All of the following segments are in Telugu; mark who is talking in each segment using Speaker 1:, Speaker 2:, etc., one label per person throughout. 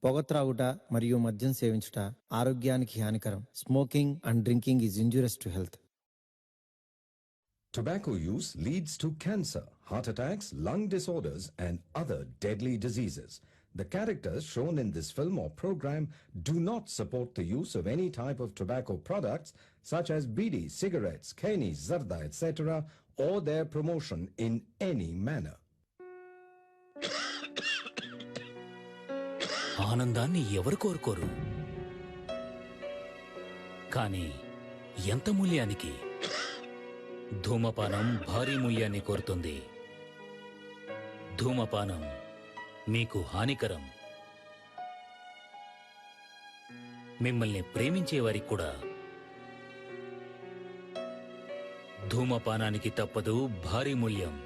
Speaker 1: పొగ త్రాగుట మరియు మద్యం సేవించుట ఆరోగ్యానికి హానికరం. Smoking and drinking is injurious to health.
Speaker 2: Tobacco use leads to cancer, heart attacks, lung disorders, and other deadly diseases. The characters shown in this film or program do not support the use of any type of tobacco products such as bidi, cigarettes, keni, zarda, etc., or their promotion in any manner.
Speaker 3: ఆనందాన్ని ఎవరు కోరుకోరు, కానీ ఎంత మూల్యానికి? ధూమపానం భారీ మూల్యాన్ని కోరుతుంది. ధూమపానం మీకు హానికరం. మిమ్మల్ని ప్రేమించేవారికి కూడా. ధూమపానానికి తప్పదు భారీ మూల్యం.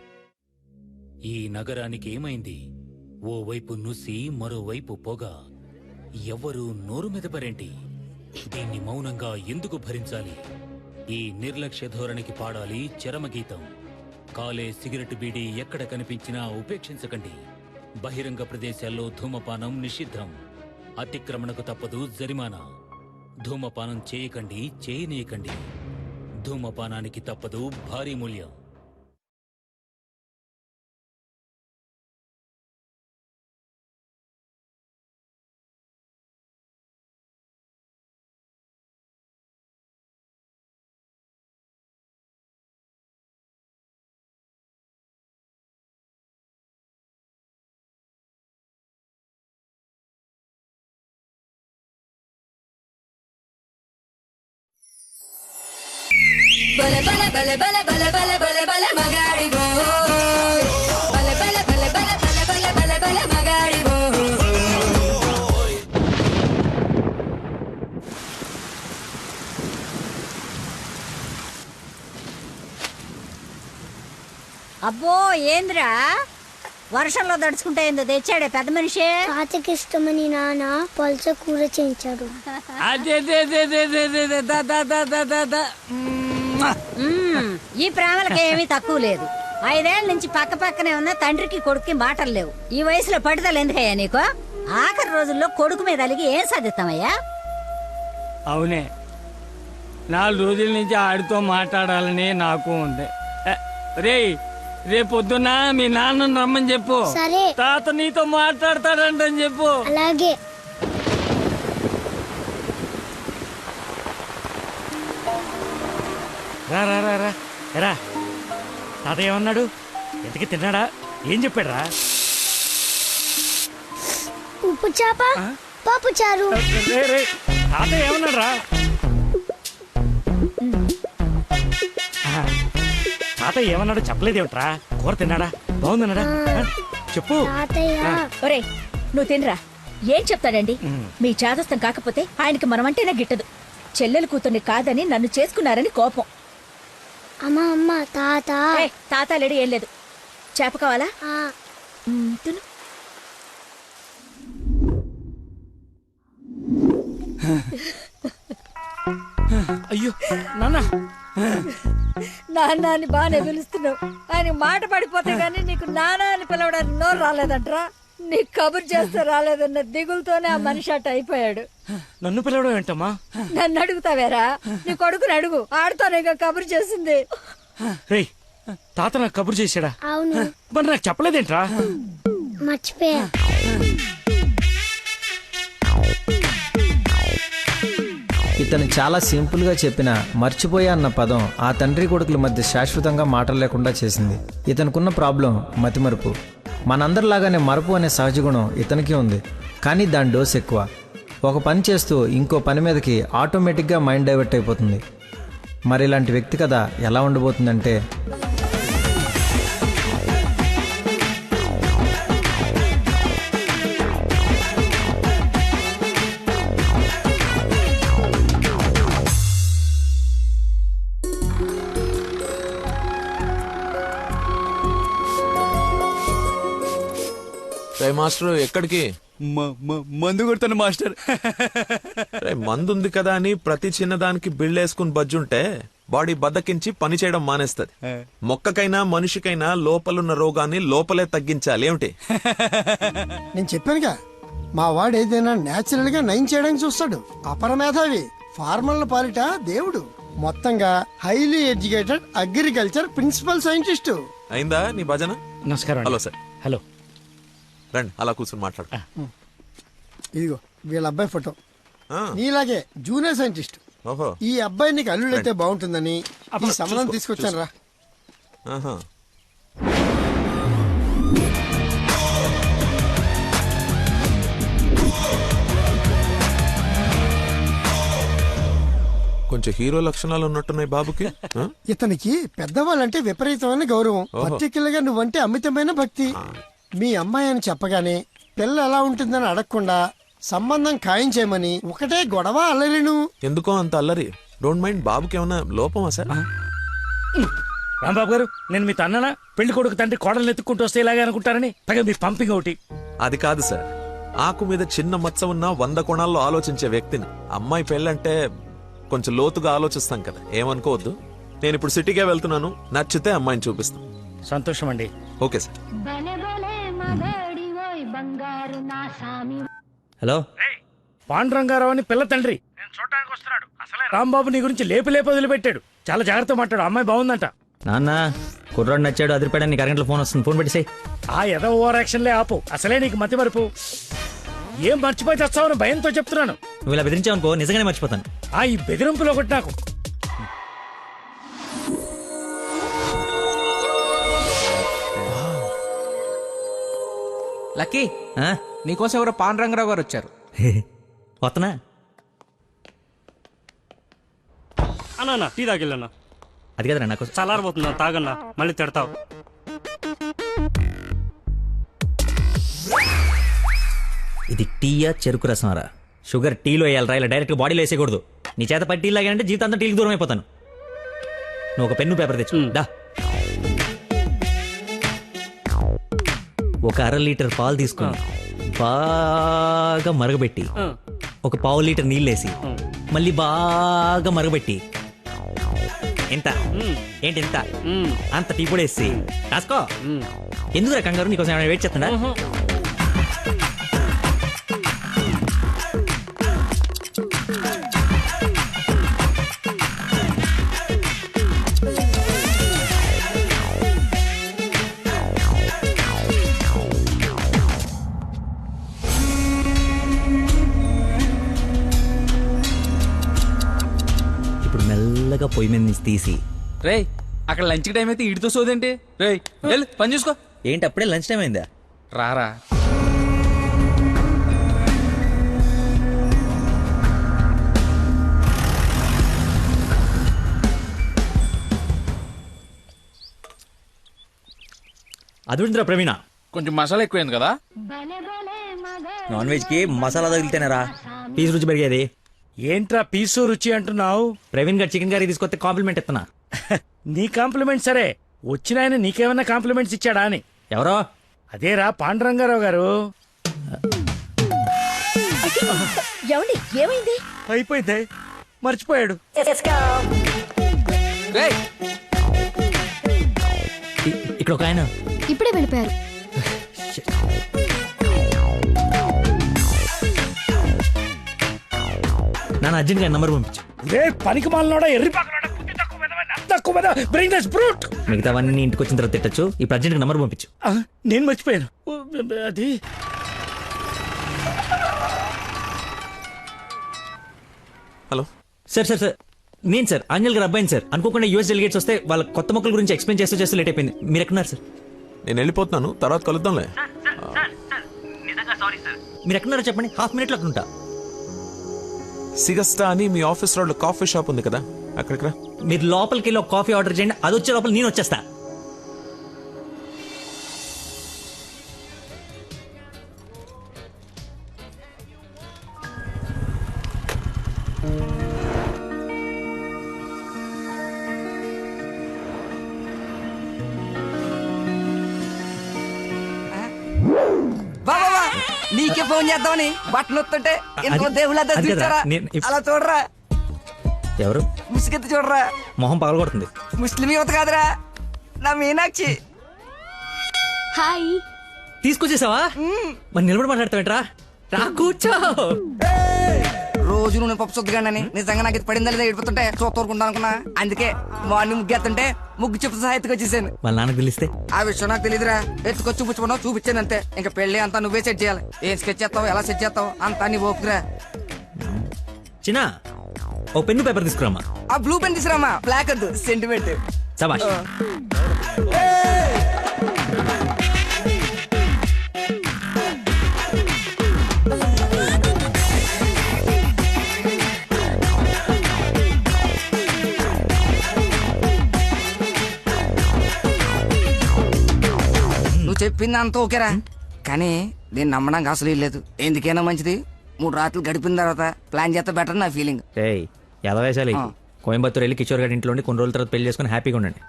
Speaker 3: ఈ నగరానికి ఏమైంది? ఓవైపు నుసి, మరోవైపు పొగ. ఎవ్వరూ నోరు మెదపరేంటి? దీన్ని మౌనంగా ఎందుకు భరించాలి? ఈ నిర్లక్ష్య ధోరణికి పాడాలి చరమగీతం. కాలే సిగరెట్ బీడీ ఎక్కడ కనిపించినా ఉపేక్షించకండి. బహిరంగ ప్రదేశాల్లో ధూమపానం నిషిద్ధం. అతిక్రమణకు తప్పదు జరిమానా. ధూమపానం చేయకండి, చేయనీయకండి. ధూమపానానికి తప్పదు భారీ మూల్యం.
Speaker 4: Bale bale bale bale bale bale bale bale magari go. Bale bale bale bale bale bale bale bale magari go.
Speaker 5: అబ్బో ఏంద్రా వర్షంలో దడుచుకుంటే ఏందో తెచ్చాడే పెద్ద మనిషి.
Speaker 6: తాతకి ఇష్టమని నాన్న పల్చ కూర చేయించాడు.
Speaker 5: ఈ ప్రేమలకి ఏమీ తక్కువ లేదు. 5 ఏళ్ల నుంచి పక్క పక్కనే ఉన్న తండ్రికి కొడుక్కి మాటలు లేవు. ఈ వయసులో పట్టుదల ఎందుకయ్యా నీకు? ఆఖరి రోజుల్లో కొడుకు మీద అలిగి ఏం సాధిస్తామయ్యా?
Speaker 7: అవునే, 4 రోజుల నుంచి ఆడితో మాట్లాడాలని నాకు ఉంది. రేపొద్దున మీ నాన్నను రమ్మని చెప్పు.
Speaker 6: సరే.
Speaker 7: తాత నీతో మాట్లాడతాడంటని చెప్పు.
Speaker 6: అలాగే.
Speaker 7: రా రా రా రా రా. తాత ఏమన్నాడు? ఎంతకి తిన్నాడా? ఏం చెప్పాడు రా?
Speaker 6: ఉప్పు చేప, పప్పు చారు.
Speaker 7: తాత ఏమన్నాడు రా? తాత ఏమన్నాడు చెప్పలేదేమిట్రా? కూర తిన్నాడా? బాగుందన్నాడా? చెప్పు.
Speaker 8: ఒరే నువ్వు తినరా. ఏం చెప్తాడండి? మీ చాదస్తం కాకపోతే ఆయనకి మనమంటేనే గిట్టదు. చెల్లెలు కూతుర్ని కాదని నన్ను చేసుకున్నారని కోపం.
Speaker 6: అమ్మా అమ్మ తాత.
Speaker 8: తాత లేడు, ఏం లేదు. చేప కావాలా? తిను.
Speaker 7: అయ్యో నాన్న.
Speaker 8: నాన్న అని బాగానే పిలుస్తున్నావు. ఆయన మాట పడిపోతే గానీ నీకు నాన్న అని పిలవడానికి నోరు రాలేదంట్రా. నీకు కబురు చేస్తే రాలేదన్న దిగులతోనే ఆ మనిషి అట్ట అయిపోయాడు.
Speaker 7: నన్ను పిలవడం ఏంటమ్మా?
Speaker 8: నన్ను అడుగుతావేరా? నీ కొడుకుని అడుగు, ఆడుతోనే కబురు చేసింది.
Speaker 7: రేయ్, తాత నాకు కబురు చేశాడా?
Speaker 6: అవును.
Speaker 7: మరి నాకు చెప్పలేదేంట్రా?
Speaker 6: మర్చిపోయా.
Speaker 1: ఇతను చాలా సింపుల్గా చెప్పిన మర్చిపోయా అన్న పదం ఆ తండ్రి కొడుకుల మధ్య శాశ్వతంగా మాటలు లేకుండా చేసింది. ఇతనుకున్న ప్రాబ్లం మతిమరుపు. మనందరిలాగానే మరపు అనే సహజ గుణం ఇతనికి ఉంది, కానీ దాని డోస్ ఎక్కువ. ఒక పని చేస్తూ ఇంకో పని మీదకి ఆటోమేటిక్గా మైండ్ డైవర్ట్ అయిపోతుంది. మరి ఇలాంటి వ్యక్తి కథ ఎలా ఉండబోతుందంటే,
Speaker 9: మాస్టర్ ఎక్కడికి?
Speaker 10: మందు కొడతాను మాస్టర్.
Speaker 9: మందు ఉంది కదా అని ప్రతి చిన్నదానికి బిల్డ్ వేసుకుని బజ్జుంటే బాడీ బద్దకించి పని చేయడం మానేస్తది. మొక్కకైనా మనిషికైనా లోపలున్న రోగాన్ని లోపలే తగ్గించాలి. ఏమిటి?
Speaker 11: నేను చెప్పానుగా మా వాడు ఏదైనా నేచురల్ గా నయం చేయడానికి చూస్తాడు. అపరమేధావి, ఫార్మల్ పాలిట దేవుడు. మొత్తంగా highly educated agriculture principal scientist.
Speaker 9: అయిందా నీ భజన?
Speaker 7: నమస్కారం.
Speaker 9: Hello sir.
Speaker 7: హలో.
Speaker 9: రండి అలా కూర్చొని మాట్లాడు.
Speaker 11: ఇదిగో వీళ్ళ అబ్బాయి ఫోటో.
Speaker 9: ఆ,
Speaker 11: నీలాగే జూనియర్ సైంటిస్ట్.
Speaker 9: ఓహో.
Speaker 11: ఈ అబ్బాయి నీకు అల్లుడైతే బాగుంటుందని ఈ సంబంధం తీసుకొచ్చాను రా.
Speaker 9: ఆహా. కొంచెం హీరో లక్షణాలు ఉన్నట్టున్నాయి బాబుకి. ఆ?
Speaker 11: ఇతనికి పెద్దవాళ్ళంటే విపరీతమైన గౌరవం. పర్టికులర్ గా నువ్వంటే అమితమైన భక్తి. మీ అమ్మాయి అని చెప్పగానే పిల్ల ఎలా ఉంటుందని అడగకుండా సంబంధం ఖాయం చేయమని ఒకటే గొడవ అల్లరిను.
Speaker 9: ఎందుకో అంత అల్లరి? Don't mind. బాబుకి ఏమైనా లోపమా సార్?
Speaker 7: రాంబాబు గారు, నేను మీ తన్ననా? పెళ్లి కొడుకు తండ్రి కోడలు ఎత్తుక్కుంటూ వస్తే ఇలాగే అనుకుంటారని పైగా మీ పంపింగ్ ఒకటి.
Speaker 9: అది కాదు సార్. ఆకు మీద చిన్న మచ్చ ఉన్న 100 కోణాల్లో ఆలోచించే వ్యక్తిని. అమ్మాయి పెళ్ళంటే కొంచెం లోతుగా ఆలోచిస్తాం కదా, ఏమనుకోవద్దు. నేను ఇప్పుడు సిటీకే వెళ్తున్నాను, నచ్చితే అమ్మాయిని చూపిస్తాను.
Speaker 7: సంతోషం అండి.
Speaker 9: Okay sir.
Speaker 1: హలో,
Speaker 7: పాండురంగారావు అని పిల్ల తండ్రి నేను చూడటానికి వస్తున్నాడు. అసలే రాంబాబు నీ గురించి లేపి వదిలిపెట్టాడు. చాలా జాగ్రత్త మాట్లాడు. అమ్మాయి బాగుందంట.
Speaker 1: నాన్న కుర్రాడు నచ్చాడు, అదిరిపాడు, నీకు అరగంటలో ఫోన్ వస్తుంది, ఫోన్ పెట్టేసేయ్.
Speaker 7: ఆ ఎద ఓవర్ యాక్షన్లే ఆపు. అసలే నీకు మతి మరుపు. ఏం మర్చిపోయి తెస్తావని భయంతో చెప్తున్నాను.
Speaker 1: నువ్వు ఇలా బెదిరించావనుకో నిజంగానే మర్చిపోతాను.
Speaker 7: ఈ బెదిరింపులో ఒకటి నాకు.
Speaker 12: లక్కీ,
Speaker 1: ఆ?
Speaker 12: నీకోసం ఎవరో పాండురంగరావు గారు వచ్చారు.
Speaker 1: వస్తనా?
Speaker 7: అన్నా టీ తాగిల్లన్నా.
Speaker 1: అది కదరా నాకు
Speaker 7: చల్లారబోతున్నా, తాగన్నా, మళ్ళీ తిడతావు.
Speaker 1: ఇది టీయా చెరుకు రసంరా? షుగర్ టీలో వేయాలరా, ఇలా డైరెక్ట్ బాడీలో వేసేయకూడదు. నీ చేత పట్టి టీ లాగానంటే జీవితాంతం టీకి దూరం అయిపోతాను. నువ్వు ఒక పెన్ను పేపర్ తెచ్చు. దా. ఒక 1/2 లీటర్ పాలు తీసుకుని బాగా మరగబెట్టి ఒక 1/4 లీటర్ నీళ్ళేసి మళ్ళీ బాగా మరగబెట్టి ఎంత ఏంటి ఎంత అంత టీ కూడా వేసి రాసుకో. ఎందుకురా కంగారు? నీకోసం ఏమైనా వెయిట్ చేస్తున్నా? ఇప్పుడు మెల్లగా పొయ్యి మీద నుంచి తీసి.
Speaker 12: రే, అక్కడ లంచ్ టైం అయితే ఇడితో సోదేంటి? రే వెళ్ళు, పని చూసుకో.
Speaker 1: ఏంటి అప్పుడే లంచ్ టైం అయిందా?
Speaker 12: రారా.
Speaker 1: అదుందిరా ప్రవీణ,
Speaker 12: కొంచెం మసాలా ఎక్కువైంది కదా.
Speaker 1: నాన్ వెజ్ కి మసాలా తగిలితేనేరా పీస్ రుచి పెరిగేది.
Speaker 7: ఏంట్రా పీసు రుచి అంటున్నావు?
Speaker 1: ప్రవీణ్ గారు చికెన్ కర్రీ తీసుకొస్తే కాంప్లిమెంట్ ఇస్తున్నా.
Speaker 7: నీ కాంప్లిమెంట్ సరే, వచ్చిన ఆయన నీకేమైనా కాంప్లిమెంట్స్ ఇచ్చాడా అని.
Speaker 1: ఎవరో?
Speaker 7: అదేరా పాండురంగారావు గారు.
Speaker 8: ఏమండి, ఏమైంది?
Speaker 7: అయిపోయింది, మర్చిపోయాడు.
Speaker 12: రేయ్,
Speaker 1: ఇక్కడ ఒక ఆయన
Speaker 6: ఇప్పుడే వెళ్ళిపోయారు.
Speaker 1: నాన్న అర్జెంట్ గా నంబర్ పంపించు.
Speaker 7: రే పనికి మాలనోడా, ఎర్రి పక్కనోడా, బుద్ధి తక్కువ మెదవని, అంత తక్కువ మెదవ, bring this brute.
Speaker 1: మిగతావన్నీ ఇంటికి వచ్చిన తర్వాత తిట్టచ్చు. ఇప్పుడు అర్జెంట్ గా నంబర్ పంపించు.
Speaker 7: నేను మర్చిపోయాను. అది
Speaker 9: హలో
Speaker 1: సార్. సార్ సార్ నేను సార్ ఆంజల్ గారు అబ్బాయిని సార్. అనుకోకుండా యూఎస్ డెలిగేట్స్ వస్తే వాళ్ళ కొత్త మొక్కల గురించి ఎక్స్ప్లెయిన్ చేస్తూ లేట్ అయిపోయింది. మీరు ఎక్కడున్నారు సార్?
Speaker 9: నేను వెళ్ళిపోతున్నాను, తర్వాత కలుద్దాంలే.
Speaker 1: మీరు ఎక్కడున్నారో చెప్పండి, హాఫ్ మినిట్లో అక్కడ ఉంటా.
Speaker 9: సిగస్టా అని మీ ఆఫీస్ రోడ్ లో కాఫీ షాప్ ఉంది కదా, అక్కడికి రా.
Speaker 1: మీరు లోపలికి వెళ్ళి ఒక కాఫీ ఆర్డర్ చేయండి, అది వచ్చే లోపల నేను వచ్చేస్తా.
Speaker 12: బాబా నీకే ఫోన్ చేద్దామని బట్టలు వస్తుంటే ఎంతో దేవుళ్ళ
Speaker 1: అది కదా,
Speaker 12: అలా చూడరా.
Speaker 1: ఎవరు?
Speaker 12: ముసుగెత్తి చూడరా,
Speaker 1: మొహం పగలగొడుతుంది.
Speaker 12: ముస్లిం యువత కాదురా, నా మీనాక్షి.
Speaker 6: హాయ్.
Speaker 1: తీసుకొచ్చేసావా? మరి నిలబడి మాట్లాడతావేంట్రా?
Speaker 12: రా కూర్చో. రోజు నువ్వు పప్పు చుద్దగానని నిజంగా నాకు ఇది పడిందా లేదా ఏడిపోతుంటే చూస్తూరుకుంటా అనుకున్నా. అందుకే మార్నింగ్ ముగ్గు ఎత్తుంటే ముగ్గు చెప్తూ సహా ఎత్తుకొచ్చేసాను.
Speaker 13: వాళ్ళ నాన్నకు తెలిస్తే
Speaker 12: ఆ విషయం నాకు తెలియదురా. ఎత్తుకొచ్చి చూపించుకున్నావు, చూపించాను అంతే. ఇంకా పెళ్లి అంతా నువ్వే సెట్ చేయాలి. ఏం స్కెచ్ చేస్తావు, ఎలా సెట్ చేస్తావు అంతా నీ ఓపుకురా.
Speaker 13: చిన్న ఓ పెన్ను పేపర్ తీసుకురామా.
Speaker 12: ఆ బ్లూ పెన్ తీసురామా, బ్లాక్ వద్దు, సెంటిమెంట్.
Speaker 13: సబాష్.
Speaker 12: నువ్వు చెప్పింది అంత ఓకేరా, కానీ నేను నమ్మడానికి అసలు లేదు. ఎందుకైనా మంచిది 3 రాత్రులు గడిపిన తర్వాత ప్లాన్ చేస్తే బెటర్ నా ఫీలింగ్.
Speaker 13: ఏయ్ ఎదవేశాలి. కోయంబత్తూర్ వెళ్ళి కిషోర్ గారి ఇంట్లో ఉండి కొన్ని రోజుల తర్వాత పెళ్లి చేసుకుని హ్యాపీగా ఉండండి.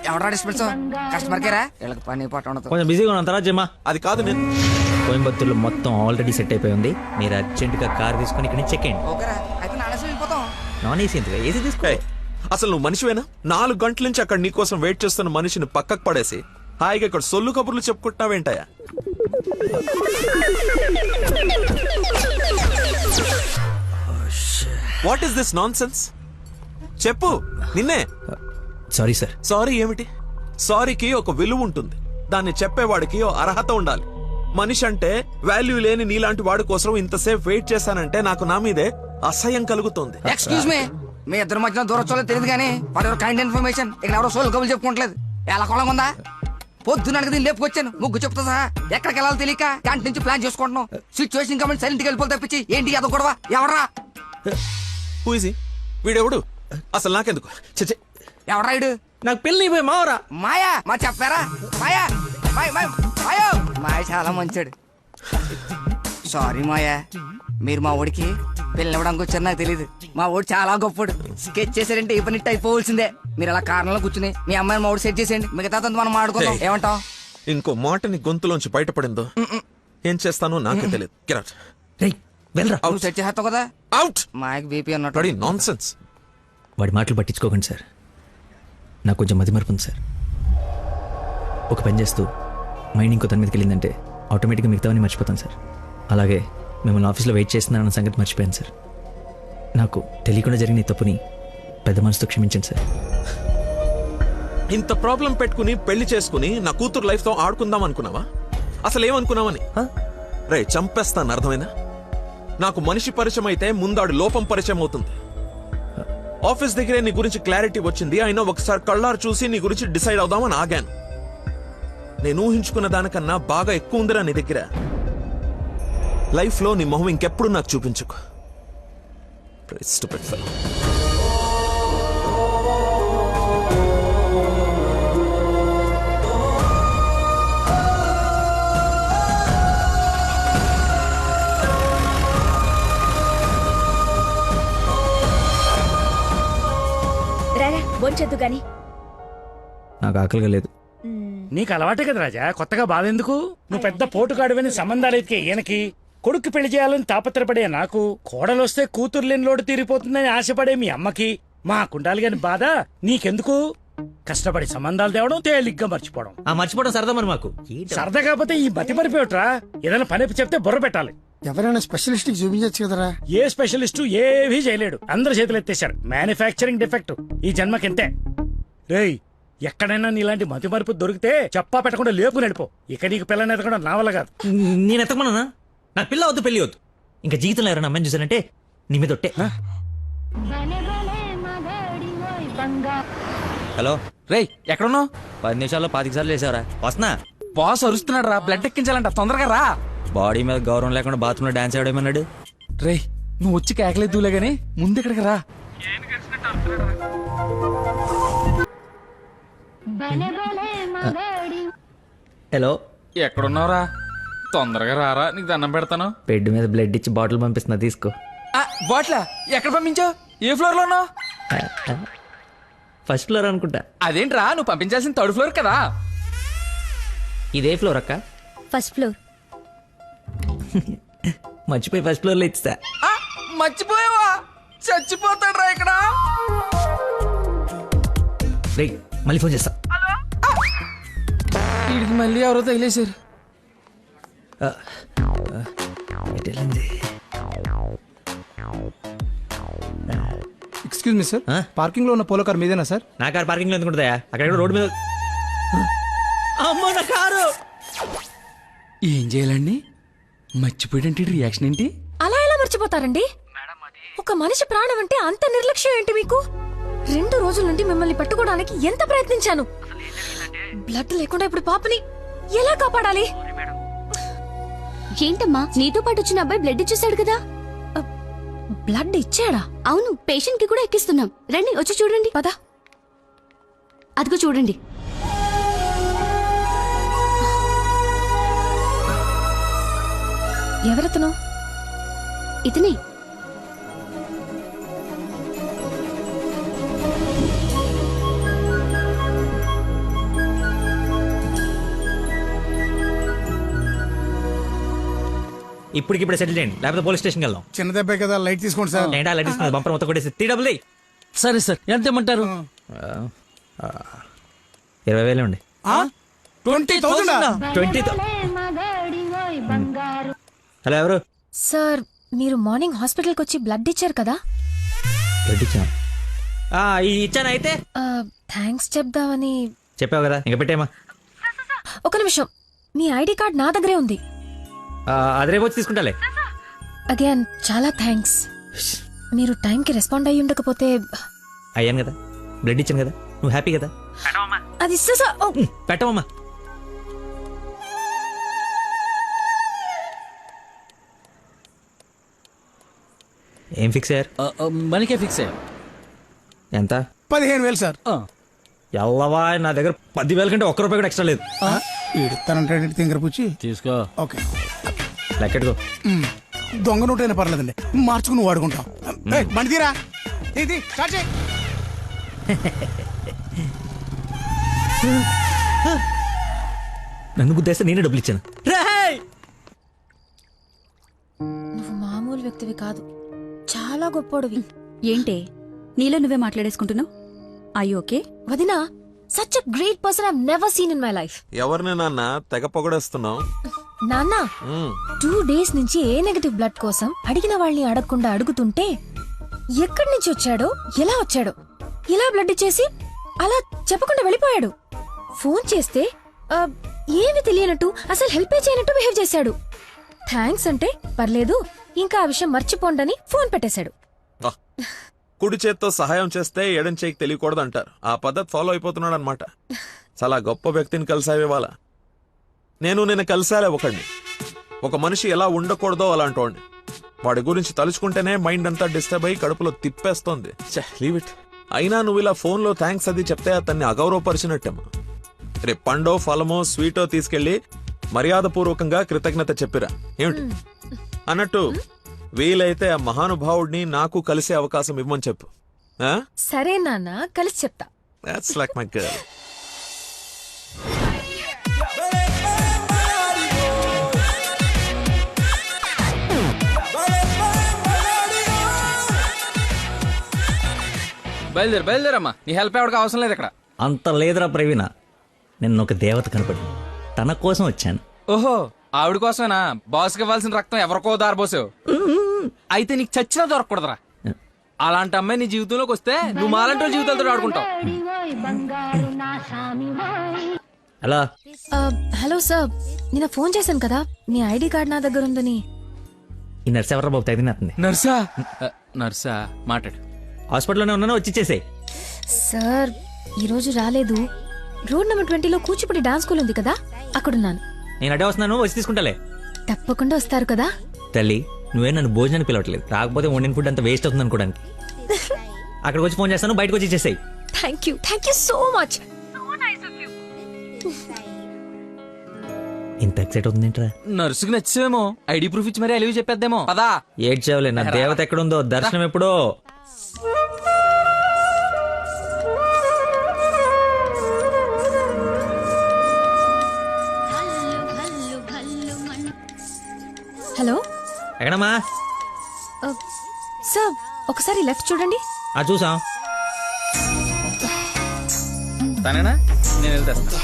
Speaker 12: ఎవడా డిస్పెన్స్ కస్టమర్ కేరా, వీళ్ళకి పని పాట ఉండదు.
Speaker 13: కొంచెం బిజీగా ఉన్నాను, తర్వాత జమ్మా.
Speaker 9: అది కాదు నేను
Speaker 13: కోయంబత్తూర్లో మొత్తం ఆల్రెడీ సెట్ అయిపోయి ఉంది. మీరు అర్జెంటుగా కార్ తీసుకొని ఇక్కడ నుంచి చెక్ అయ్యండి.
Speaker 12: ఓకేరా, అయితే నానేసి వెళ్ళిపోతాం.
Speaker 13: నాన్ ఏసీ ఎందుకు, ఏసీ తీసుకో.
Speaker 9: అసలు నువ్వు మనిషివేనా? 4 గంటల నుంచి అక్కడ నీకోసం వెయిట్ చేస్తున్న మనిషిని పక్కకు పడేసి హాయిగా ఇక్కడ సొల్లు కబుర్లు చెప్పుకుంటున్నావేంటయా? What is this nonsense? చెప్పు, నిన్నే.
Speaker 13: Sorry sir.
Speaker 9: సారీ ఏమిటి? సారీకి ఒక విలువ ఉంటుంది, దాన్ని చెప్పేవాడికి ఓ అర్హత ఉండాలి. మనిషి అంటే వాల్యూ లేని నీలాంటి వాడి కోసం ఇంతసేపు వెయిట్ చేశానంటే నాకు నా మీదే అసహ్యం కలుగుతుంది.
Speaker 12: ఎక్స్క్యూజ్ మీ, మీ ఇద్దరు మధ్యన దూరం చూడలేదు తెలియదు కానీ వాడు కైండ్ ఇన్ఫర్మేషన్ ఇక్కడ ఎవరో సోల్ కబులు చెప్పుకోవట్లేదు. ఎలా కొలం ఉందా? పొద్దున దీన్ని లేపుకొచ్చాను, ముగ్గు చెప్తా సహా. ఎక్కడికి వెళ్ళాలో తెలియక క్యాంటీన్ నుంచి ప్లాన్ చేసుకుంటున్నాం. సిచ్యువేషన్ కాబట్టి సైలెంట్ గా వెళ్ళిపోతే తప్పించి ఏంటి అదో గొడవ? ఎవరా
Speaker 9: హూజీ వీడెవడు? అసలు నాకెందుకు? చచ్చే,
Speaker 12: ఎవరా ఇడు?
Speaker 13: నాకు పెళ్లి అయిపోయి మావరా.
Speaker 12: మాయా, మా చెప్పారా? మాయా, మాయా మాయ చాలా మంచాడు. సారీ మాయా, మీరు మా ఓడికి పెళ్ళి ఇవ్వడానికి వచ్చారు నాకు తెలియదు. మా ఓడి చాలా గొప్పడు. స్కెచ్ చేశారంటే ఈ పని అయిపోవలసిందే. మీరు అలా కారణంలో కూర్చుని మీ అమ్మాయిని మా ఓడి సెట్ చేసేయండి, మిగతా మనం మాడుకుందాం. ఏమంటావు?
Speaker 9: ఇంకో మాట నీ గొంతులోంచి బయటపడిందో ఏం చేస్తానో నాకే తెలియదు. గెట్
Speaker 13: వెళ్ళరా.
Speaker 12: అవును, సెట్ చేస్తావు కదా.
Speaker 9: అవుట్.
Speaker 12: మాయకి బీపీ అన్నట్టు.
Speaker 9: నాన్సెన్స్.
Speaker 13: వాడి మాటలు పట్టించుకోకండి సార్, నాకు కొంచెం మతిమరుపు ఉంది సార్. ఒక పని చేస్తూ మైండ్ ఇంకో దాని మీదకి వెళ్ళిందంటే ఆటోమేటిక్గా మిగతావన్నీ మర్చిపోతాను సార్. అలాగే మిమ్మల్ని ఆఫీస్లో వెయిట్ చేస్తున్నానన్న సంగతి మర్చిపోయాను సార్. నాకు తెలియకుండా జరిగిన ఈ తప్పుని పెద్ద మనసుతో క్షమించండి సార్.
Speaker 9: ఇంత ప్రాబ్లం పెట్టుకుని పెళ్లి చేసుకుని నా కూతురు లైఫ్ తో ఆడుకుందాం అనుకున్నావా? అసలు ఏమనుకున్నావని? రే చంపేస్తాను, అర్థమైందా? నాకు మనిషి పరిచయం అయితే ముందాడు లోపం పరిచయం అవుతుంది. ఆఫీస్ దగ్గరే నీ గురించి క్లారిటీ వచ్చింది, అయినా ఒకసారి కళ్ళారు చూసి నీ గురించి డిసైడ్ అవుదామని ఆగాను. నేను ఊహించుకున్న దానికన్నా బాగా ఎక్కువ ఉందిరా నీ దగ్గర. లైఫ్ లో నీ మొహం ఇంకెప్పుడు నాకు చూపించుకో. Stupid fellow.
Speaker 8: రారా బొంచొద్దు గాని.
Speaker 13: నాకు ఆకలిగా లేదు.
Speaker 7: నీకు అలవాటే కదా రాజా, కొత్తగా బాధ ఎందుకు? నువ్వు పెద్ద పోటుగాడువని సంబంధాలు ఎత్తికే ఈయనకి, కొడుకు పెళ్లి చేయాలని తాపత్రపడే నాకు, కోడలొస్తే కూతురు లేని లోటు తీరిపోతుందని ఆశపడే మీ అమ్మకి, మా కుండాలి గాని బాధ నీకెందుకు? కష్టపడి సంబంధాలు తేవడం, తేలిగ్గా మర్చిపోవడం.
Speaker 13: ఆ మర్చిపోవడం సరదా మరి మాకు.
Speaker 7: సరదా కాకపోతే ఈ బతి మరిపోయట్రా. ఏదైనా పని చెప్తే బుర్ర పెట్టాలి.
Speaker 11: ఎవరైనా స్పెషలిస్ట్ కి చూపించచ్చు కదరా.
Speaker 7: ఏ స్పెషలిస్టు ఏవీ చేయలేడు, అందరు చేతులు ఎత్తేశారు. మ్యానుఫ్యాక్చరింగ్ డిఫెక్ట్ ఈ జన్మకింతే. రేయ్, ఎక్కడైనా నీలాంటి మతి మరుపు దొరికితే చెప్పా పెట్టకుండా లేపు నడిపో. ఇక నీకు పిల్లని ఎతకడం నా వల్ల కాదు.
Speaker 13: నేను ఎతకమన్నా? నాకు పిల్ల వద్దు, పెళ్లి వద్దు. ఇంకా జీవితంలో ఎవరైనా అమ్మాయిని చూసానంటే నీ మీద ఒట్టే. హలో
Speaker 10: రేయ్, ఎక్కడున్నావు?
Speaker 13: 10 నిమిషాల్లో 25 సార్లు వేసావరా. వస్తున్నా.
Speaker 10: బాస్ అరుస్తున్నాడు రా, బ్లడ్ ఎక్కించాలంట, తొందరగా రా.
Speaker 13: బాడీ మీద గౌరవం లేకుండా బాత్రూంలో డాన్స్ ఆడేమన్నాడు.
Speaker 10: రేయ్, నువ్వు వచ్చి కేకలేదులే గానీ ముందు ఇక్కడికి రా.
Speaker 13: హలో,
Speaker 10: ఎక్కడున్నావురా? తొందరగా రారా, నీకు దండం పెడతాను.
Speaker 13: బెడ్ మీద బ్లడ్ ఇచ్చి బాటిల్ పంపిస్తున్నా, తీసుకో.
Speaker 10: బాట్లా ఎక్కడ పంపించావు? ఏ ఫ్లోర్ లో ఉన్నావు?
Speaker 13: ఫస్ట్ ఫ్లోర్ అనుకుంటా.
Speaker 10: అదేంట్రా, నువ్వు పంపించాల్సిన 3rd ఫ్లోర్ కదా.
Speaker 13: ఇదే ఫ్లోర్ అక్క?
Speaker 8: First floor.
Speaker 13: మర్చిపోయి ఫస్ట్ ఫ్లోర్ లో ఇచ్చా.
Speaker 10: మర్చిపోయావా? చచ్చిపోతాడు రా ఇక్కడ.
Speaker 13: రేయ్, మళ్ళీ ఫోన్ చేస్తా.
Speaker 10: వీడికి మళ్ళీ ఎవరో తగిలేశారు.
Speaker 14: ఎక్స్క్యూజ్ మీ సార్, పార్కింగ్ లో ఉన్న పోలో కార్ మీదేనా సార్?
Speaker 13: నా కారు పార్కింగ్ లో ఎందుకుంటుందా? అక్కడ రోడ్డు మీద. అమ్మో నా కారు!
Speaker 10: ఏం చేయాలండి? మర్చిపోయాడంటే రియాక్షన్ ఏంటి?
Speaker 8: అలా ఎలా మర్చిపోతారండి? ఒక మనిషి ప్రాణం అంటే అంత నిర్లక్ష్యం ఏంటి మీకు? 2 రోజుల నుండి మిమ్మల్ని పట్టుకోవడానికి ఎంత ప్రయత్నించాను. బ్లడ్ లేకుండా ఇప్పుడు పాపని ఎలా కాపాడాలి?
Speaker 15: ఏంటమ్మా, నీతో పాటు వచ్చిన అబ్బాయి బ్లడ్ ఇచ్చేసాడు కదా?
Speaker 8: బ్లడ్ ఇచ్చాడా?
Speaker 15: అవును, పేషెంట్ కి కూడా ఎక్కిస్తున్నాం. రండి వచ్చి చూడండి.
Speaker 8: పద.
Speaker 15: అదిగో చూడండి.
Speaker 8: ఎవరతను?
Speaker 15: ఇతనే.
Speaker 13: ఇప్పటికిప్పుడే సెటిల్ చేయండి, లేకపోతే పోలీస్ స్టేషన్కి వెళ్దాం.
Speaker 14: చిన్న దెబ్బే కదా, లైట్ తీసుకోండి సార్.
Speaker 13: ఏంటా లైట్ తీసుకున్నది? బంపర్ మొత్తం కొట్టేసి 3 డబ్బులు.
Speaker 10: సరే సార్, ఎంత ఇమ్మంటారు?
Speaker 13: 20,000 అండి.
Speaker 14: 20,000?
Speaker 13: 20,000. హలో, ఎవరు?
Speaker 8: సార్, మీరు మార్నింగ్ హాస్పిటల్కి వచ్చి బ్లడ్ ఇచ్చారు కదా?
Speaker 13: బ్లడ్ ఇచ్చాను. ఇచ్చాను. అయితే
Speaker 8: థ్యాంక్స్ చెప్దామని.
Speaker 13: చెప్పావు కదా, ఇంకా పెట్టేమా.
Speaker 8: ఒక నిమిషం, మీ ఐడి కార్డ్ నా దగ్గరే ఉంది.
Speaker 13: అది రేపు వచ్చి తీసుకుంటాలే.
Speaker 8: అగైన్ చాలా థ్యాంక్స్. మీరు టైంకి రెస్పాండ్ అయ్యి ఉండకపోతే.
Speaker 13: అయ్యాను కదా, బ్లడ్ ఇచ్చాను కదా, నువ్వు హ్యాపీ కదా?
Speaker 8: అది
Speaker 13: పెట్టవమ్మా. ఏం ఫిక్స్ అయ్యారు?
Speaker 10: మనకే ఫిక్స్ అయ్యారు.
Speaker 13: ఎంత?
Speaker 14: 15,000 సార్.
Speaker 13: ఎల్లవా, నా దగ్గర 10,000 కంటే ఒక్క రూపాయి కూడా ఎక్స్ట్రా లేదు.
Speaker 14: ఇడతానంటే తింగర పుచ్చి
Speaker 10: తీసుకో.
Speaker 14: ఓకే,
Speaker 13: లెక్కెట్టుకో.
Speaker 14: దొంగ నోట్ అయినా పర్లేదండి, మార్చుకుని వాడుకుంటాం. బండి తీరా, ఇది స్టార్ట్ చేయి.
Speaker 13: నన్ను గుద్దేస్తే నేనే డబ్బులు ఇచ్చాను.
Speaker 8: నువ్వు మామూలు వ్యక్తివి కాదు, చాలా గొప్పోడివి.
Speaker 15: ఏంటే నీలో నువ్వే మాట్లాడేసుకుంటున్నావు? I okay?
Speaker 8: వదినా, such a great person I never seen in my life.
Speaker 9: ఎవరిని నాన్న తెగ పొగడేస్తున్నావు?
Speaker 8: నాన్న, 2 days నుంచి ఏ నెగటివ్ బ్లడ్ కోసం అడిగిన వాళ్ళని అడగకుండా అడుగుతుంటే ఎక్కడి నుంచి వచ్చాడో, ఎలా వచ్చాడో, ఇలా బ్లడ్ ఇచ్చేసి అలా చెప్పకుండా వెళ్ళిపోయాడు. ఫోన్ చేస్తే ఏమి తెలియనట్టు, అసలు హెల్ప్ చేయనట్టు బిహేవ్ చేశాడు. థ్యాంక్స్ అంటే పర్లేదు, ఇంకా ఆ విషయం మర్చిపోండని ఫోన్ పెట్టేశాడు.
Speaker 9: కుడి చేత్తో సహాయం చేస్తే ఎడం చేయికి తెలియకూడదు అంటారు. ఆ పద్ధతి ఫాలో అయిపోతున్నాడు అనమాట. చాలా గొప్ప వ్యక్తిని కలిసావే వాళ్ళ. నేను నిన్న కలిసాలే ఒకడిని. ఒక మనిషి ఎలా ఉండకూడదో అలాంటి వాడిని. వాడి గురించి తలుచుకుంటేనే మైండ్ అంతా డిస్టర్బ్ అయ్యి కడుపులో తిప్పేస్తోంది. Leave it. అయినా నువ్వు ఇలా ఫోన్లో థ్యాంక్స్ అది చెప్తే అతన్ని అగౌరవపరిచినట్టేమో. రేపు పండో ఫలమో స్వీటో తీసుకెళ్లి మర్యాదపూర్వకంగా కృతజ్ఞత చెప్పిరా. ఏమిటి అన్నట్టు, వీలైతే ఆ మహానుభావుడిని నాకు కలిసే అవకాశం ఇవ్వమని చెప్పు.
Speaker 8: సరే నాన్న, కలిసి చెప్తా.
Speaker 9: That's like my girl.
Speaker 10: బయలుదేరమ్మా, నీ హెల్ప్ ఎవరికి అవసరం లేదు ఇక్కడ.
Speaker 13: అంత లేదురా ప్రవీణ, నిన్న ఒక దేవత కనపడి తన కోసం వచ్చాను.
Speaker 10: ఓహో, ఆవిడ కోసమేనా? బాస్కి ఇవ్వాల్సిన రక్తం ఎవరికో దారిపోసావు. అయితే నీకు చచ్చినా దొరకకూడదురా. అలాంటి అమ్మాయి నీ జీవితంలోకి వస్తే నువ్వు మాలంటి జీవితాలతో ఆడుకుంటావు.
Speaker 13: హలో.
Speaker 8: హలో సార్, నిన్న ఫోన్ చేశాను కదా, మీ ఐడి కార్డ్ నా దగ్గర ఉందని.
Speaker 13: ఈ నర్స్ ఎవరా బాబు తగినట్టుంది?
Speaker 10: నర్సా మాట్లాడు.
Speaker 13: హాస్పిటల్లోనే ఉన్నాను, వచ్చి ఇచ్చేసేయ్.
Speaker 8: సార్, ఈరోజు రాలేదు. రోడ్ నెంబర్ 20లో కూచిపూడి డాన్స్ స్కూల్ ఉంది కదా, అక్కడున్నాను.
Speaker 13: నేను అడే వస్తున్నాను, వచ్చి తీసుకుంటాలే.
Speaker 8: తప్పకుండా వస్తారు కదా?
Speaker 13: తల్లి, నువ్వే నన్ను భోజనానికి పిలవట్లేదు. రాకపోతే వండిన ఫుడ్ అంత వేస్ట్ అవుతుంది అనుకోడానికి. అక్కడికి వచ్చి ఫోన్ చేస్తాను, బయటకు వచ్చి ఇచ్చేసేయ్.
Speaker 8: Thank you so much.
Speaker 13: ఇంత ఎక్సైట్ అవుతుందేంట్రా?
Speaker 10: నర్సుకి నచ్చేమో, ఐడి ప్రూఫ్ ఇచ్చి మరీ అలివి చెప్పేద్దేమో. పదా.
Speaker 13: ఏడ్చేవలే, నా దేవత ఎక్కడుందో, దర్శనం ఎప్పుడో.
Speaker 8: హలో,
Speaker 13: ఎక్కడమ్మా?
Speaker 8: సార్, ఒకసారి లెఫ్ట్ చూడండి.
Speaker 13: చూసాం.
Speaker 10: తనేనా? నేను వెళ్తేస్తా.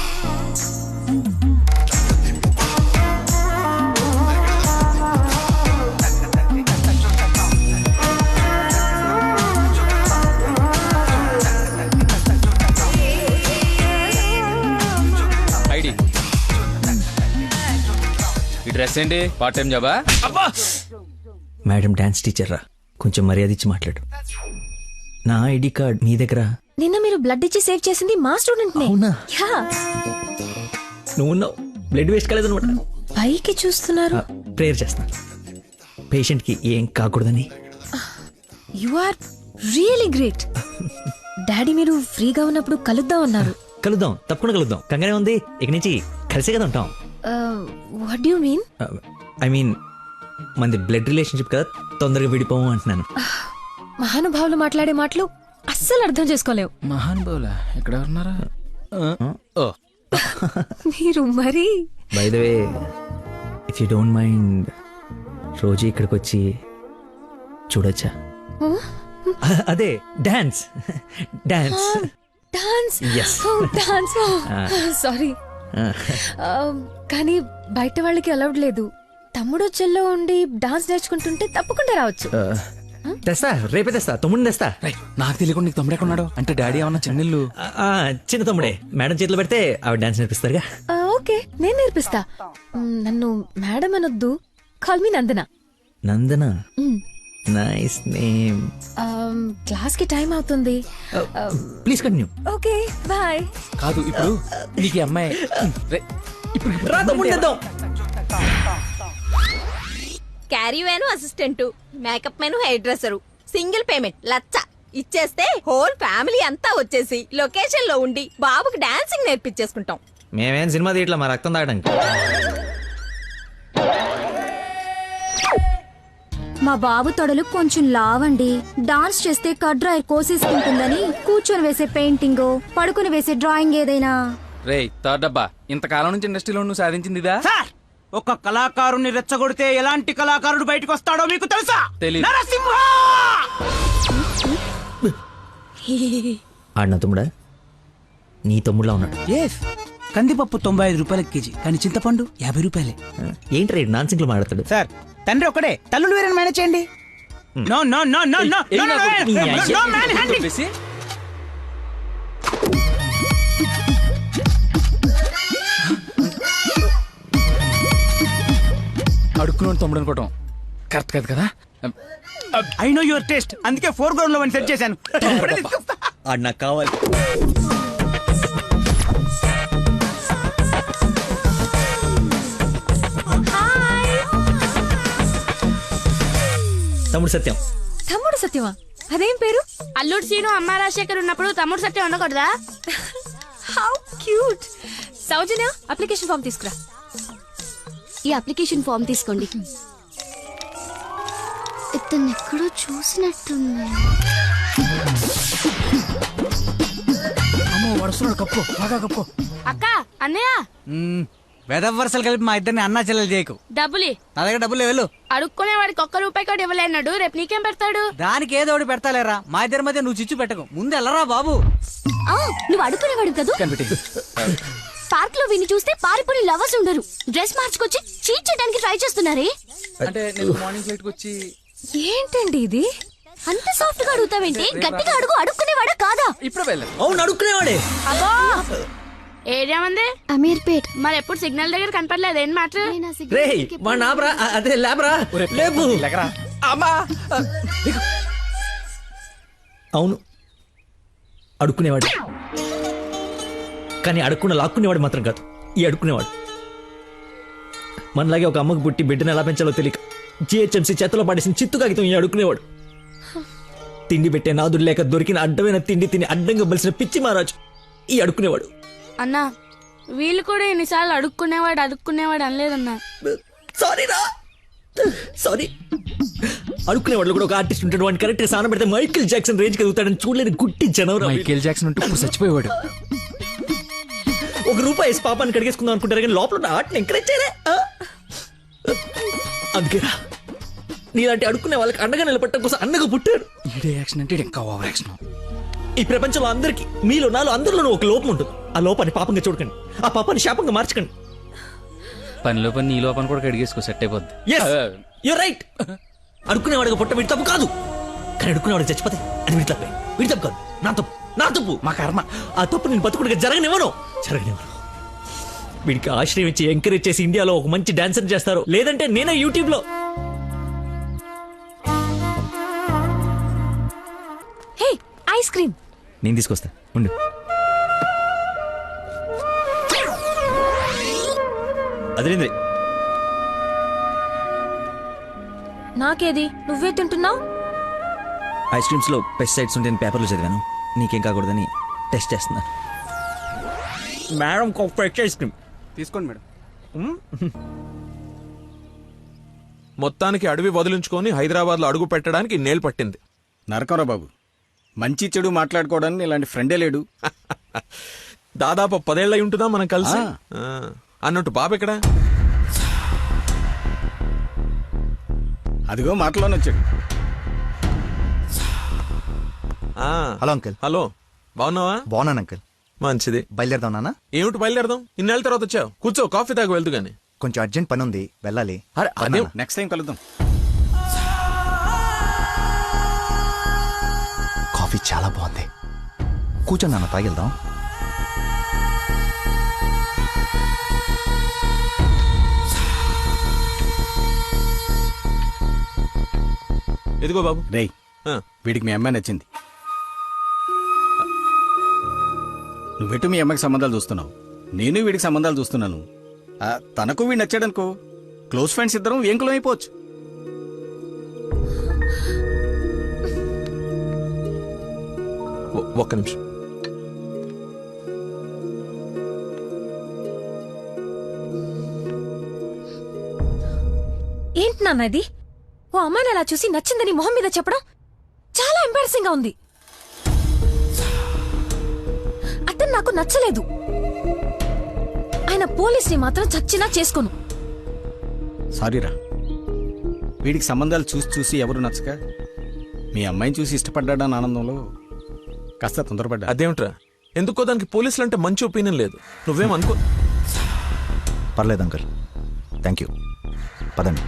Speaker 10: డ్రెస్ ఏంటి పార్ట్ టైం జాబా?
Speaker 13: మేడం డాన్స్ టీచర్ రా, కొంచెం మర్యాద ఇచ్చి మాట్లాడు. నా ఐడి కార్డ్ మీ దగ్గర.
Speaker 8: నిన్న మీరు బ్లడ్ ఇచ్చి సేవ్ చేసింది మా స్టూడెంట్ నే.
Speaker 13: అవునా?
Speaker 8: యా.
Speaker 13: నువ్వు బ్లడ్ వేస్ట్ కాలేదన్నమాట.
Speaker 8: పైకి చూస్తున్నారు.
Speaker 13: ప్రేయర్ చేస్తాను పేషెంట్ కి ఏం కాకూడదని.
Speaker 8: You are really great. Daddy మీరు ఫ్రీగా ఉన్నప్పుడు కలుద్దాం అన్నారు.
Speaker 13: కలుద్దాం, తప్పకుండా కలుద్దాం. కంగానే ఉంది, ఇక నుంచి కలిసే కదా ఉంటాం.
Speaker 8: What do you mean?
Speaker 13: I mean మనది బ్లడ్ రిలేషన్షిప్ కదా, తొందరగా విడిపోము అంటున్నాను.
Speaker 8: మహానుభావులు మాట్లాడే మాటలు అస్సలు అర్థం చేసుకోలేవు.
Speaker 10: మహానుభావులా? ఎక్కడ ఉన్నారా?
Speaker 8: మీరు మరి
Speaker 13: by the way, if you don't mind, రోజు ఇక్కడికి వచ్చి చూడొచ్చా? అదే dance. Dance
Speaker 8: dance.
Speaker 13: Yes.
Speaker 8: Dance. Sorry, కానీ బయట వాళ్ళకి అలౌడ్ లేదు. తమ్ముడు చెల్లో ఉండి డాన్స్ నేర్చుకుంటుంటే తప్పకుండా రావచ్చు.
Speaker 13: తెస్తా, రేపే తెస్తా, తమ్ముడిని తెస్తా.
Speaker 10: నాకు తెలియకుండా నీకు తమ్ముడు ఎక్కడున్నాడు? అంటే డాడీ ఏమన్నా చెన్నెళ్ళు?
Speaker 13: చిన్న తమ్ముడే, మేడం చేతిలో పెడితే ఆవిడ డాన్స్ నేర్పిస్తారుగా.
Speaker 8: ఓకే, నేను నేర్పిస్తా. నన్ను మేడం అనొద్దు, call me Nandana.
Speaker 13: Nandana, nice name.
Speaker 8: Class కి టైం అవుతుంది.
Speaker 13: Please continue.
Speaker 8: Okay, bye.
Speaker 10: కాదు, ఇప్పుడు నీకు ఈ అమ్మాయి
Speaker 13: రా తమ్ముడు తెద్దాం.
Speaker 16: Caravan assistant, makeup man hair dresser, single payment 1,00,000 ఇచ్చేస్తే హోల్ ఫ్యామిలీ అంతా వచ్చేసి లొకేషన్ లో ఉండి బాబుకి డాన్సింగ్ నేర్పించేసుకుంటాం.
Speaker 13: మేమేం సినిమా తీయట్లా, మా రక్తం తాగడానికి.
Speaker 17: మా బాబు తొడలు కొంచెం లావండి. డాన్స్ చేస్తే కడ్రాయర్ కోసేసుకుంటుందని కూర్చొని వేసే పెయింటింగ్, పడుకుని వేసే డ్రాయింగ్ ఏదైనా.
Speaker 10: రే థర్డ్ డబ్బా, ఇంతకాలం నుంచి ఇండస్ట్రీలో నువ్వు సాధించింది ఇదా?
Speaker 14: ఒక కళాకారుని రెచ్చగొడితే ఎలాంటి కళాకారుడు బయటకు వస్తాడో మీకు తెలుసా?
Speaker 10: తెలీదు.
Speaker 14: నరసింహ!
Speaker 13: ఆడిన తమ్ముడా? నీ తమ్ముడులా ఉన్నాడు.
Speaker 14: కందిపప్పు 95 రూపాయల కేజీ, కానీ చింతపండు 50 రూపాయలే.
Speaker 13: ఏంటి రేట్ నాన్ సింగ్ లో మాట్లాడతాడు?
Speaker 14: సార్, తండ్రి ఒకడే, తల్లులు వేరే మేనేజ్ చేయండి. No no no no no no man handing.
Speaker 10: అడుక్కుని తమ్ముడు అనుకోవటం కరెక్ట్ కాదు కదా.
Speaker 14: ఐ నో యువర్ టేస్ట్, అందుకే 4 గ్రౌండ్ లో సెట్ చేశాను.
Speaker 13: ఆడు నాకు కావాలి. తమ్ముడు సత్యం.
Speaker 8: తమ్ముడు సత్యమా? అదేం పేరు?
Speaker 18: అల్లుడు సీను అమ్మ రాజశేఖర్ ఉన్నప్పుడు తమ్ముడు సత్యం ఉండకూడదా?
Speaker 8: How cute. Soujanya, application form తీసుకురా.
Speaker 17: ఈ అప్లికేషన్ ఫామ్ తీసుకోండి. ఇతను ఎక్కడో చూసినట్టుంది.
Speaker 14: అమ్మో, వడుస్తున్నాడు. కప్పు బాగా కప్పు.
Speaker 18: అక్క, అన్నయ్య,
Speaker 14: వెదవ వరుసలు కలిపి మా ఇద్దరిని అన్నా చెల్లెలు చేయకు.
Speaker 18: డబ్బులి
Speaker 14: నా దగ్గర డబ్బులు వెళ్ళు.
Speaker 18: అడుక్కునే వాడికి ₹1 కూడా ఇవ్వలేన్నాడు. రేపు నీకేం పెడతాడు?
Speaker 14: దానికి ఏదో ఒకటి పెడతాలేరా, మా ఇద్దరి మధ్య నువ్వు చిచ్చు పెట్టకు. ముందు వెళ్ళరా బాబు.
Speaker 17: నువ్వు అడుగునేవాడు కదా. పార్క్ లో విని చూస్తే పారిపోయి లవర్స్ ఉండరు. డ్రెస్ మార్చుకొచ్చి చీట్ చేయడానికి ట్రై చేస్తున్నారే.
Speaker 10: అంటే నేను మార్నింగ్ ఫ్లైట్ కి వచ్చి.
Speaker 8: ఏంటండి ఇది?
Speaker 17: అంత సాఫ్ట్ గా అడుగుతావేంటి? గట్టిగా అడుగు. అడుక్కునేవాడా కాదా?
Speaker 10: ఇప్పుడు వెళ్ళ.
Speaker 13: అవును, అడుక్కునేవాడే.
Speaker 18: అబ్బో, ఏరియా ఉంది
Speaker 17: అమీర్పేట్.
Speaker 18: మరి ఎప్పుడు సిగ్నల్ దగ్గర కనపడలేదు. ఏం మాట?
Speaker 13: రేయ్ మా నాబ్రా, అదే లేబ్రా, లేపు. అవును, అడుక్కునేవాడు. కానీ అడుక్కున్న లాక్కునేవాడు మాత్రం కాదు, ఈ అడుక్కునేవాడు. మనలాగే ఒక అమ్మకు పుట్టి బిడ్డను ఎలా పెంచాలో తెలియక జిహెచ్ఎంసీ చేతిలో పడేసిన చిత్తు కాగితం ఈ అడుక్కునేవాడు. తిండి పెట్టే నాదుడు లేక దొరికిన అడ్డమైన తిండి తిని అడ్డంగా బలిసిన పిచ్చి మహారాజు ఈ అడుక్కునేవాడు.
Speaker 18: అన్నా, వీళ్ళు కూడా ఎన్నిసార్లు అడుక్కునేవాడు అనలేదన్నా.
Speaker 13: సారీ. అడుక్కునేవాడు కూడా ఒక ఆర్టిస్ట్ ఉంటాడు. వాడిని కరెక్ట్ సాన పెడితే మైకేల్ జాక్సన్ రేంజ్ కదుగుతాడని చూడలేని గుట్టి జనవరం.
Speaker 10: మైకేల్ జాక్సన్ ఉంటే ఇప్పుడు చచ్చిపోయేవాడు.
Speaker 13: ₹1 వేసి పాపాన్ని కడిగేసుకుందాం అనుకుంటారు కానీ లోపల ఆర్ట్ని ఎంకరేజ్ చేయలే. అందుకేరా నీలాంటి అడుక్కునే వాళ్ళకి అండగా నిలబట్టడం కోసం అన్నగా పుట్టాడు.
Speaker 10: యాక్షన్ అంటే ఇంకా ఓవర్ యాక్షన్.
Speaker 13: ఈ ప్రపంచంలో అందరికి, మీలో నాలో అందరిలోనూ ఒక లోపం ఉంటుంది. ఆ లోపాన్ని పాపంగా చూడకండి, ఆ పాపాన్ని శాపంగా మార్చకండి.
Speaker 10: పనిలో పని నీ లోపల కూడా కడిగేసుకో, సెట్ అయిపోద్ది.
Speaker 13: You're right. అడుక్కునేవాడిగా పుట్ట వీడి తప్పు కాదు, కానీ అడుక్కునేవాడికి చచ్చిపోతే అది వీడి తప్పే. వీడి తప్పు కాదు, నా తప్పు. మా కర్మ. ఆ తప్పు నేను బతుకుడిగా జరగనివ్వను. వీడికి ఆశ్రయం ఇచ్చి ఎంకరేజ్ చేసి ఇండియాలో ఒక మంచి డాన్సర్ చేస్తారు, లేదంటే నేనే యూట్యూబ్ లో.
Speaker 8: హే ఐస్ క్రీమ్
Speaker 13: నేను తీసుకొస్తా ఉండు. అదేంద్రి
Speaker 8: నాకేది, నువ్వే తింటున్నావు?
Speaker 13: ఐస్ క్రీమ్స్ లో పెస్టిసైడ్స్ ఉంటే పేపర్లో చదివాను, నీకేం కాకూడదని టెస్ట్ చేస్తున్నాను. మేడం ఫ్రెష్ ఐస్ క్రీమ్
Speaker 19: తీసుకోండి మేడం.
Speaker 9: మొత్తానికి అడవి వదిలించుకొని హైదరాబాద్ లో అడుగు పెట్టడానికి నేలు పట్టింది.
Speaker 19: నరకరా బాబు, మంచి చెడు మాట్లాడుకోవడానికి ఇలాంటి ఫ్రెండే లేడు.
Speaker 9: దాదాపు 10 ఏళ్ళై ఉంటుందా మనం కలిసి. అన్నట్టు బాబు ఎక్కడ?
Speaker 19: అదిగో మాటలోనే వచ్చాడు.
Speaker 20: Hello uncle.
Speaker 9: హలో, బాగున్నావా?
Speaker 20: బాగున్నాను అంకుల్.
Speaker 9: మంచిది.
Speaker 20: బయలుదేరదాం నాన్న?
Speaker 9: ఏమిటి బయలుదేరదాం? ఇన్నేళ్ళ తర్వాత వచ్చావు, కూర్చో, కాఫీ తాగి వెళ్తూ గాని.
Speaker 20: కొంచెం అర్జెంట్ పని ఉంది, వెళ్ళాలి.
Speaker 9: అదే
Speaker 19: నెక్స్ట్ టైం కలుద్దాం.
Speaker 20: కాఫీ చాలా బాగుంది, కూర్చొని నాన్న తాగిద్దాం.
Speaker 9: ఎదిగో బాబు.
Speaker 19: రేయ్, వీడికి మీ అమ్మాయి నచ్చింది. నువ్వెటు మీ అమ్మకి సంబంధాలు చూస్తున్నావు, నేను వీడికి సంబంధాలు చూస్తున్నాను. తనకు వీడు నచ్చాడనుకో, క్లోజ్ ఫ్రెండ్స్ ఇద్దరం ఏంకులం అయిపోవచ్చు.
Speaker 9: ఒక్క నిమిషం.
Speaker 8: ఏంటి నాన్న ఇది? ఓ అమ్మాయిని అలా చూసి నచ్చిందని మొహం మీద చెప్పడం చాలా ఎంబారసింగ్ గా ఉంది. అతను నాకు నచ్చలేదు. ఆయన పోలీస్ని మాత్రం చచ్చినా చేసుకోను.
Speaker 19: సారీరా, వీడికి సంబంధాలు చూసి చూసి ఎవరు నచ్చక మీ అమ్మాయిని చూసి ఇష్టపడ్డాడని ఆనందంలో కాస్త తొందరపడ్డా.
Speaker 9: అదేమిట్రా, ఎందుకో దానికి పోలీసులు అంటే మంచి ఒపీనియన్ లేదు. నువ్వేమనుకో.
Speaker 20: పర్లేదు అంకుల్, థ్యాంక్ యూ. పదండి.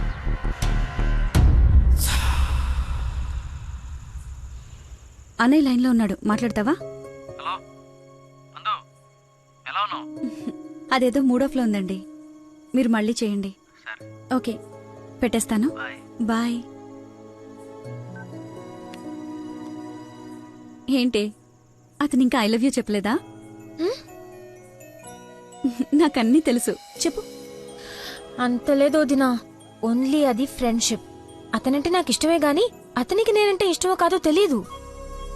Speaker 15: అన్నయ్య లైన్లో ఉన్నాడు, మాట్లాడతావా? అదేదో మూడోఫ్లో ఉందండి, మీరు మళ్ళీ చేయండి. ఓకే, పెట్టేస్తాను. బాయ్. ఏంటి, అతను ఇంకా ఐ లవ్ యూ చెప్పలేదా? నాకన్నీ తెలుసు, చెప్పు.
Speaker 8: అంత లేదు వదినా, ఓన్లీ అది ఫ్రెండ్షిప్. అతనంటే నాకు ఇష్టమే గాని అతనికి నేనంటే ఇష్టమో కాదో తెలీదు.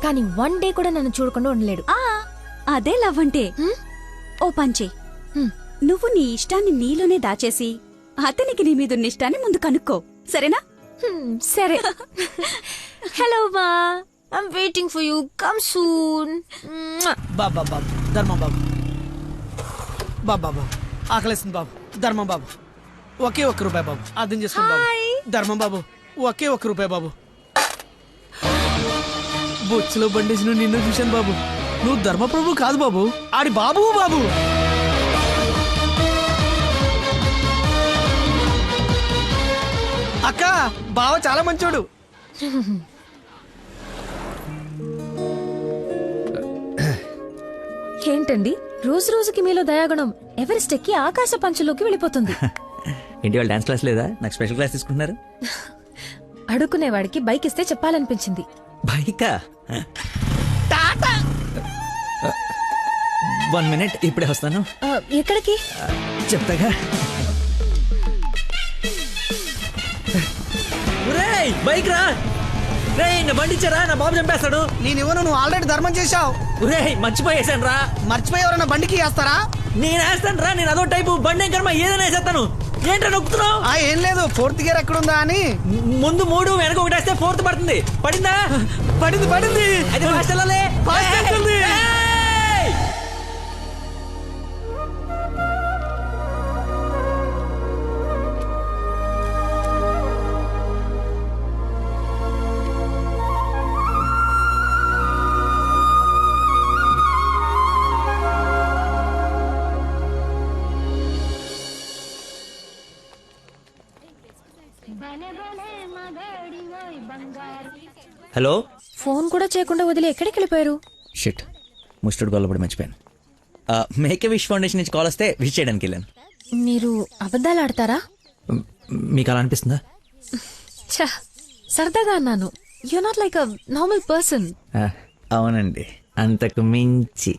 Speaker 8: కానీ 1 డే కూడా నన్ను చూడకుండా ఉండలేడు.
Speaker 15: అదే లవ్ అంటే. ఓ పంచే, నువ్వు నీ ఇష్టాన్ని నీలోనే దాచేసి అతనికి నీ మీదున్న ఇష్టాన్ని ముందు కనుక్కో, సరేనా?
Speaker 8: సరే. హలో మా, I'm waiting for you, come soon.
Speaker 14: బాబా బాబు, ధర్మం బాబు. బాబా బాబు, ఆకలేస్తుంది బాబు. ధర్మం బాబు, ఒకే ₹1 బాబు, అర్థం చేసుకోండి బాబు. ధర్మం బాబు, ఒకే ₹1 బాబు. బొచ్చులో బండేసి నిన్ను చూశాను బాబు. నువ్వు ధర్మప్రభు కాదు బాబు, ఆడి బాబు బాబు. అక్క, బావ చాలా మంచోడు.
Speaker 8: ఏంటండి రోజు రోజుకి మీలో దయాగుణం ఎవరెస్ట్ ఎక్కి ఆకాశ పంచులోకి వెళ్ళిపోతుంది.
Speaker 13: ఏంటి వాళ్ళు డాన్స్ క్లాస్ లేదా? నాకు స్పెషల్ క్లాస్ తీసుకుంటున్నారు.
Speaker 8: అడుక్కునేవాడికి బైక్ ఇస్తే చెప్పాలనిపించింది.
Speaker 13: బైకా? 1 minute, ఇప్పుడే వస్తాను.
Speaker 8: ఎక్కడికి?
Speaker 13: చెప్తాగా. బైక్ రా రే, నా బండి ఇచ్చారా, నా బాబు చంపేస్తాడు.
Speaker 14: నేను ఇవ్వను, నువ్వు ఆల్రెడీ ధర్మం చేశావు.
Speaker 13: మర్చిపోయేసాను రా.
Speaker 14: మర్చిపోయేవరన్నా బండికి వేస్తారా?
Speaker 13: నేను వేస్తాను రా, నేను అదో టైపు బండి కర్మ ఏదైనా వేసేస్తాను. ఏంట్రా నొక్కుతున్నావు?
Speaker 14: ఏం లేదు, 4th గేర్ ఎక్కడుందా అని.
Speaker 13: ముందు 3 వెనక 1 వేస్తే 4th పడుతుంది. పడిందా?
Speaker 14: పడింది.
Speaker 13: అది ఫాస్ట్ వెళ్ళాలి. హలో.
Speaker 8: ఫోన్ కూడా చేయకుండా వదిలి ఎక్కడికి వెళ్ళిపోయారు?
Speaker 13: షిట్, ముస్టుడు గొల్లపడి మర్చిపోయాను. మేకే విష్ ఫౌండేషన్ నుంచి కాల్ వస్తే విష్ చేయడానికి వెళ్ళాను.
Speaker 8: మీరు అబద్ధాలు ఆడతారా?
Speaker 13: మీకు అలా అనిపిస్తుందా?
Speaker 8: ఛ, సరదాగా అన్నాను. You not like a normal person.
Speaker 13: అవునండి, అంతకు మించి.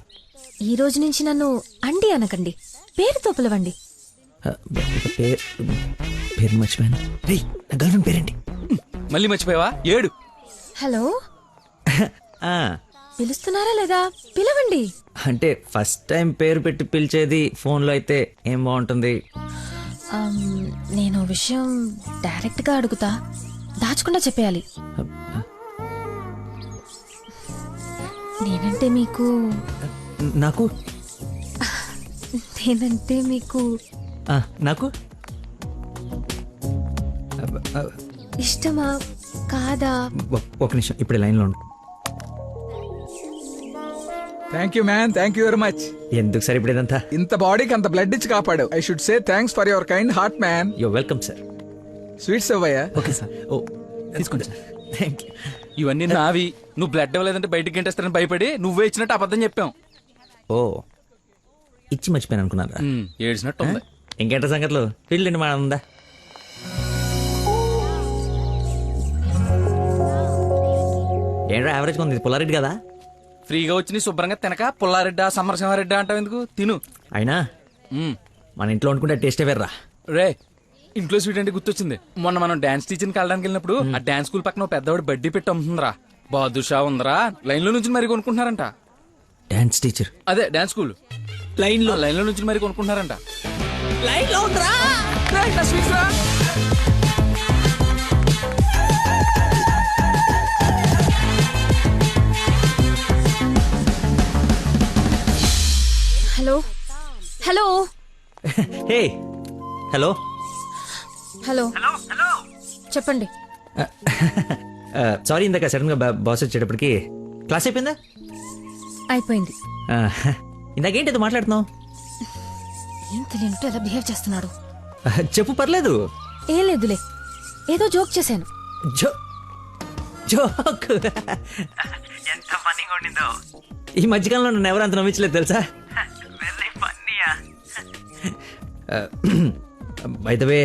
Speaker 8: ఈ రోజు నుంచి నన్ను అండి అనకండి, పేరుతో పిలవండి.
Speaker 13: పేరు మర్చిపోయాను. రే, నా గర్ల్ఫ్రెండ్ పేరేంటి?
Speaker 10: మళ్ళీ మర్చిపోయావా? ఏడు.
Speaker 8: హలో, పిలుస్తున్నారా లేదా? పిలవండి.
Speaker 13: అంటే ఫస్ట్ టైం పేరు పెట్టి పిలిచేది ఫోన్లో అయితే ఏం బాగుంటుంది?
Speaker 8: నేను విషయం డైరెక్ట్ గా అడుగుతా, దాచకుండా చెప్పేయాలి. నేనంటే మీకు
Speaker 13: నాకు
Speaker 8: నేనంటే మీకు
Speaker 13: నాకు
Speaker 8: ఇష్టమా కాదా?
Speaker 13: ఒక నిమిషం, ఇప్పుడు లైన్లో ఉండు.
Speaker 21: Thank you man, thank you very much.
Speaker 13: ఎందుకు సార్ ఇప్పుడు ఇదంతా?
Speaker 21: ఇంత బాడీకి అంత బ్లడ్ ఇచ్చి కాపాడు. I should say thanks for your kind heart man.
Speaker 13: You're welcome sir.
Speaker 21: Sweets అవ్వయ్యా.
Speaker 13: Okay sir. ఓ తీసుకోండి సార్. Thank you.
Speaker 10: ఇవన్నీ నావి. నువ్వు బ్లడ్ ఇవ్వలేదంటే బయటికి గంటేస్తారని భయపడి నువ్వే ఇచ్చినట్టు అబద్ధం చెప్పాం.
Speaker 13: ఓ, ఇచ్చి మర్చిపోయాను అనుకున్నారా?
Speaker 10: ఏడ్చినట్టు ఉంది.
Speaker 13: ఇంకేంట సంగతులు? ఫీల్డ్ అండి మన ఉందా? ఏంట్రా యావరేజ్గా ఉంది? పుల్లారెడ్డి కదా?
Speaker 10: ఫ్రీగా వచ్చి నీ శుభ్రంగా తినక పుల్లారెడ్డా సమరసింహారెడ్డా అంటావు ఎందుకు? తిను.
Speaker 13: అయినా మన ఇంట్లో వండుకుంటే టేస్టే వేర్రా.
Speaker 10: రే, ఇంట్లో స్వీట్ అంటే గుర్తొచ్చింది. మొన్న మనం డాన్స్ టీచర్కి వెళ్ళడానికి వెళ్ళినప్పుడు ఆ డాన్స్ స్కూల్ పక్కన పెద్దవాడు బడ్డీ పెట్టి అమ్ముతుందిరా. బాదుషా ఉందరా. లైన్ లో నుంచి మరి కొనుక్కుంటున్నారంట.
Speaker 13: Dance teacher?
Speaker 10: అదే డాన్స్ స్కూల్. లైన్ లో నుంచి మరి కొనుక్కుంటున్నారంట.
Speaker 13: లైన్ లో ఉందిరా.
Speaker 8: Hello hello
Speaker 13: hey hello
Speaker 8: hello చెప్పండి.
Speaker 13: సారీ, ఇందాక సడన్ గా బాస్ వచ్చేటప్పటికి క్లాస్ అయిపోయిందా?
Speaker 8: అయిపోయింది.
Speaker 13: ఇందాకేంటి ఏదో మాట్లాడుతున్నావు?
Speaker 8: ఏం తెలియనట్టు ఎలా బిహేవ్ చేస్తున్నాడు.
Speaker 13: చెప్పు, పర్లేదు.
Speaker 8: ఏం లేదులే, ఏదో జోక్ చేశాను.
Speaker 13: జోక్ ఎంత ఫన్నీగా ఉండిందో. ఈ మధ్యకాలంలో నన్ను ఎవరు అంత నమ్మించలేదు తెలుసా? బై ద వే,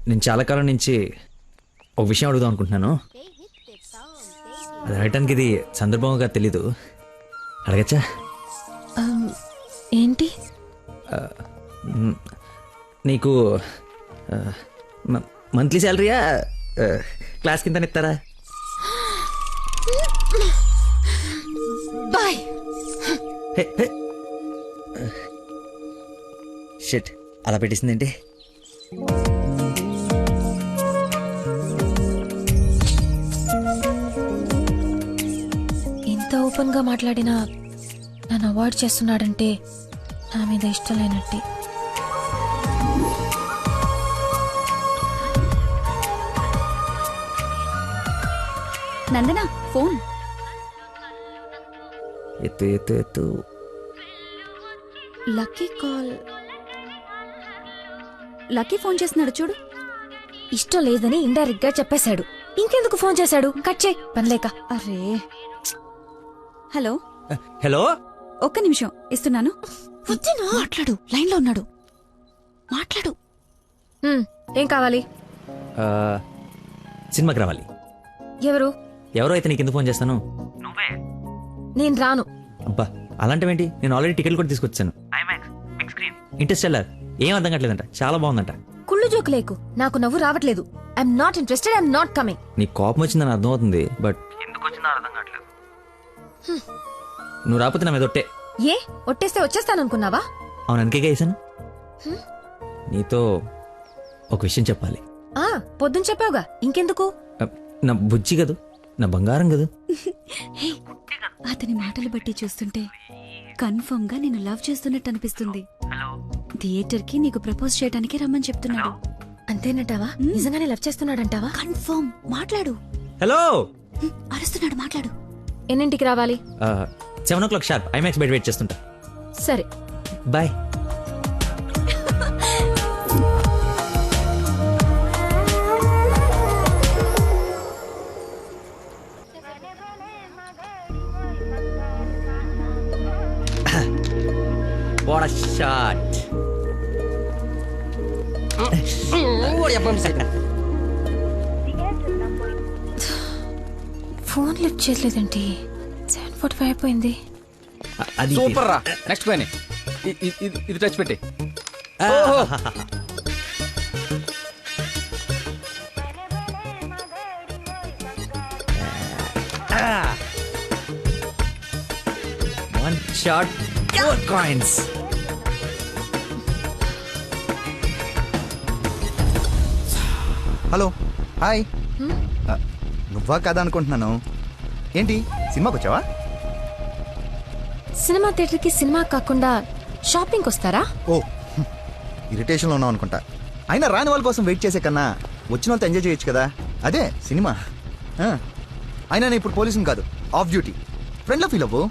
Speaker 13: నేను చాలా కాలం నుంచి ఒక విషయం అడుగుదాం అనుకుంటున్నాను. అది అడగటానికి ఇది సందర్భంగా తెలీదు. అడగచ్చా?
Speaker 8: ఏంటి?
Speaker 13: నీకు మంత్లీ శాలరీయా క్లాస్ కింద ఇస్తారా?
Speaker 8: బాయ్.
Speaker 13: షిట్, అలా పెట్టేసిందేంటి?
Speaker 8: ఇంత ఓపెన్ గా మాట్లాడినా నన్ను అవాయిడ్ చేస్తున్నాడంటే నా మీద ఇష్టం లేనట్టే.
Speaker 15: నందన ఫోన్.
Speaker 13: ఎత్తు ఎత్తు ఎత్తు.
Speaker 15: Lucky call. లక్కీ ఫోన్ చేస్తున్నాడు చూడు.
Speaker 8: ఇష్టం లేదని ఇండైరెక్ట్ గా చెప్పేశాడు. ఇంకెందుకు ఫోన్ చేశాడు? కట్ చేయి, పనిలేక.
Speaker 15: అరే, హలో
Speaker 13: హలో,
Speaker 15: ఒక్క నిమిషం ఇస్తున్నాను. మాట్లాడు, లైన్ లో ఉన్నాడు. మాట్లాడు.
Speaker 8: ఏం కావాలి?
Speaker 13: సినిమాకి రావాలి. ఎవరో అయితే నీకు ఎందుకు ఫోన్ చేస్తాను?
Speaker 8: నేను రాను.
Speaker 13: అబ్బా, అలాంటివేంటి? నేను ఆల్రెడీ టికెట్ కూడా తీసుకొచ్చాను. ఇంటర్స్టెల్లార్ ఏం అర్థం కావట్లేదంట, చాలా బాగుందంట.
Speaker 8: కుళ్ళు జోకు లేకు, నాకు నవ్వు రావట్లేదు. I'm not interested, I'm not coming.
Speaker 13: నీ కోపం వచ్చిందని అర్థం అవుతుంది, బట్ ఎందుకు వచ్చిందో అర్థం కావట్లేదు. నువ్వు రాకపోతే నా మీద ఒట్టే.
Speaker 8: ఏ ఒట్టేస్తే వచ్చేస్తాననుకున్నావా?
Speaker 13: అవును, అందుకే వేసాను. నీతో ఒక విషయం చెప్పాలి.
Speaker 8: పొద్దున చెప్పావుగా, ఇంకెందుకు?
Speaker 13: నా బుజ్జి కదూ, నా బంగారం కదూ.
Speaker 15: అతని మాటలు బట్టి చూస్తుంటే కన్ఫర్మ్ గా నేను లవ్ చేస్తున్నట్టు అనిపిస్తుంది. థియేటర్ కి నీకు ప్రపోజ్ చేయడానికి రమ్మని చెప్తున్నాడు.
Speaker 8: అంతేనంటావా? నిజంగానే లవ్ చేస్తున్నాడంటావా?
Speaker 15: కన్ఫర్మ్. మాట్లాడు.
Speaker 13: హలో,
Speaker 15: అరుస్తున్నాడు, మాట్లాడు.
Speaker 8: ఎన్నింటికి రావాలి?
Speaker 13: 7 o'clock షార్ప్ ఐమాక్స్ బయట వెయిట్ చేస్తుంటా.
Speaker 8: సరే,
Speaker 13: బాయ్.
Speaker 8: ఫోన్ లిఫ్ట్ చేయలేదండి. 7:45 అయిపోయింది.
Speaker 13: అది
Speaker 10: సూపర్ రా. నెక్స్ట్ పైన ఇది టచ్ పెట్టి.
Speaker 13: One shot 4 coins.
Speaker 20: Hello hi. నువ్వా కదా అనుకుంటున్నాను. ఏంటి సినిమాకి వచ్చావా?
Speaker 8: సినిమా థియేటర్కి సినిమా కాకుండా షాపింగ్కి వస్తారా?
Speaker 20: ఓ ఇరిటేషన్లో ఉన్నావు అనుకుంటా. అయినా రాని వాళ్ళ కోసం వెయిట్ చేసే కన్నా వచ్చిన వాళ్ళతో ఎంజాయ్ చేయొచ్చు కదా. అదే సినిమా. అయినా నేను ఇప్పుడు పోలీసుని కాదు, ఆఫ్ డ్యూటీ. ఫ్రెండ్లో ఫీల్ అవ్వు.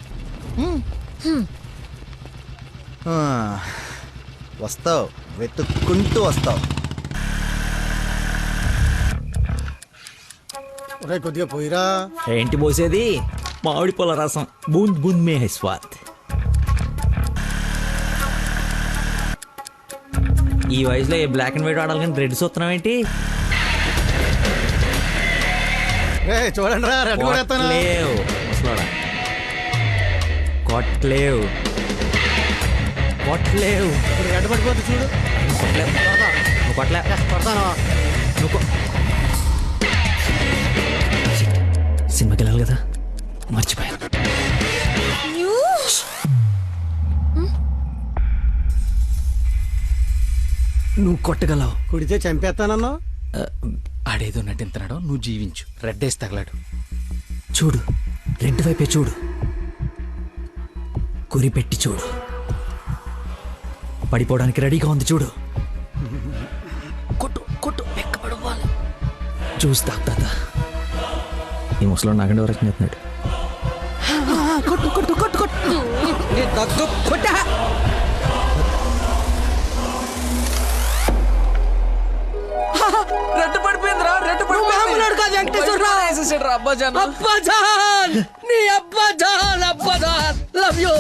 Speaker 20: వస్తావు, వెతుక్కుంటూ వస్తావు.
Speaker 11: కొద్దిగా పోయిరా.
Speaker 13: ఏంటి పోసేది? మామిడి పొల రసం. బూంద్ బూంద్ మే హై స్వాద్. ఈ వయసులో ఏ బ్లాక్ అండ్ వైట్ ఆడాలి కానీ రెడ్ చూస్తున్నావు ఏంటి?
Speaker 11: చూడండి రా, రెడ్
Speaker 13: కొట్టలేవు ముసలోడా. కొట్టలేవు కొట్టలేవు.
Speaker 11: రెడ్ పడిపోతే చూడు.
Speaker 13: నువ్వు కొట్టలే. నువ్వు సినిమాకి వెళ్ళాలి కదా, మర్చిపోయాను. నువ్వు కొట్టగలవు.
Speaker 11: కుడితే చంపేస్తానన్నా.
Speaker 10: ఆడేదో నటింతనాడో, నువ్వు జీవించు. రెడ్ వేసి తగలాడు.
Speaker 13: చూడు, రెడ్ వైపే చూడు. గురి పెట్టి చూడు. పడిపోవడానికి రెడీగా ఉంది చూడు. కొట్టు కొట్టు, ఎక్కబడవాలి. చూస్తా తాత. ఈ ముసలో నాగండి వరకు చెప్తున్నాడు.
Speaker 14: కొట్టు కొట్టు కొట్టు కొట్టు.
Speaker 10: రెడ్ పడిపోయిందిరా. రెడ్ పడిపోయింది.
Speaker 14: అబ్బాజాన్ నీ అబ్బాజాన్ అబ్బాజాన్ love you.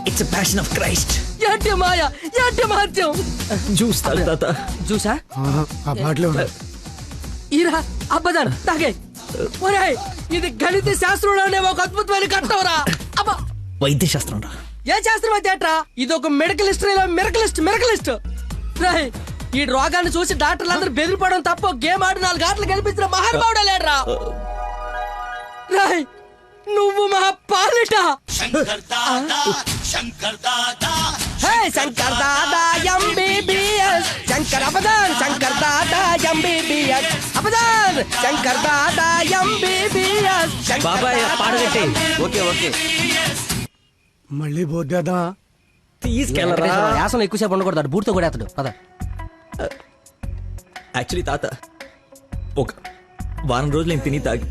Speaker 13: It's a passion of Christ.
Speaker 14: ఏంటి మాయ, ఏంటి మహత్యం.
Speaker 13: చూస్తా తాత.
Speaker 14: చూసా
Speaker 11: ఆ బాటిలో
Speaker 14: ఈరా అబ్బాజాన్ తాగే. ఒరేయ్, ఇది గణిత శాస్త్రంలోనే ఒక అద్భుతమైన కట్టవరా. అబ్బా,
Speaker 13: వైద్య శాస్త్రం రా.
Speaker 14: ఏ శాస్త్రం అయితే ఏట్రా? ఇది ఒక మెడికల్ హిస్టరీలో మిరకలిస్ట్. రేయ్, ఈ రోగాన్ని చూసి డాక్టర్లు అందరూ బెదిరిపోవడం తప్ప గేమ్ ఆడి 4 గంటలు కనిపించిన మహానుభావుడే లేడ్రా. రేయ్, నువ్వు మా పాలిట Shankar Dada MBBS. Shankar అబదాన్, Shankar Dada MBBS. అబదాన్, Shankar Dada MBBS.
Speaker 13: బాబాయ్ పాడగట్టి.
Speaker 20: Okay okay.
Speaker 11: మళ్ళీ బోద్దేదా?
Speaker 13: తీసుకెళ్ళరా.
Speaker 14: యాసన ఎక్కువసేపు ఉండకూడదు, బూట్తో కూడా అతడు పద.
Speaker 13: యాక్చువల్లీ తాత, ఒక వారం రోజులు నేను తిని తాగి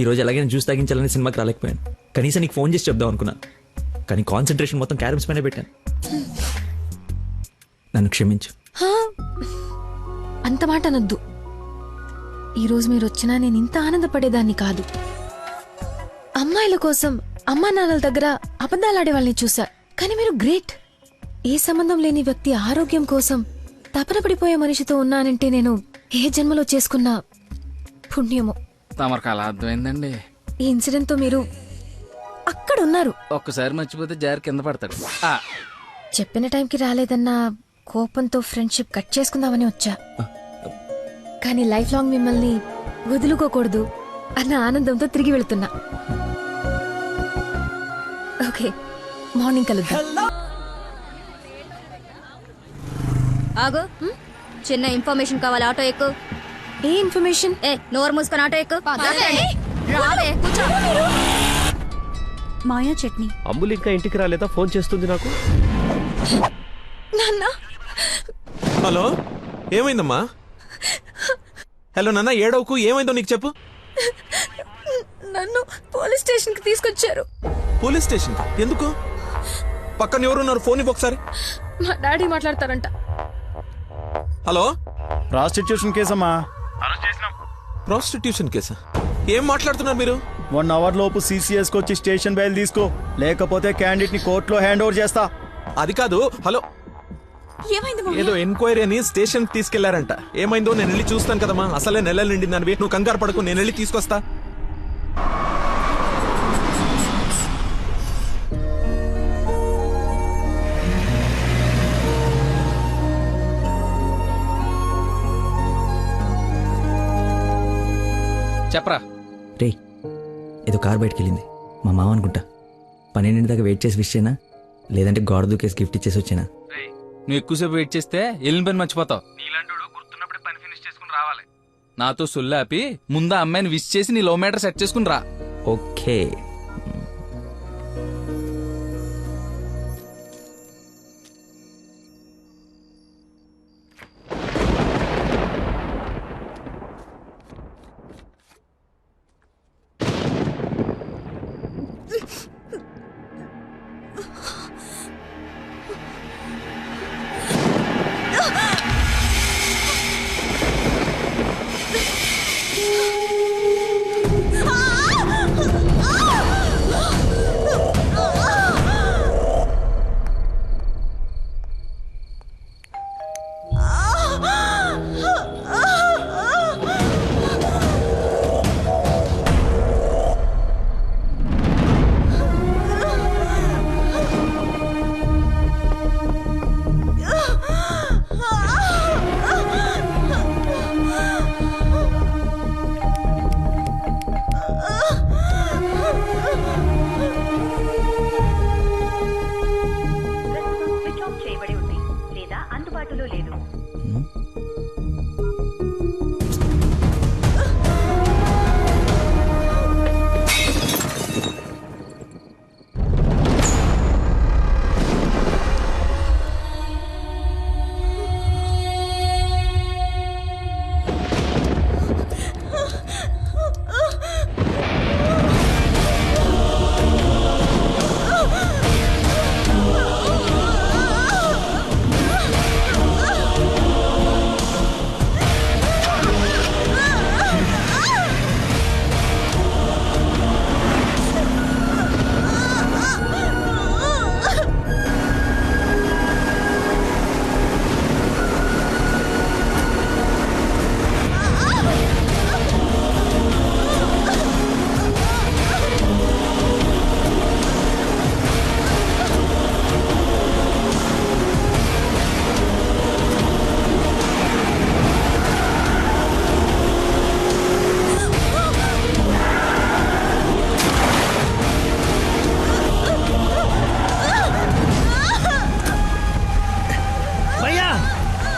Speaker 13: ఈరోజు ఎలాగైనా జ్యూస్ తాగించాలని సినిమాకి రాలేకపోయాను. కనీసం నీకు ఫోన్ చేసి చెప్దాం అనుకున్నాను, కానీ కాన్సన్ట్రేషన్ మొత్తం క్యారమ్స్ పైన పెట్టాను. నన్ను క్షమించు.
Speaker 8: అంత మాట అనొద్దు. ఈరోజు మీరు వచ్చినా నేను ఇంత ఆనందపడేదాన్ని కాదు. అమ్మాయిల కోసం అమ్మా నాన్నల దగ్గర అబద్ధాలాడే వాళ్ళని చూసా, కానీ మీరు గ్రేట్. ఏ సంబంధం లేని వ్యక్తి ఆరోగ్యం కోసం తపన పడిపోయే మనిషితో ఉన్నానంటే నేను ఏ జన్మలో చేసుకున్న పుణ్యమో.
Speaker 10: తమరికి అలా అర్థమైందండి.
Speaker 8: ఈ ఇన్సిడెంట్ తో మీరు అక్కడ ఉన్నారు.
Speaker 10: ఒక్కసారి మర్చిపోతే జారి కింద పడతాడు.
Speaker 8: చెప్పిన టైంకి రాలేదన్న కోపంతో ఫ్రెండ్షిప్ కట్ చేసుకుందామని వచ్చా, కానీ లైఫ్ లాంగ్ మిమ్మల్ని వదులుకోకూడదు అన్న ఆనందంతో తిరిగి వెళ్తున్నా. ఓకే, మార్నింగ్ కలుద్దాం.
Speaker 17: ఆగు, చిన్న ఇన్ఫర్మేషన్ కావాలి. ఆటో ఎక్కు.
Speaker 8: ఏ ఇన్ఫర్మేషన్?
Speaker 17: నోరు మూసుకొని ఆటో ఎక్కు. రావే, కూర్చో.
Speaker 15: మాయా చట్నీ.
Speaker 2: అమ్ములు ఇంకా ఇంటికి రాలేదా? ఫోన్ చేస్తుంది నాకు.
Speaker 8: నాన్న.
Speaker 9: హలో, ఏమైందమ్మా? హలో నాన్న, ఏడవకు. ఏమైందో నీకు చెప్పు.
Speaker 8: నన్ను పోలీస్ స్టేషన్ కి తీసుకొచ్చారు.
Speaker 9: పోలీస్ స్టేషన్ ఎందుకు? పక్కన ఎవరున్నారు? ఫోన్ ఇవ్వు ఒకసారి.
Speaker 8: మా డాడీ మాట్లాడతారంట.
Speaker 9: హలో,
Speaker 19: ప్రాస్టిట్యూషన్ కేసమ్మా.
Speaker 9: ప్రాస్టిట్యూషన్ కేసా? ఏం మాట్లాడుతున్నారు మీరు?
Speaker 19: 1 అవర్ లోపు సిసిఎస్ వచ్చి స్టేషన్ బయలు తీసుకో, లేకపోతే క్యాండిడేట్ ని కోర్టులో హ్యాండ్ ఓవర్ చేస్తా.
Speaker 9: అది కాదు. హలో,
Speaker 15: ఏమైంది మావయ్య?
Speaker 9: ఏదో ఎంక్వైరీ అని స్టేషన్ తీసుకెళ్లారంట. ఏమైందో నేను వెళ్ళి చూస్తాను కదమ్మా. అసలే నెలలు నిండిందనివి. నువ్వు కంగారు పడకు, నేను వెళ్ళి తీసుకొస్తా.
Speaker 10: చెప్పరా.
Speaker 13: రే ఏదో కార్ బయటకు వెళ్ళింది, మా మామ అనుకుంటా. 12 దాకా వెయిట్ చేసి విష్ చేయనా, లేదంటే గోడ దూకేసి గిఫ్ట్ ఇచ్చేసి వచ్చేనా?
Speaker 10: నువ్వు ఎక్కువసేపు వెయిట్ చేస్తే వెళ్ళిన పని మర్చిపోతావు. నీలాంటి గుర్తున్నప్పుడే పని ఫినిష్ చేసుకుని రావాలి. నాతో సొల్లాపి ముందు ఆ అమ్మాయిని విష్ చేసి నీ లవ్ మ్యాటర్ సెట్ చేసుకుని రా.
Speaker 13: ఓకే.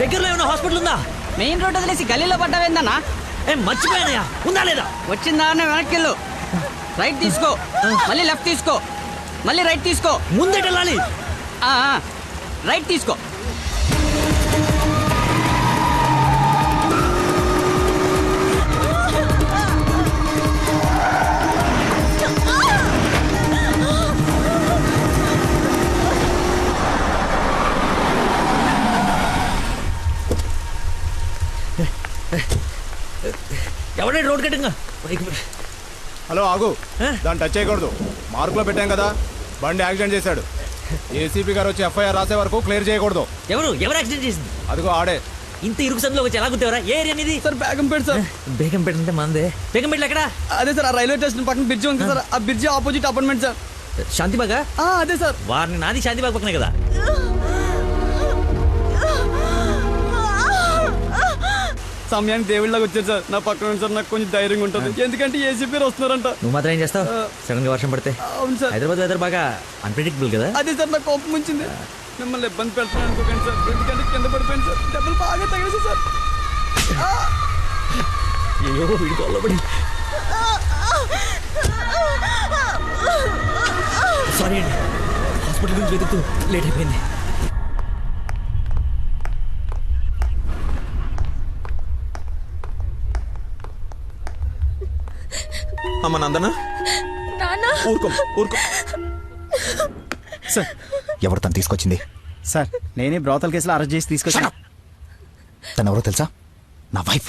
Speaker 14: దగ్గరలో ఏమైనా హాస్పిటల్ ఉందా?
Speaker 12: మెయిన్ రోడ్ వదిలేసి గల్లీలో పడ్డావేందన్నా?
Speaker 14: ఏం మర్చిపోయానయా? ఉందా లేదా?
Speaker 12: వచ్చిందా వెనక్కి వెళ్ళు, రైట్ తీసుకో, మళ్ళీ లెఫ్ట్ తీసుకో, మళ్ళీ రైట్ తీసుకో.
Speaker 14: ముందేటెళ్ళాలి.
Speaker 12: రైట్ తీసుకో.
Speaker 14: ఎవడే రోడ్ కట్టింగా?
Speaker 3: హలో ఆగు, దాన్ని టచ్ చేయకూడదు. మార్కులో పెట్టాం కదా, బండి యాక్సిడెంట్ చేశాడు. ఏసీపీ గారు వచ్చి ఎఫ్ఐఆర్ రాసే వరకు క్లియర్ చేయకూడదు.
Speaker 14: ఎవరు యాక్సిడెంట్ చేసింది?
Speaker 3: అదిగో ఆడే.
Speaker 14: ఇంత ఇరుకు సందులో వచ్చి ఎలా గుర్తేవరా? ఏ ఏరియా అనేది?
Speaker 12: Sir Begumpet sir.
Speaker 13: బేగంపేట అంటే మందే.
Speaker 14: బేగంపేటలో ఎక్కడ?
Speaker 12: అదే సార్, ఆ రైల్వే స్టేషన్ పక్కన బ్రిడ్జి ఉంది సార్, ఆ బ్రిడ్జి ఆపోజిట్ అపార్ట్మెంట్ సార్.
Speaker 14: శాంతిబాగా?
Speaker 12: అదే సార్.
Speaker 14: వారిని నాది శాంతిబాగ్ పక్కనే కదా.
Speaker 12: సమయానికి దేవుళ్ళగా వచ్చారు సార్. నా పక్కన సార్ నాకు కొంచెం ధైర్యంగా ఉంటుంది, ఎందుకంటే ఏసీపీ వస్తున్నారంట.
Speaker 13: నువ్వు మాత్రం ఏం చేస్తావు? సడన్ గా వర్షం పడితే?
Speaker 12: అవును సార్.
Speaker 13: హైదరాబాద్ వెదర్ బాగా అన్ప్రెడిక్టబుల్ కదా.
Speaker 12: అదే సార్, నాకు కోపం వచ్చింది. మిమ్మల్ని ఇబ్బంది పెడతాను అనుకోకండి సార్, ఎందుకంటే కింద పడిపోయింది సార్, దెబ్బలు బాగా తగిలి సార్.
Speaker 14: అయ్యో వీడి కొల్లబడి. సారీ అండి, హాస్పిటల్ గురించి వెతుకుతూ లేట్ అయిపోయింది.
Speaker 9: అమ్మ నందనా, ఊరుకో ఊరుకో.
Speaker 20: సార్ ఎవరు తను తీసుకొచ్చింది?
Speaker 19: సార్ నేనే బ్రోతల్ కేసులో అరెస్ట్ చేసి తీసుకొచ్చాను.
Speaker 20: తను ఎవరో తెలుసా? నా వైఫ్.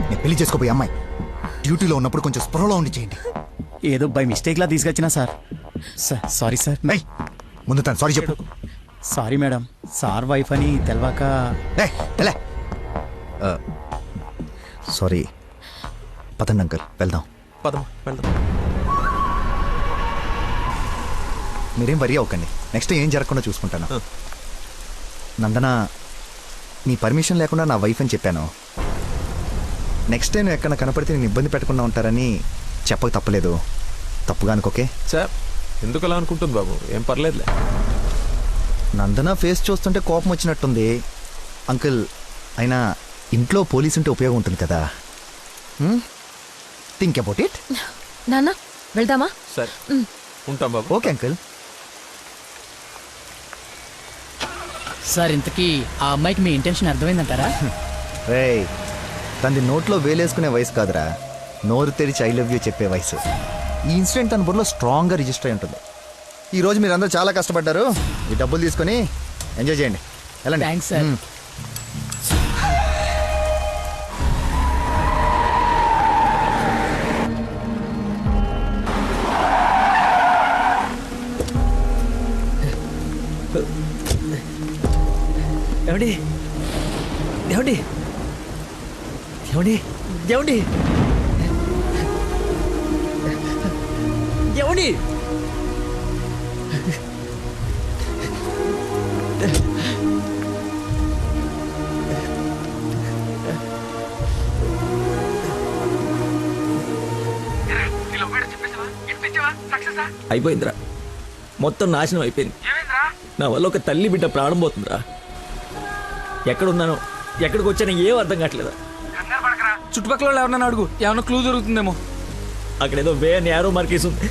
Speaker 20: నేను పెళ్లి చేసుకోబోయే అమ్మాయి. డ్యూటీలో ఉన్నప్పుడు కొంచెం స్పృహలో ఉండి చేయండి.
Speaker 19: ఏదో బై మిస్టేక్ లా తీసుకొచ్చినా సార్. Sorry sir.
Speaker 20: ముందు తను సారీ చెప్పు.
Speaker 19: సారీ మేడం, సార్ వైఫ్ అని తెలవాక
Speaker 20: సారీ. పదండి అంకుల్, వెళ్దాం.
Speaker 9: పదం వెళ్దాం.
Speaker 20: మీరేం వరి అవ్వకండి, నెక్స్ట్ ఏం జరగకుండా చూసుకుంటాను. నందన, నీ పర్మిషన్ లేకుండా నా వైఫ్ అని చెప్పాను. నెక్స్ట్ టైం ఎక్కడ కనపడితే నేను ఇబ్బంది పెట్టకుండా ఉంటారని చెప్పక తప్పలేదు. తప్పుగా అనుకోకే.
Speaker 9: సార్ ఎందుకు అలా అనుకుంటుంది బాబు, ఏం పర్లేదులే.
Speaker 20: నందన ఫేస్ చూస్తుంటే కోపం వచ్చినట్టుంది. అంకుల్, అయినా ఇంట్లో పోలీస్ ఉంటే ఉపయోగం ఉంటుంది కదా. Think about it.
Speaker 8: నాన్న వెళ్దామా?
Speaker 9: సరే ఉంటాం బాబు.
Speaker 20: Okay uncle.
Speaker 14: సార్ ఇంతకీ ఆ అమ్మాయికి మీ ఇంటెన్షన్ అర్థమైందంటారా?
Speaker 20: రేయ్, తనది నోట్లో వేలేసుకునే వయసు కాదురా, నోరు తెరిచి ఐ లవ్ యూ చెప్పే వయసు. ఈ ఇన్సిడెంట్ తన బుర్రలో స్ట్రాంగ్గా రిజిస్టర్ అయి ఉంటుంది. ఈరోజు మీరందరూ చాలా కష్టపడ్డారు. ఈ డబ్బులు తీసుకొని ఎంజాయ్ చేయండి. వెళ్ళండి.
Speaker 14: Thanks sir.
Speaker 13: ఏమండి ఏమండి ఏమండి ఏమండి ఏమండి అయిపోయిందిరా, మొత్తం నాశనం అయిపోయింది. నా వల్ల ఒక తల్లి బిడ్డ ప్రాణం పోతుందిరా. ఎక్కడున్నానో ఎక్కడికి వచ్చానో ఏం అర్థం కావట్లేదా.
Speaker 10: చుట్టుపక్కల ఎవరన్నా అడుగు, ఏమన్నా క్లూ దొరుకుతుందేమో.
Speaker 13: అక్కడేదో వే అని యారో మార్కేసి ఉంది.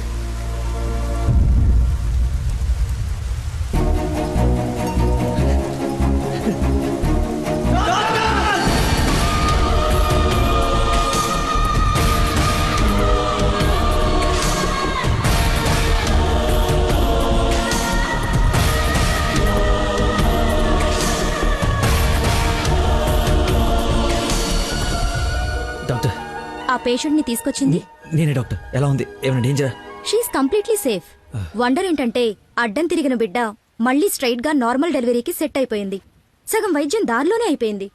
Speaker 13: డాక్టర్,
Speaker 17: ఆ పేషెంట్ ని తీసుకొచ్చింది
Speaker 13: నేనే డాక్టర్. ఎలా ఉంది? ఏమైనా డేంజరా?
Speaker 17: She's completely safe. వండర్ ఏంటంటే అడ్డం తిరిగిన బిడ్డ మళ్ళీ స్ట్రైట్ గా నార్మల్ డెలివరీకి సెట్ అయిపోయింది. సగం వైద్యం దారిలోనే అయిపోయింది.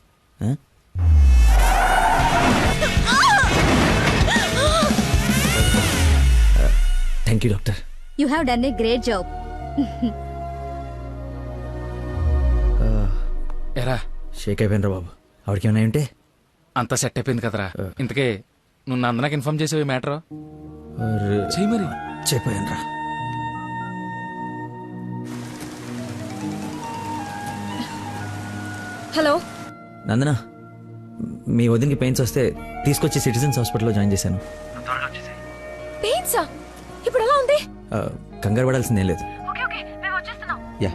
Speaker 13: Thank you doctor.
Speaker 17: You have done a great job.
Speaker 10: ఎరా
Speaker 13: షేక్ అయిపోయినరా బాబు. ఆవిడకి ఏమైనా ఉంటే
Speaker 10: అంతా సెట్ అయిపోయింది కదరా. ఇంతకే నువ్వు నందనకి ఇన్ఫార్మ్ చేసావు ఈ మ్యాటర్? చెయ్యి మరి.
Speaker 13: చెప్పానురా.
Speaker 8: హలో
Speaker 13: నందన, మీ వదినకి పెయిన్స్ వస్తే తీసుకొచ్చి సిటిజన్స్ హాస్పిటల్లో జాయిన్ చేశాను.
Speaker 8: పెయిన్సా? ఇప్పుడు ఎలా ఉంది?
Speaker 13: కంగారు పడాల్సిందేం లేదు. యా.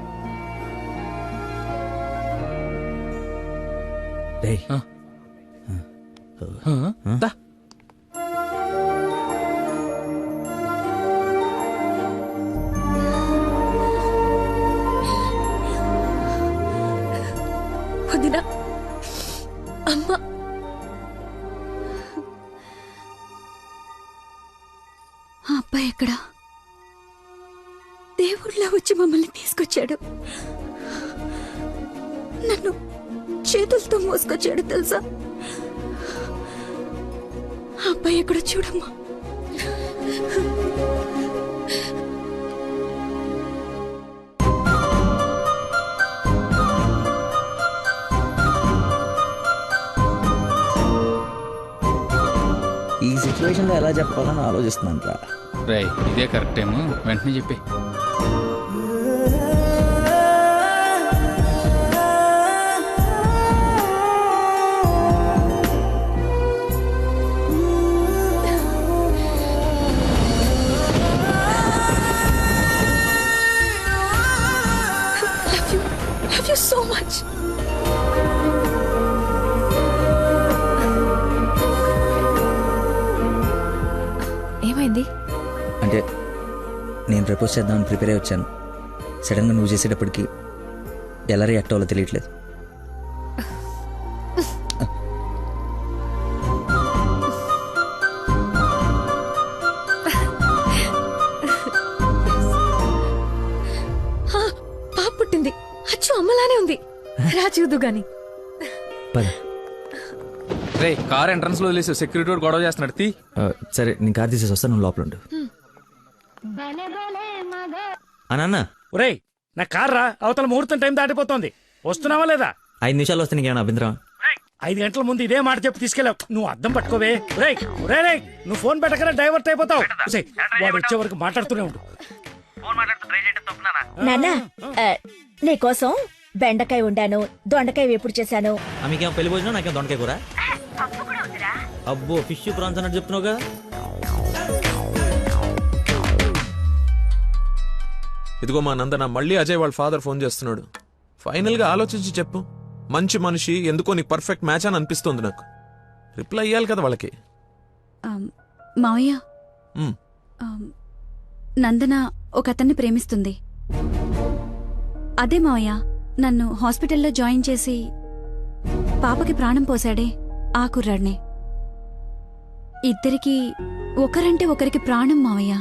Speaker 13: రేయ్,
Speaker 8: వదినా, అమ్మ,
Speaker 15: ఆ అబ్బాయి ఎక్కడా? దేవుళ్ళ వచ్చి మమ్మల్ని తీసుకొచ్చాడు. నన్ను చేతులతో మోసుకొచ్చాడు తెలుసా? ఆ అబ్బాయి ఎక్కడ చూడమ్మా.
Speaker 13: ఈ సిచ్యువేషన్లో ఎలా చెప్పాలని ఆలోచిస్తున్నాను రా.
Speaker 10: రేయ్, ఇదే కరెక్ట్ టైము, వెంటనే చెప్పి.
Speaker 8: Love you so much. ఏమైంది?
Speaker 13: అంటే నేను ప్రపోజ్ చేద్దామని ప్రిపేర్ అయి వచ్చాను. సడన్గా నువ్వు చేసేటప్పటికి ఎలా రియాక్ట్ అవ్వాలో తెలియట్లేదు.
Speaker 8: పాప పుట్టింది. అచ్చు అమ్మలానే ఉంది. చూదు గాని.
Speaker 13: పద.
Speaker 10: రే కార్ ఎంట్రన్స్ లో వదిలేసి సెక్యూరిటీ వాడు గొడవ చేస్తున్నాడు తీ.
Speaker 13: సరే నేను కార్ తీసేసి వస్తాను, నువ్వు లోపల ఉండు. నాన్న
Speaker 7: ఒరేయ్ నా కార్ రా, అవతల ముహూర్తం టైం దాటిపోతోంది, వస్తున్నావా లేదా?
Speaker 13: 5 నిమిషాలు వస్తే నీకేమైనా అభ్యంతరం?
Speaker 7: 5 గంటల ముందు ఇదే మాట చెప్పి తీసుకెళ్ళావు, నువ్వు అద్దం పట్టుకోవే. రేయ్ రేయ్ నువ్వు ఫోన్ పెట్టకనే డైవర్ట్ అయిపోతావు. వాడు వచ్చే వరకు మాట్లాడుతూనే ఉండు.
Speaker 16: నాన్న నీకోసం బెండకాయ వండాను, దొండకాయ వేపుడు చేశాను.
Speaker 13: మీకేమో పెళ్లి భోజనం, నాకేమో దొండకాయ కూర. అబ్బో ఫిష్ ప్రాన్స్ అన్నట్టు చెప్తున్నావుగా.
Speaker 9: ఇదిగో మా నందన, మళ్ళీ అజయ్ వాళ్ళ ఫాదర్ ఫోన్ చేస్తున్నాడు. ఫైనల్ గా ఆలోచించి చెప్పు. మంచి మనిషి, ఎందుకో నీకు పర్ఫెక్ట్ మ్యాచ్ అని అనిపిస్తుంది నాకు. రిప్లై ఇయ్యాలి కదా వాళ్ళకి.
Speaker 15: మావయ్య,
Speaker 9: మ్.
Speaker 15: నందన ఒక అతన్ని ప్రేమిస్తుంది. అదే మావయ్య నన్ను హాస్పిటల్లో జాయిన్ చేసి పాపకి ప్రాణం పోశాడే ఆ కుర్రాడినే. ఇద్దరికి ఒకరంటే ఒకరికి ప్రాణం మావయ్య.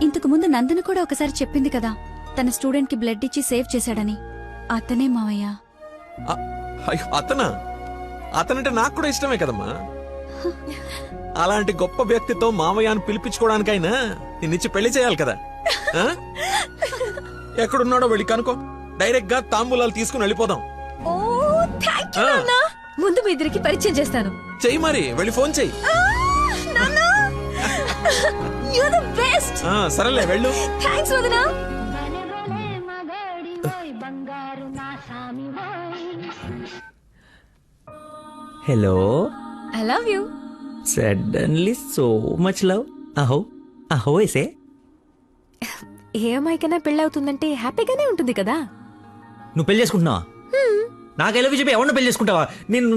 Speaker 15: ఇంతకు ముందు నందన కూడా ఒకసారి చెప్పింది కదా, తన స్టూడెంట్ కి బ్లడ్ ఇచ్చి సేవ్ చేశాడని. అతనే మావయ్య.
Speaker 9: అయ్యో, అతనంటే నాకు కూడా ఇష్టమే కదమ్మా. అలాంటి గొప్ప వ్యక్తితో మామయ్య అని పిలిపించుకోవడానికైనా నిన్నిచ్చి పెళ్లి చేయాలి కదా. ఆ? ఎక్కడున్నాడో వెళ్ళి కనుకో, డైరెక్ట్ గా తాంబూలాలు తీసుకుని వెళ్ళిపోదాం.
Speaker 8: ముందు మీ ఇద్దరికి పరిచయం చేస్తాను.
Speaker 9: చెయ్యి మరి, వెళ్ళి ఫోన్ చెయ్యి. సరేలే వెళ్ళు.
Speaker 8: థాంక్స్ వదనా.
Speaker 13: Hello,
Speaker 8: I love you.
Speaker 13: Suddenly so much love. అహో అహో ఏసే.
Speaker 8: ఏ అమ్మాయికైనా పెళ్ళవుతుందంటే హ్యాపీగానే ఉంటుంది కదా.
Speaker 13: నువ్వు పెళ్లి చేసుకుంటున్నావా? నాకు ఎలా చెప్పి ఎవరిని పెళ్లి చేసుకుంటావా? నేను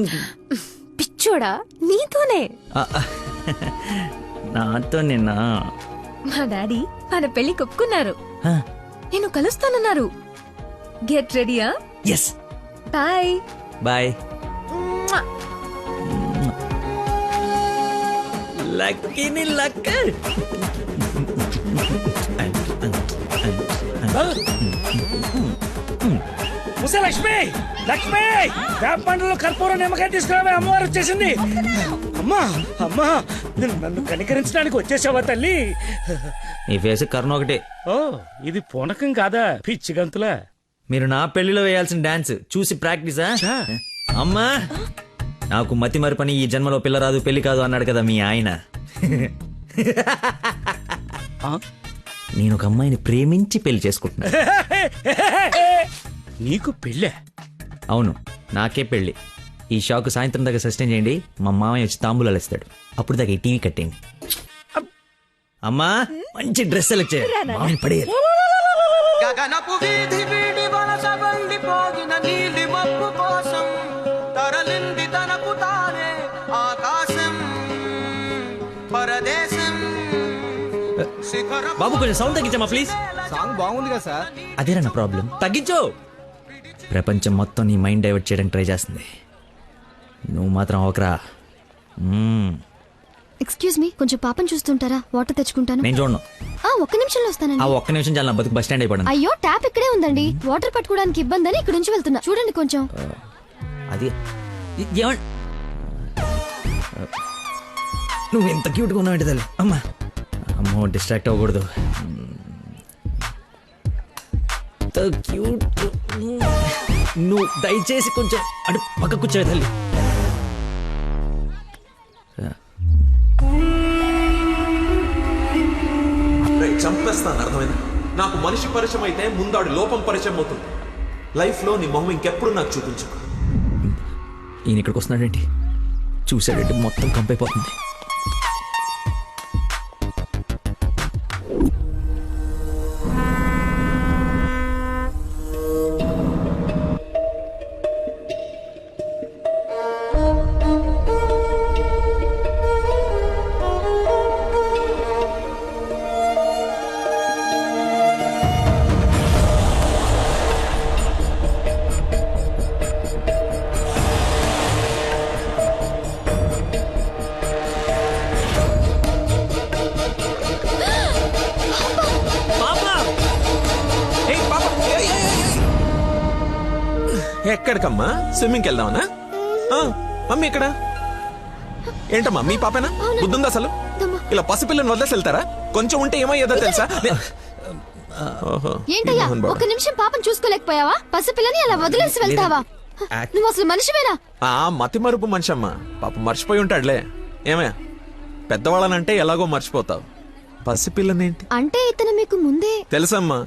Speaker 8: పిచ్చోడా, నీతోనే.
Speaker 13: నాతో నిన్నా
Speaker 8: మా డాడీ మన పెళ్లి ఒప్పుకున్నారు. నేను కలుస్తానన్నారు. గెట్ రెడీయా?
Speaker 13: ఎస్.
Speaker 8: Bye
Speaker 13: bye. లక్కీని లక్క.
Speaker 7: ముసే లక్ష్మి, లక్ష్మి వేప పండులో కర్పూరం నిమ్మకాయ తీసుకురావే, అమ్మవారు వచ్చేసింది. అమ్మా అమ్మా, నన్ను కనికరించడానికి వచ్చేసావా తల్లి?
Speaker 13: నీ ఫేస్ కరుణ ఒకటే.
Speaker 7: ఓ ఇది పూనకం కాదా, పిచ్చి గంతులా?
Speaker 13: మీరు నా పెళ్లిలో వేయాల్సిన డాన్స్ చూసి ప్రాక్టీసా? అమ్మా, నాకు మతి మరి పని, ఈ జన్మలో పిల్ల రాదు పెళ్లి కాదు అన్నాడు కదా మీ ఆయన. నేను ఒక అమ్మాయిని ప్రేమించి పెళ్లి చేసుకుంటున్నా.
Speaker 7: నీకు పెళ్ళే?
Speaker 13: అవును, నాకే పెళ్లి. ఈ షాక్ సాయంత్రం దాకా సస్టైన్ చేయండి, మా మామయ్య వచ్చి తాంబూలాలు ఇస్తాడు. అప్పుడు దాకా ఈ టీవీ కట్టేయండి. అమ్మా, మంచి డ్రెస్ సెలెక్ట్ చేయాలి, మామయ్య పడేయాలి.
Speaker 4: గగనపు వీధి వీడి వలస వండిపోగిన నీలి మబ్బు కోసం తరలింది తనకు తానే ఆకాశం పరదేశం.
Speaker 13: బాబు కొంచెం సౌండ్ తగ్గించమ్మా ప్లీజ్.
Speaker 3: సాంగ్ బాగుంది కదా సార్.
Speaker 13: అదేరా నా ప్రాబ్లం, తగ్గించు. ప్రపంచం మొత్తం నీ మైండ్ డైవర్ట్ చేయడానికి ట్రై చేస్తుంది, నువ్వు మాత్రం ఒకరా.
Speaker 17: ఎక్స్క్యూజ్ మీ, కొంచెం పాపం చూస్తుంటారా? వాటర్ తెచ్చుకుంటాను.
Speaker 13: నేను చూడను.
Speaker 17: ఒక్క నిమిషంలో వస్తానండి.
Speaker 13: ఆ ఒక్క నిమిషం చాలా, నా బతుకు బస్ స్టాండ్ అయిపోయాను.
Speaker 17: అయ్యో, ట్యాప్ ఇక్కడే ఉందండి. వాటర్ పట్టుకోవడానికి ఇబ్బంది అని ఇక్కడ నుంచి వెళ్తున్నా. చూడండి కొంచెం.
Speaker 13: అది నువ్వు ఎంత క్యూట్గా ఉన్నావు ఏంటి తల్లి. అమ్మా అమ్మో, డిస్ట్రాక్ట్ అవ్వకూడదు. క్యూట్. నువ్వు దయచేసి కొంచెం అటు పక్క కూర్చోవే తల్లి.
Speaker 9: చంపేస్తాను, అర్థమైంది? నాకు మనిషి పరిచయం అయితే ముందాడు లోపం పరిచయం అవుతుంది. లైఫ్ లో నీ మొహం ఇంకెప్పుడు నాకు చూపించు.
Speaker 13: ఈయన ఇక్కడికి వస్తున్నాడేంటి? చూసాడంటే మొత్తం కంపైపోతుంది.
Speaker 9: ఎక్కడికమ్మా? స్విమ్మింగ్కి వెళ్దామనా? మమ్మీ ఇక్కడ ఏంటమ్మా మీ పాపేనా? బుద్ధుందా అసలు? ఇలా పసిపిల్లని వదిలేసి వెళ్తారా? కొంచెం ఉంటే ఏమయ్యేదో తెలుసా? ఓహో,
Speaker 17: ఏంటయ్యా ఒక నిమిషం పాపం చూసుకోలేకపోయావా? పసిపిల్లని అలా వదిలేసి వెళ్తావా? నువ్వు అసలు మనిషివేనా?
Speaker 9: మతి మరుపు మనిషి అమ్మా, పాప మర్చిపోయి ఉంటాడులే. ఏమయ్యా, పెద్దవాళ్ళనంటే ఎలాగో మర్చిపోతావు, పసిపిల్లనేంటి?
Speaker 17: అంటే ఇతను మీకు ముందే
Speaker 9: తెలుసమ్మా,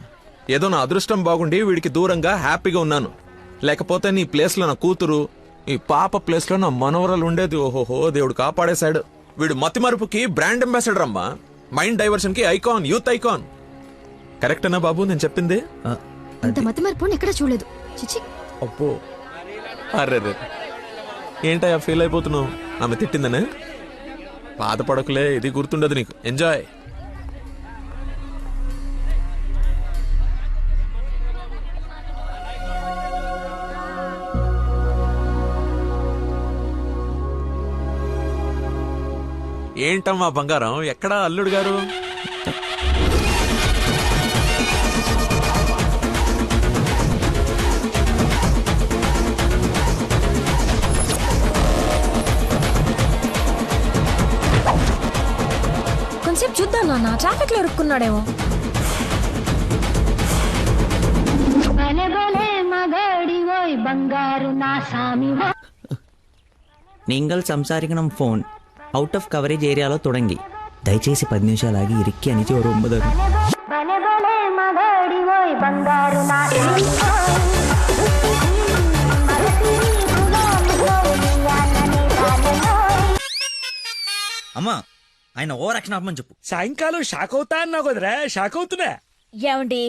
Speaker 9: ఏదో నా అదృష్టం బాగుండి వీడికి దూరంగా హ్యాపీగా ఉన్నాను. లేకపోతే నీ ప్లేస్ లో నా కూతురు, ఈ పాప ప్లేస్ లో నా మనవరాలు ఉండేది. ఓహోహో, దేవుడు కాపాడేశాడు. వీడు మతి మరుపుకి బ్రాండ్ అంబాసిడర్ అమ్మా, మైండ్ డైవర్షన్ కి ఐకాన్, యూత్ ఐకాన్. కరెక్టేనా బాబు నేను చెప్పింది?
Speaker 17: ఇంత మతి మరపు ఎక్కడ చూడలేదు. చిచి.
Speaker 9: అబ్బో, అర్రే ఏంటయ్యా ఫీల్ అయిపోతున్నావు? ఆమె తిట్టిందనే? బాధపడకులే, ఇది గుర్తుండదు నీకు. ఎంజాయ్. ఏంటమ్మా బంగారం, ఎక్కడా అల్లుడు గారు?
Speaker 8: కొంచెం చూద్దాం నాన్న, ట్రాఫిక్ లో ఇరుక్కున్నాడేమో.
Speaker 13: நீங்கள் సంసారికనం ఫోన్ అవుట్ ఆఫ్ కవరేజ్ ఏరియాలో తొడంగి. దయచేసి 10 నిమిషాలు ఆగి ఇరిక్కి అని ఒక 9. అమ్మా, ఆయన ఓ రక్షణ ఆపమని చెప్పు.
Speaker 7: సాయంకాలం షాక్ అవుతా అన్నావు కదరా, షాక్ అవుతున్నా.
Speaker 16: ఏమండి,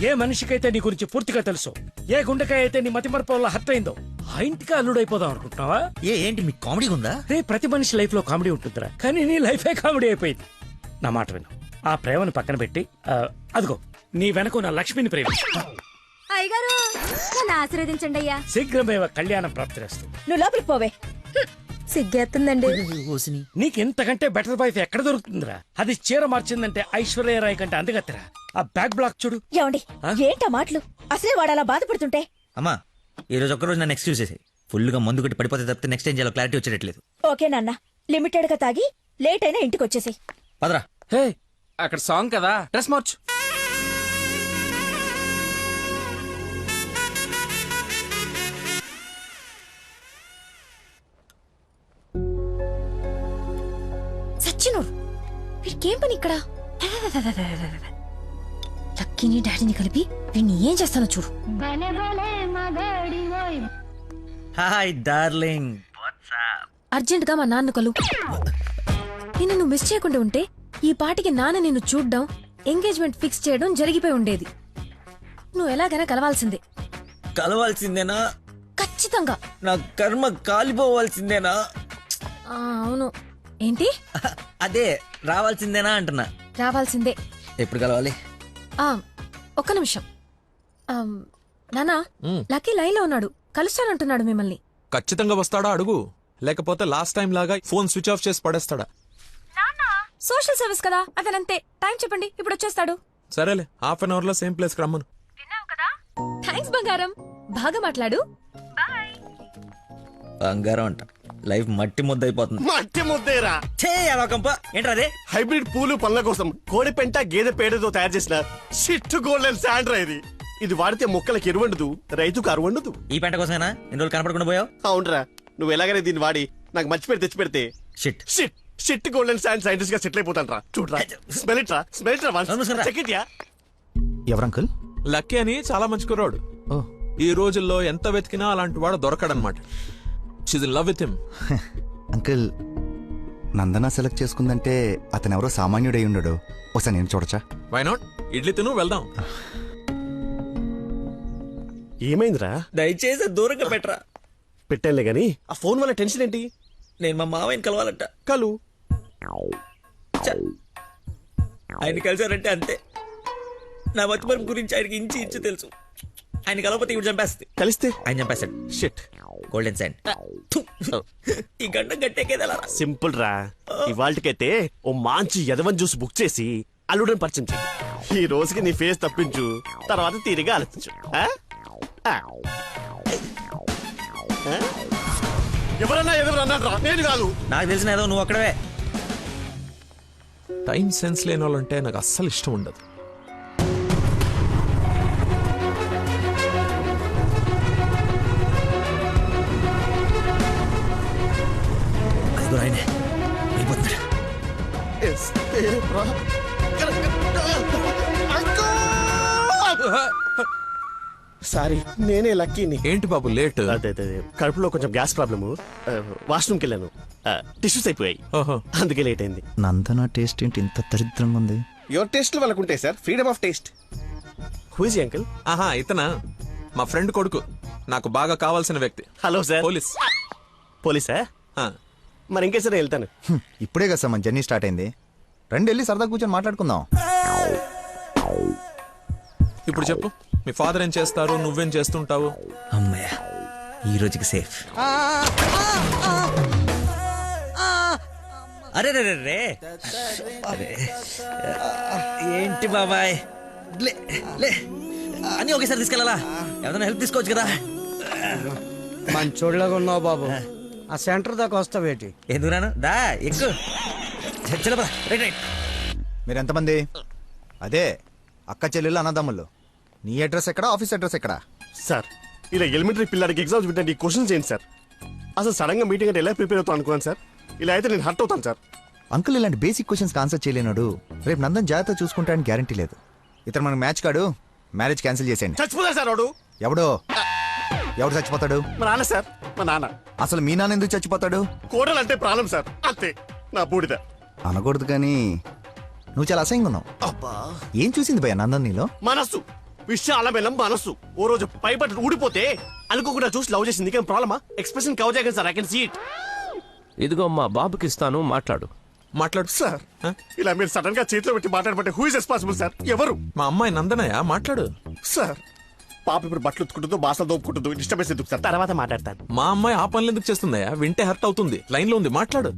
Speaker 7: ఏ మనిషికైతే నీ గురించి పూర్తిగా తెలుసు, ఏ గుండెకాయ అయితే నీ మతిమరపు వల్ల హర్ట్ అయిందో, ఆ ఇంటికి అల్లుడైపోదాం అనుకుంటున్నావా?
Speaker 13: ఏంటి మీకు కామెడీ ఉందా?
Speaker 7: రే, ప్రతి మనిషి లైఫ్ లో కామెడీ ఉంటుందిరా, కానీ నీ లైఫే కామెడీ అయిపోయింది. నా మాట విను, ఆ ప్రేమను పక్కన పెట్టి అదిగో నీ వెనక నా లక్ష్మిని ప్రేమించు.
Speaker 17: అయ్యగారు నన్ను ఆశీర్వదించండి అయ్యా.
Speaker 7: శీఘ్రమేవ కళ్యాణం ప్రాప్తిరేస్తూ.
Speaker 16: నువ్వు లోపలికి పోవే.
Speaker 17: సిగ్గేస్తుందండి.
Speaker 7: నీకు ఇంతకంటే బెటర్ వైఫ్ ఎక్కడ దొరుకుతుందిరా? అది చీర మార్చిందంటే ఐశ్వర్యరాయ్ కంటే అందుగత్తరా. ఆ బ్యాక్ బ్లాక్ చూడు.
Speaker 16: ఏమండి, ఏంటా మాటలు? అసలే వాడు అలా బాధపడుతుంటే.
Speaker 13: అమ్మా, ఈ రోజు ఒక్కరోజు నన్ను ఎక్స్క్యూజ్ చేసి ఫుల్ గా మందు కొట్టి పడిపోతే తప్పితే నెక్స్ట్ ఏం చేయాలో క్లారిటీ వచ్చేటట్లేదు.
Speaker 16: ఓకే నాన్న, లిమిటెడ్ గా తాగి లేట్ అయినా ఇంటికి వచ్చేసి.
Speaker 13: పదరా.
Speaker 10: హే, అక్కడ సాంగ్ కదా, డ్రెస్ మార్చు.
Speaker 8: సచ్చినోడు, వీడికేం పని ఇక్కడ? లక్కీని డాడీని కలిపి వీడిని ఏం చేస్తానో చూడు.
Speaker 13: Hi darling.
Speaker 8: అర్జెంట్ గా మా నాన్న కలు. నిన్ను నువ్వు మిస్ చేయకుండా ఉంటే ఈ పాటికి నాన్న నిన్ను చూడ్డం, ఎంగేజ్మెంట్ ఫిక్స్ చేయడం జరిగిపోయి ఉండేది. నువ్వు ఎలాగైనా కలవాల్సిందే.
Speaker 13: కలవాల్సిందేనా?
Speaker 8: ఖచ్చితంగా.
Speaker 13: నా కర్మ కాలిపోవాల్సిందేనా?
Speaker 8: అవును. ఏంటి?
Speaker 13: అదే, రావాల్సిందేనా అంటున్నా.
Speaker 8: రావాల్సిందే.
Speaker 13: ఎప్పుడు కలవాలి?
Speaker 8: ఒక్క నిమిషం. నానా, లక్కీ లైన్ లో ఉన్నాడు, కలుస్తానంటున్నాడు మిమ్మల్ని.
Speaker 9: ఖచ్చితంగా వస్తాడా అడుగు, లేకపోతే లాస్ట్ టైం లాగా ఫోన్ స్విచ్ ఆఫ్ చేసి పడేస్తాడా?
Speaker 8: సోషల్ సర్వీస్ కదా, అతనంతే. టైం చెప్పండి, ఇప్పుడు వచ్చేస్తాడు.
Speaker 9: సరేలే, హాఫ్ అన్ అవర్ లో సేమ్ ప్లేస్ కి రమ్మను.
Speaker 8: థ్యాంక్స్ బంగారం, బాగా మాట్లాడు.
Speaker 13: బంగారం అంట, లైఫ్ మట్టి ముద్ద అయిపోతుంది.
Speaker 2: మట్టి ముద్దేరా
Speaker 13: ఏంట్రా అదే?
Speaker 2: హైబ్రిడ్ పూలు పనుల కోసం కోడి పెంట గేదె పేడతో తయారు చేసిన షిట్ గోల్డెన్ శాండ్రా ఇది. ఇది వాడితే మొక్కలకి ఎరువండదు, రైతుకు అరువండదు.
Speaker 13: ఈ పెంట కోసమేనా ఎన్ని రోజులు కనపడకుండా పోయావు?
Speaker 2: అవునరా, నువ్వు ఎలాగైనా దీన్ని వాడి నాకు మంచి పేరు తెచ్చి పెడితే
Speaker 13: shit
Speaker 2: shit shit golden sand scientist గా సెటిల్ అయిపోతాను రా. చూడరా, స్మెల్ ఇట్ రా, స్మెల్ ఇట్ రా, చెక్ ఇట్ యా.
Speaker 20: ఎవరు అంకుల్?
Speaker 9: లక్కీ అని చాలా మంచి కుర్రాడు. ఈ రోజుల్లో ఎంత వెతికినా అలాంటి వాడు దొరకడనమాట. She's in love with him.
Speaker 20: Uncle, Nandana select చేసుకుందంటే అతను ఎవరో సామాన్యుడై ఉండడు. ఒకసారి నేను చూడచ్చా?
Speaker 9: Why not? ఇడ్లీ తిను, వెళ్దాం.
Speaker 2: ఏమైందిరా?
Speaker 13: దయచేసి దూరంగా పెట్టరా.
Speaker 2: పెట్టానులే గాని ఆ ఫోన్ వల్ల టెన్షన్ ఏంటి?
Speaker 13: నేను మా మావయ్యని కలవాలంట.
Speaker 2: కలు.
Speaker 13: ఆయన కలిసారంటే అంతే. నా మతిమరుపు గురించి ఆయనకి ఇంచి ఇంచు తెలుసు. ఆయన కలవకపోతే ఇప్పుడు చంపేస్తుంది.
Speaker 2: కలిస్తే
Speaker 13: ఆయన చంపేస్తాడు.
Speaker 2: షిట్.
Speaker 13: Golden sand. ఈ గంట గట్టేకేదలా
Speaker 2: సింపుల్ రా. ఇవాళకైతే ఓ మంచి యదవన్ జ్యూస్ బుక్ చేసి అల్లుడని పరిచయం చెయ్యి. ఈ రోజుకి నీ ఫేస్ తప్పించు, తర్వాత తీరిగా ఆలోచించు. ఎవరన్నా ఎదురన్నారా? నేను కాదు.
Speaker 13: నాకు తెలిసిన ఏదో నువ్వు అక్కడవే.
Speaker 9: టైం సెన్స్ లేని వాళ్ళంటే నాకు అస్సలు ఇష్టం ఉండదు.
Speaker 2: సారీ, నేనే లక్కీని.
Speaker 9: ఏంటి బాబు లేట్?
Speaker 2: అదే కడుపులో కొంచెం గ్యాస్ ప్రాబ్లము. వాష్రూమ్కి వెళ్ళాను, టిష్యూస్ అయిపోయాయి, అందుకే లేట్ అయింది.
Speaker 20: నందన టేస్ట్ ఏంటి ఇంత దరిద్రంగా ఉంది?
Speaker 2: యువర్ టేస్ట్ వాళ్ళకు ఉంటాయి sir, freedom of taste. Who is uncle?
Speaker 9: ఆహా, ఇతనా మా ఫ్రెండ్ కొడుకు, నాకు బాగా కావాల్సిన వ్యక్తి.
Speaker 2: Hello sir.
Speaker 9: పోలీస్.
Speaker 2: పోలీసా? మరి ఇంకే సరే వెళ్తాను.
Speaker 20: ఇప్పుడే కదా సార్ మన జర్నీ స్టార్ట్ అయింది. రండి వెళ్ళి సరదా కూర్చొని మాట్లాడుకుందాం.
Speaker 9: ఇప్పుడు చెప్పు, మీ ఫాదర్ ఏం చేస్తారు, నువ్వేం చేస్తుంటావు?
Speaker 13: అమ్మయ్య, ఈ రోజుకి సేఫ్. అరే రే రే ఏంటి బాబాయ్, లే లే అని ఒకేసారి తీసుకెళ్ళాలా? ఏదైనా హెల్ప్ తీసుకోవచ్చు కదా.
Speaker 14: మంచోళ్ళగా ఉన్నావు బాబు. ఆ సెంటర్ దాకా వస్తావేటి?
Speaker 13: ఎందుకు రాను, దా ఎక్కు. Right right.
Speaker 20: మీరు ఎంతమంది? అదే అక్క చెల్లెళ్ళు అన్నదమ్ముళ్ళు. నీ అడ్రస్ ఎక్కడ, ఆఫీస్ అడ్రస్ ఎక్కడ?
Speaker 2: సార్, ఇలా ఎలిమెంటరీ పిల్లలకి ఎగ్జామ్స్ పెట్టండి, క్వశ్చన్స్ ఏంటి సార్? అసలు సడన్ గా మీటింగ్ అంటే ఎలా ప్రిపేర్ అవుతాను అనుకున్నాను సార్. ఇలా అయితే నేను హర్ట్ అవుతాను సార్.
Speaker 20: అంకుల్ ఇలాంటి బేసిక్ క్వశ్చన్స్ ఆన్సర్ చేయలేనాడు. రేపు నందన్ జాగ్రత్త చూసుకుంటానికి గ్యారంటీ లేదు. ఇతను మనకు మ్యాచ్ కాడు, మ్యారేజ్ క్యాన్సిల్ చేసేయండి.
Speaker 2: చచ్చిపోతాడు సార్ వాడు.
Speaker 20: ఎవడు చచ్చిపోతాడు?
Speaker 2: మా నాన్న సార్, మా నాన్న.
Speaker 20: అసలు మీ నాన్న ఎందుకు చచ్చిపోతాడు?
Speaker 2: కోడలు అంటే ప్రాణం సార్, అంతే. నా బూడిద
Speaker 20: అనకూడదు కానీ నువ్వు చాలా అసహ్యంగా ఉన్నావు. ఏం చూసింది భయ్య నందన్ నీలో?
Speaker 2: మనస్సు, విశాలమైన మనస్సు. ఓ రోజు పైపట్టు ఊడిపోతే అనుకోకుండా చూసి లవ్ చేసింది. కానీ ప్రాబ్లమా? ఎక్స్ప్రెషన్ కవర్ చేయగలను sir, I can see it.
Speaker 5: ఇదిగో మా బాబుకి ఇస్తాను, మాట్లాడు.
Speaker 2: సార్, ఇలా మీరు సడన్ గా చేతిలో పెట్టి మాట్లాడబట్టే హూ ఇస్ రెస్పాన్సిబుల్ సార్? ఎవరు?
Speaker 9: మా అమ్మాయి నందనయ్య, మాట్లాడు.
Speaker 2: సార్, పాప ఇప్పుడు బట్టలు ఉత్తుకుంటుందో, బాసలు దోపుకుంటుందో, డిస్టర్బెన్స్ ఎందుకు సార్? తర్వాత మాట్లాడతాను.
Speaker 9: మా అమ్మాయి ఆ పనులు ఎందుకు చేస్తుందయ్యా? వింటే హర్ట్ అవుతుంది. లైన్ లో ఉంది, మాట్లాడు.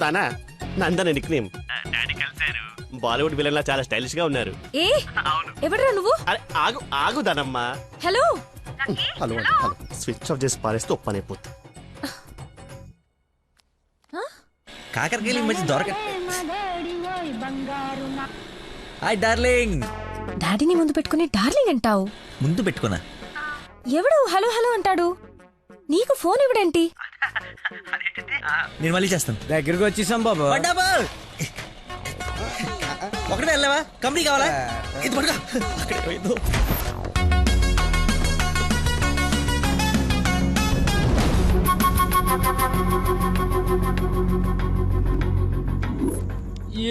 Speaker 2: దానా Nandana nick name. Bollywood villain లా చాలా స్టైలిష్ గా ఉన్నారు.
Speaker 8: ఏ ఎవడరా నువ్వు?
Speaker 2: ఆగు ఆగు దానమ్మా.
Speaker 8: Hello
Speaker 2: hello hello. Switch off చేసి పారేస్తే ఒప్పనైపోతుంది.
Speaker 13: కాకరకాయలు ఈ మధ్య దొరక. Hi darling.
Speaker 8: డాడీని ముందు పెట్టుకుని డార్లింగ్ అంటావు?
Speaker 13: ముందు పెట్టుకున్నా. ఎవడు
Speaker 8: హలో హలో అంటాడు? నీకు ఫోన్ ఇవ్వడేంటి?
Speaker 13: నేను మళ్ళీ చేస్తాను.
Speaker 14: దగ్గరికి వచ్చేసాం బాబు.
Speaker 13: ఒకటే వెళ్ళావా? కంపెనీ కావాలా? ఇది పడుకో. అక్కడే పోయిందో.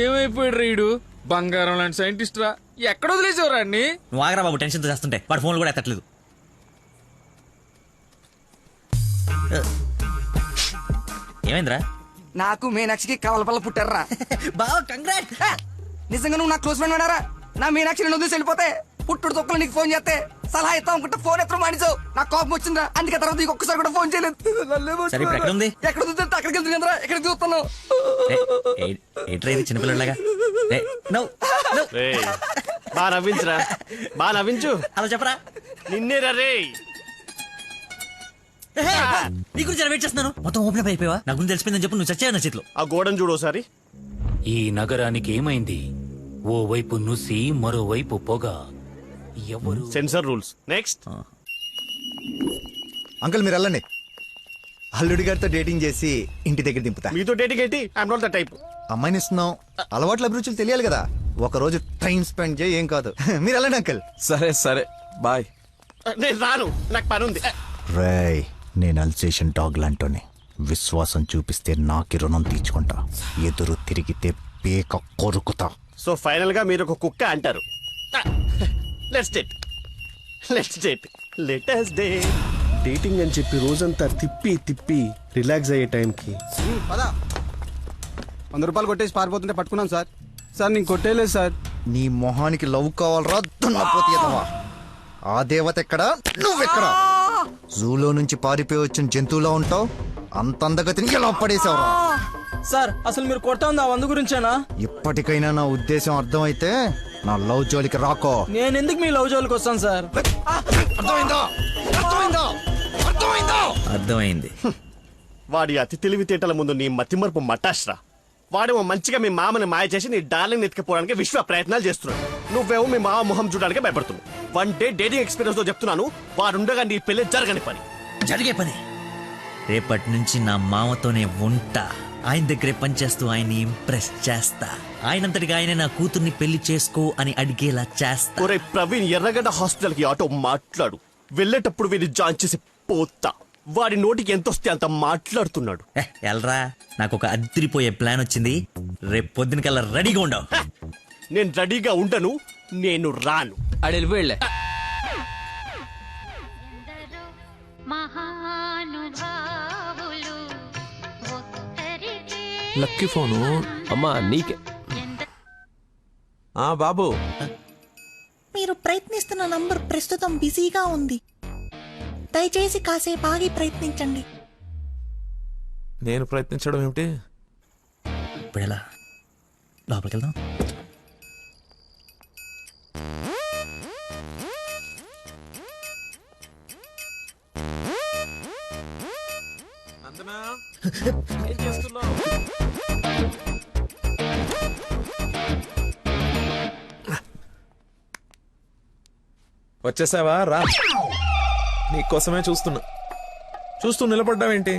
Speaker 10: ఏమైపోయాడు రీడు? బంగారం లాంటి సైంటిస్ట్ రా. ఎక్కడ వదిలేసేవరా అన్ని?
Speaker 13: నువ్వు ఆగరా బాబు, టెన్షన్తో చేస్తుంటే. వాడు ఫోన్లు కూడా ఎత్తట్లేదు. ఏమైందిరా?
Speaker 12: నాకు మీనాక్షికి కవలపల్ల పుట్టారా.
Speaker 13: బావ కంగ్రాట్.
Speaker 12: నిజంగా నువ్వు నా క్లోజ్ ఫ్రెండ్ ఉన్నారా? నా మీనాక్షి నేను వదిలేసి వెళ్ళిపోతే పుట్టుడు తొక్కలు నీకు ఫోన్ చేస్తే సలహా ఇస్తాం అనుకుంటే ఫోన్ ఎత్తడం మానేసావు. నాకు కోపం వచ్చిందా, అందుకే తర్వాత నీకు ఒక్కసారి కూడా ఫోన్ చేయలేదు.
Speaker 13: సరే ఇప్పుడు ఎక్కడ ఉంది?
Speaker 12: ఎక్కడ చూస్తే అక్కడికి వెళ్తున్నా, ఎక్కడికి చూస్తున్నావు?
Speaker 13: చిన్నపిల్లలాగా
Speaker 2: బా నవ్వించురా, బా నవ్వించు.
Speaker 13: అలా చెప్పరా.
Speaker 2: నిన్నే రే.
Speaker 13: నీ గురించి వెయిట్ చేస్తున్నాను. మొత్తం ఓపెన్ అప్ అయిపోయావా? నా గురించి తెలిసిపోయిందని చెప్పు. నువ్వు చచ్చావు నా చేతిలో.
Speaker 2: ఆ గోడను చూడు ఒకసారి.
Speaker 22: ఈ నగరానికి ఏమైంది? ఓ వైపు నుసి, మరోవైపు పొగ. ఎవరు?
Speaker 2: Sensor rules. నెక్స్ట్.
Speaker 20: అంకుల్ మీరు వెళ్ళండి. అల్లుడి గారితో డేటింగ్ చేసి ఇంటి దగ్గర దింపుతా.
Speaker 2: మీతో డేటింగ్ ఏంటి? I'm not the type.
Speaker 20: అమ్మాయిని ఇస్తున్నాం, అలవాట్ల అభిరుచులు తెలియాలి కదా. ఒక రోజు టైం స్పెండ్ చేయి, ఏం కాదు. మీరు వెళ్ళండి అంకుల్.
Speaker 9: సరే సరే బాయ్.
Speaker 2: నేను రాను, నాకు పని ఉంది.
Speaker 20: రేయ్, నేను అల్సేషన్ డాగ్ లాంటోని. విశ్వాసం చూపిస్తే నాకి రుణం తీర్చుకుంటా, ఎదురు తిరిగితే పేక కొరుకుతా.
Speaker 2: సో ఫైనల్ గా మీరు ఒక కుక్క అంటారు. Let's date, let's date, let's date. Dating అని చెప్పి రోజంతా తిప్పి తిప్పి రిలాక్స్ అయ్యే టైంకి
Speaker 3: 100 రూపాయలు కొట్టేసి పారిపోతుంటే పట్టుకున్నాం సార్. సార్ నేను కొట్టేయలేదు సార్.
Speaker 20: నీ మొహానికి లవ్ కావాలరా దున్నపోతీయదవా? ఆ దేవత ఎక్కడా, నువ్వెక్కడా? జూలో నుంచి పారిపోయి వచ్చిన జంతువులా ఉంటావు. అంత అందగతిని ఎలా పడేసావురా?
Speaker 14: సార్ అసలు మీరు కొడతా ఉంది ఆ 100 గురించేనా?
Speaker 20: ఇప్పటికైనా నా ఉద్దేశం అర్థమైతే నా లవ్ జోలికి రాకో.
Speaker 14: నేను ఎందుకు మీ లవ్ జోలికి వస్తాను సార్?
Speaker 20: అర్థమైందా అర్థమైందా అర్థమైందా?
Speaker 13: అర్థమైంది.
Speaker 2: వాడి అతి తెలివితేటల ముందు నీ మతిమరుపు మటాష్రా. వాడేమో మంచిగా మీ మామని మాయ చేసి నీ డార్లింగ్ ఎత్తుకుపోవడానికి విశ్వ ప్రయత్నాలు చేస్తున్నాడు. నువ్వేమో మీ మామ మొహం చూడడానికి భయపడుతున్నావు. 1 డే డేటింగ్ ఎక్స్పీరియన్స్ తో చెప్తున్నాను, వాడుండగా నీ పెళ్లి జరగని పని.
Speaker 13: జరిగే పని. రేపటి నుంచి నా మామతోనే ఉంటా. ఆయన దగ్గరే పనిచేస్తూ ఆయన్ని ఇంప్రెస్ చేస్తా. ఆయనంతటిగా ఆయన నా కూతుర్ని పెళ్లి చేసుకో అని అడిగేలా చేస్తా.
Speaker 2: ఒరే ప్రవీణ్, ఎర్రగడ్డ హాస్పిటల్ కి ఆటో మాట్లాడు. వెళ్ళేటప్పుడు వీడిని జాయిన్ చేసి పోతా. వాడి నోటికి ఎంతొస్తే అంత మాట్లాడుతున్నాడు.
Speaker 13: ఎల్రా, నాకు ఒక అదిరిపోయే ప్లాన్ వచ్చింది. రేపు పొద్దునకల్లా రెడీగా ఉండవు.
Speaker 2: నేను రెడీగా ఉండను, నేను రాను.
Speaker 10: అడెళ్ళి వెళ్ళే.
Speaker 5: లక్కీ ఫోను అమ్మా నీకే.
Speaker 9: బాబు,
Speaker 1: మీరు ప్రయత్నిస్తున్న నంబర్ ప్రస్తుతం బిజీగా ఉంది. దయచేసి కాసేపు ఆగి ప్రయత్నించండి.
Speaker 9: నేను ప్రయత్నించడం ఏమిటి?
Speaker 13: ఇప్పుడు ఎలా లోపలికి వెళ్దాం?
Speaker 9: ఏం చేస్తున్నావు? వచ్చేసావా? రా, నీకోసమే చూస్తూ నిలబడ్డావేంటి?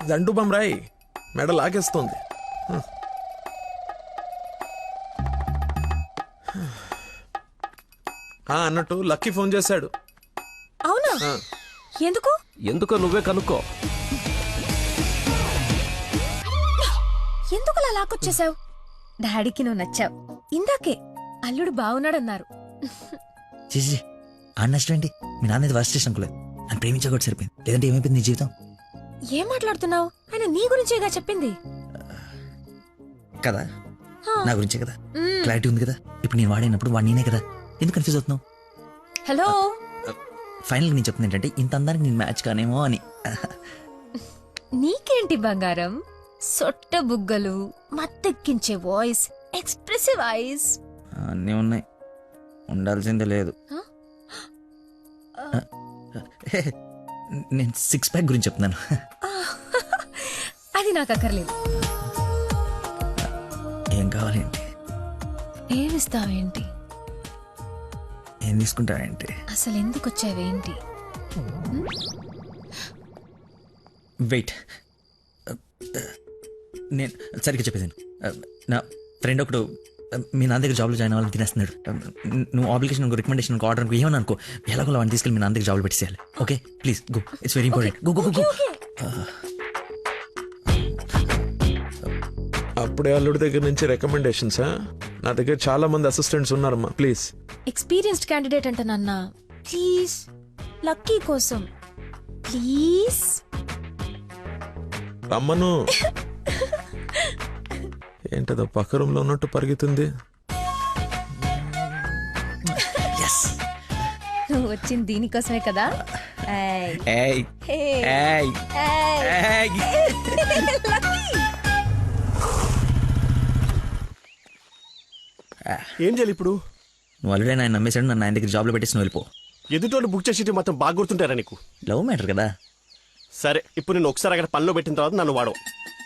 Speaker 9: దండు బమ్రాయి మెడ లాగేస్తుంది. అన్నట్టు లక్కీ ఫోన్ చేశాడు.
Speaker 8: అవునా? ఎందుకు?
Speaker 5: ఎందుకో నువ్వే కనుక్కో.
Speaker 8: ఎందుకు అలా లాక్కొచ్చేసావు? డాడీకి నువ్వు నచ్చావు. ఇందాకే అల్లుడు బాగున్నాడన్నారు.
Speaker 13: చేసి ఆ నష్టం ఏంటి? మీ నాన్నది వర్స్ట్ స్టేషన్ అనుకోలేదు. నన్ను ప్రేమించకూడదు సరిపోయింది. లేదంటే ఏమైపోయింది నీ జీవితం?
Speaker 8: ఏం మాట్లాడుతున్నావు? ఆయన నీ గురించేగా చెప్పింది
Speaker 13: కదా, నా గురించే కదా. క్లారిటీ ఉంది కదా. ఇప్పుడు నేను వాడినప్పుడు వాడు నేనే కదా. ఎందుకు కన్ఫ్యూజ్ అవుతున్నావు?
Speaker 8: హలో,
Speaker 13: ఫైనల్ నేను చెప్తుంది ఏంటంటే ఇంత అందానికి నేను మ్యాచ్ కానేమో అని.
Speaker 8: నీకేంటి బంగారం? సొట్ట బుగ్గలు, మత్తెక్కించే వాయిస్, ఎక్స్ప్రెసివ్ ఐస్
Speaker 13: అన్నీ ఉన్నాయి. ఉండాల్సిందే లేదు. నేను 6 ప్యాక్ గురించి చెప్తున్నాను.
Speaker 8: అది నాకు అక్కర్లేదు.
Speaker 13: ఏం కావాలేంటి?
Speaker 8: ఏమిస్తావేంటి?
Speaker 13: ఏం తీసుకుంటావేంటి?
Speaker 8: అసలు ఎందుకు వచ్చావేంటి?
Speaker 13: వెయిట్, నేను సరిగ్గా చెప్పేసాను. నా ఫ్రెండ్ ఒకడు మీ నాన్న దగ్గర జాబ్లో జాయిన్ అవ్వాలని తినేస్తున్నాడు. నువ్వు అప్లికేషన్ రికమెండేషన్ ఆర్డర్ అనుకో ఏమని అనుకో, ఎలాగో వాడిని తీసుకెళ్ళి మీ నాన్న దగ్గర జాబ్లో పెట్టేసేయాలి. Okay please go, it's very important. Go go go.
Speaker 9: అప్పుడే అల్లుడి దగ్గర నుంచి రికమెండేషన్సా? నా దగ్గర చాలా మంది అసిస్టెంట్స్ ఉన్నారమ్మా, ప్లీజ్.
Speaker 8: ఎక్స్పీరియన్స్డ్ క్యాండిడేట్ అంట నాన్న. ప్లీజ్, లక్కీ కోసం ప్లీజ్
Speaker 9: రమ్మను. ఏంటదో పక్క రూమ్ లో ఉన్నట్టు పరిగెత్తుంది.
Speaker 8: నువ్వు వచ్చింది దీనికోసమే కదా.
Speaker 2: ఏం చేయాలి ఇప్పుడు?
Speaker 13: నువ్వు ఆల్రెడీ ఆయన నమ్మేశాడు. నన్ను ఆయన దగ్గర జాబ్లో పెట్టేసి నువ్వు వెళ్ళిపో.
Speaker 2: ఎదుటోళ్ళు బుక్ చేసి మొత్తం బాగా గుర్తుంటారా నీకు?
Speaker 13: లవ్ మ్యాటర్ కదా.
Speaker 2: సరే, ఇప్పుడు నేను ఒకసారి అక్కడ పనిలో పెట్టిన తర్వాత నన్ను వాడవు.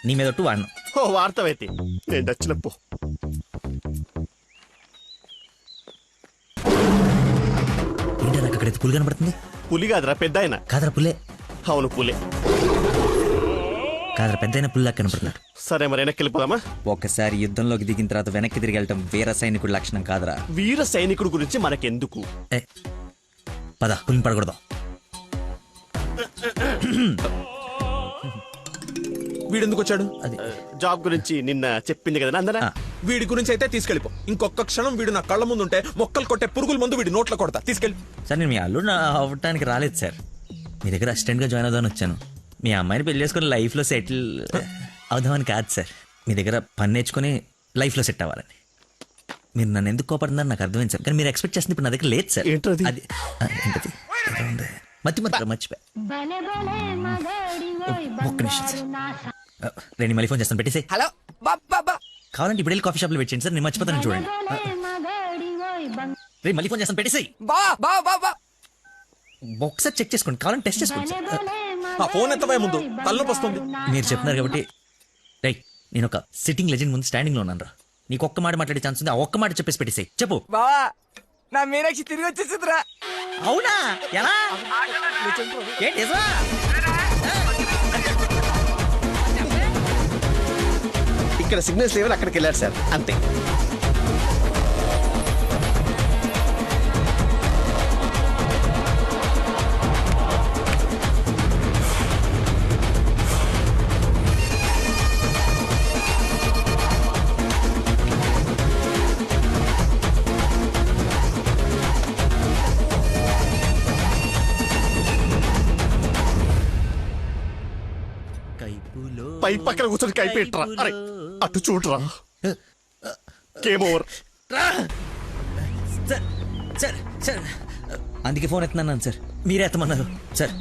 Speaker 13: నీ మీద ఒట్టు వాడను.
Speaker 2: ఓ వార్తవైతే నేను నచ్చినప్పు.
Speaker 13: ఏంటి నాకు అక్కడైతే పులి కనబడుతుంది?
Speaker 2: పులి కాదురా, పెద్ద ఆయన.
Speaker 13: కాదరా పులే.
Speaker 2: అవును పులే.
Speaker 13: కాదరా పెద్ద అయిన పుల్లా కనబడుతున్నాడు.
Speaker 2: సరే మరి వెనక్కి వెళ్ళిపోదామా?
Speaker 13: ఒకసారి యుద్ధంలోకి దిగిన తర్వాత వెనక్కి తిరిగి వెళ్ళటం వీర సైనికుడి లక్షణం కాదరా.
Speaker 2: వీర సైనికుడు గురించి మనకెందుకు?
Speaker 13: పద, పులిని పడకూడదు.
Speaker 9: వీడెందుకు వచ్చాడు?
Speaker 2: అది జాబ్ గురించి నిన్న చెప్పింది కదా అందరా.
Speaker 9: వీడి గురించి అయితే తీసుకెళ్ళిపో. ఇంకొక క్షణం వీడు నా కళ్ళ ముందు ఉంటే మొక్కలు కొట్టే పురుగుల ముందు వీడి నోట్లో కొడతా. తీసుకెళ్ళి.
Speaker 13: సార్ నేను మీ అల్లుడు అవ్వటానికి రాలేదు సార్. మీ దగ్గర అసిస్టెంట్గా జాయిన్ అవుదామని వచ్చాను. మీ అమ్మాయిని పెళ్లి చేసుకుని లైఫ్లో సెటిల్ అవుదామని కాదు సార్. మీ దగ్గర పని నేర్చుకుని లైఫ్లో సెట్ అవ్వాలని. మీరు నన్ను ఎందుకు కోపడుతున్నారు నాకు అర్థమైంది సార్. కానీ మీరు ఎక్స్పెక్ట్ చేస్తుంది ఇప్పుడు నా దగ్గర లేదు సార్. అది ఏంటది? మర్చిపోయా. ఒక్క నిమిషం సార్. రేణి మళ్ళీ ఫోన్ చేస్తాను, పెట్టేసి.
Speaker 12: హలో,
Speaker 13: కావాలంటే ఇప్పుడు వెళ్ళి కాఫీ షాప్లో వెయిట్ చేయండి సార్. నేను మర్చిపోతాను చూడండి. రే మళ్ళీ ఫోన్ చేస్తాను, పెట్టేసి. ఒకసారి చెక్ చేసుకోండి, కావాలని టెస్ట్ చేసుకోండి సార్.
Speaker 9: ఆ ఫోన్ ఎత్తవే ముందు, తలనొప్పి వస్తుంది.
Speaker 13: మీరు చెప్తున్నారు కాబట్టి రైట్. నేను ఒక సిట్టింగ్ లెజెండ్ ముందు స్టాండింగ్ లో ఉన్నాను రా. నీకు ఒక్క మాట మాట్లాడే ఛాన్స్ ఉంది, ఆ ఒక్క మాట చెప్పేసి పెట్టేసాయి. చెప్పు.
Speaker 12: బావా నా మీనాక్షి తిరిగి వచ్చేసిందిరా.
Speaker 13: అవునా? ఎలా? ఏంటి నిజమా?
Speaker 2: ఇక్కడ సిగ్నల్స్ లేవని అక్కడికి వెళ్ళారు సార్, అంతే. పై పక్కన కూర్చొని కైపెట్టరా. అరే అటు చూడరా. Game over.
Speaker 13: Sir sir sir అందుకే ఫోన్ ఎత్తున్నాను సార్, మీరే ఎత్తమన్నారు సార్.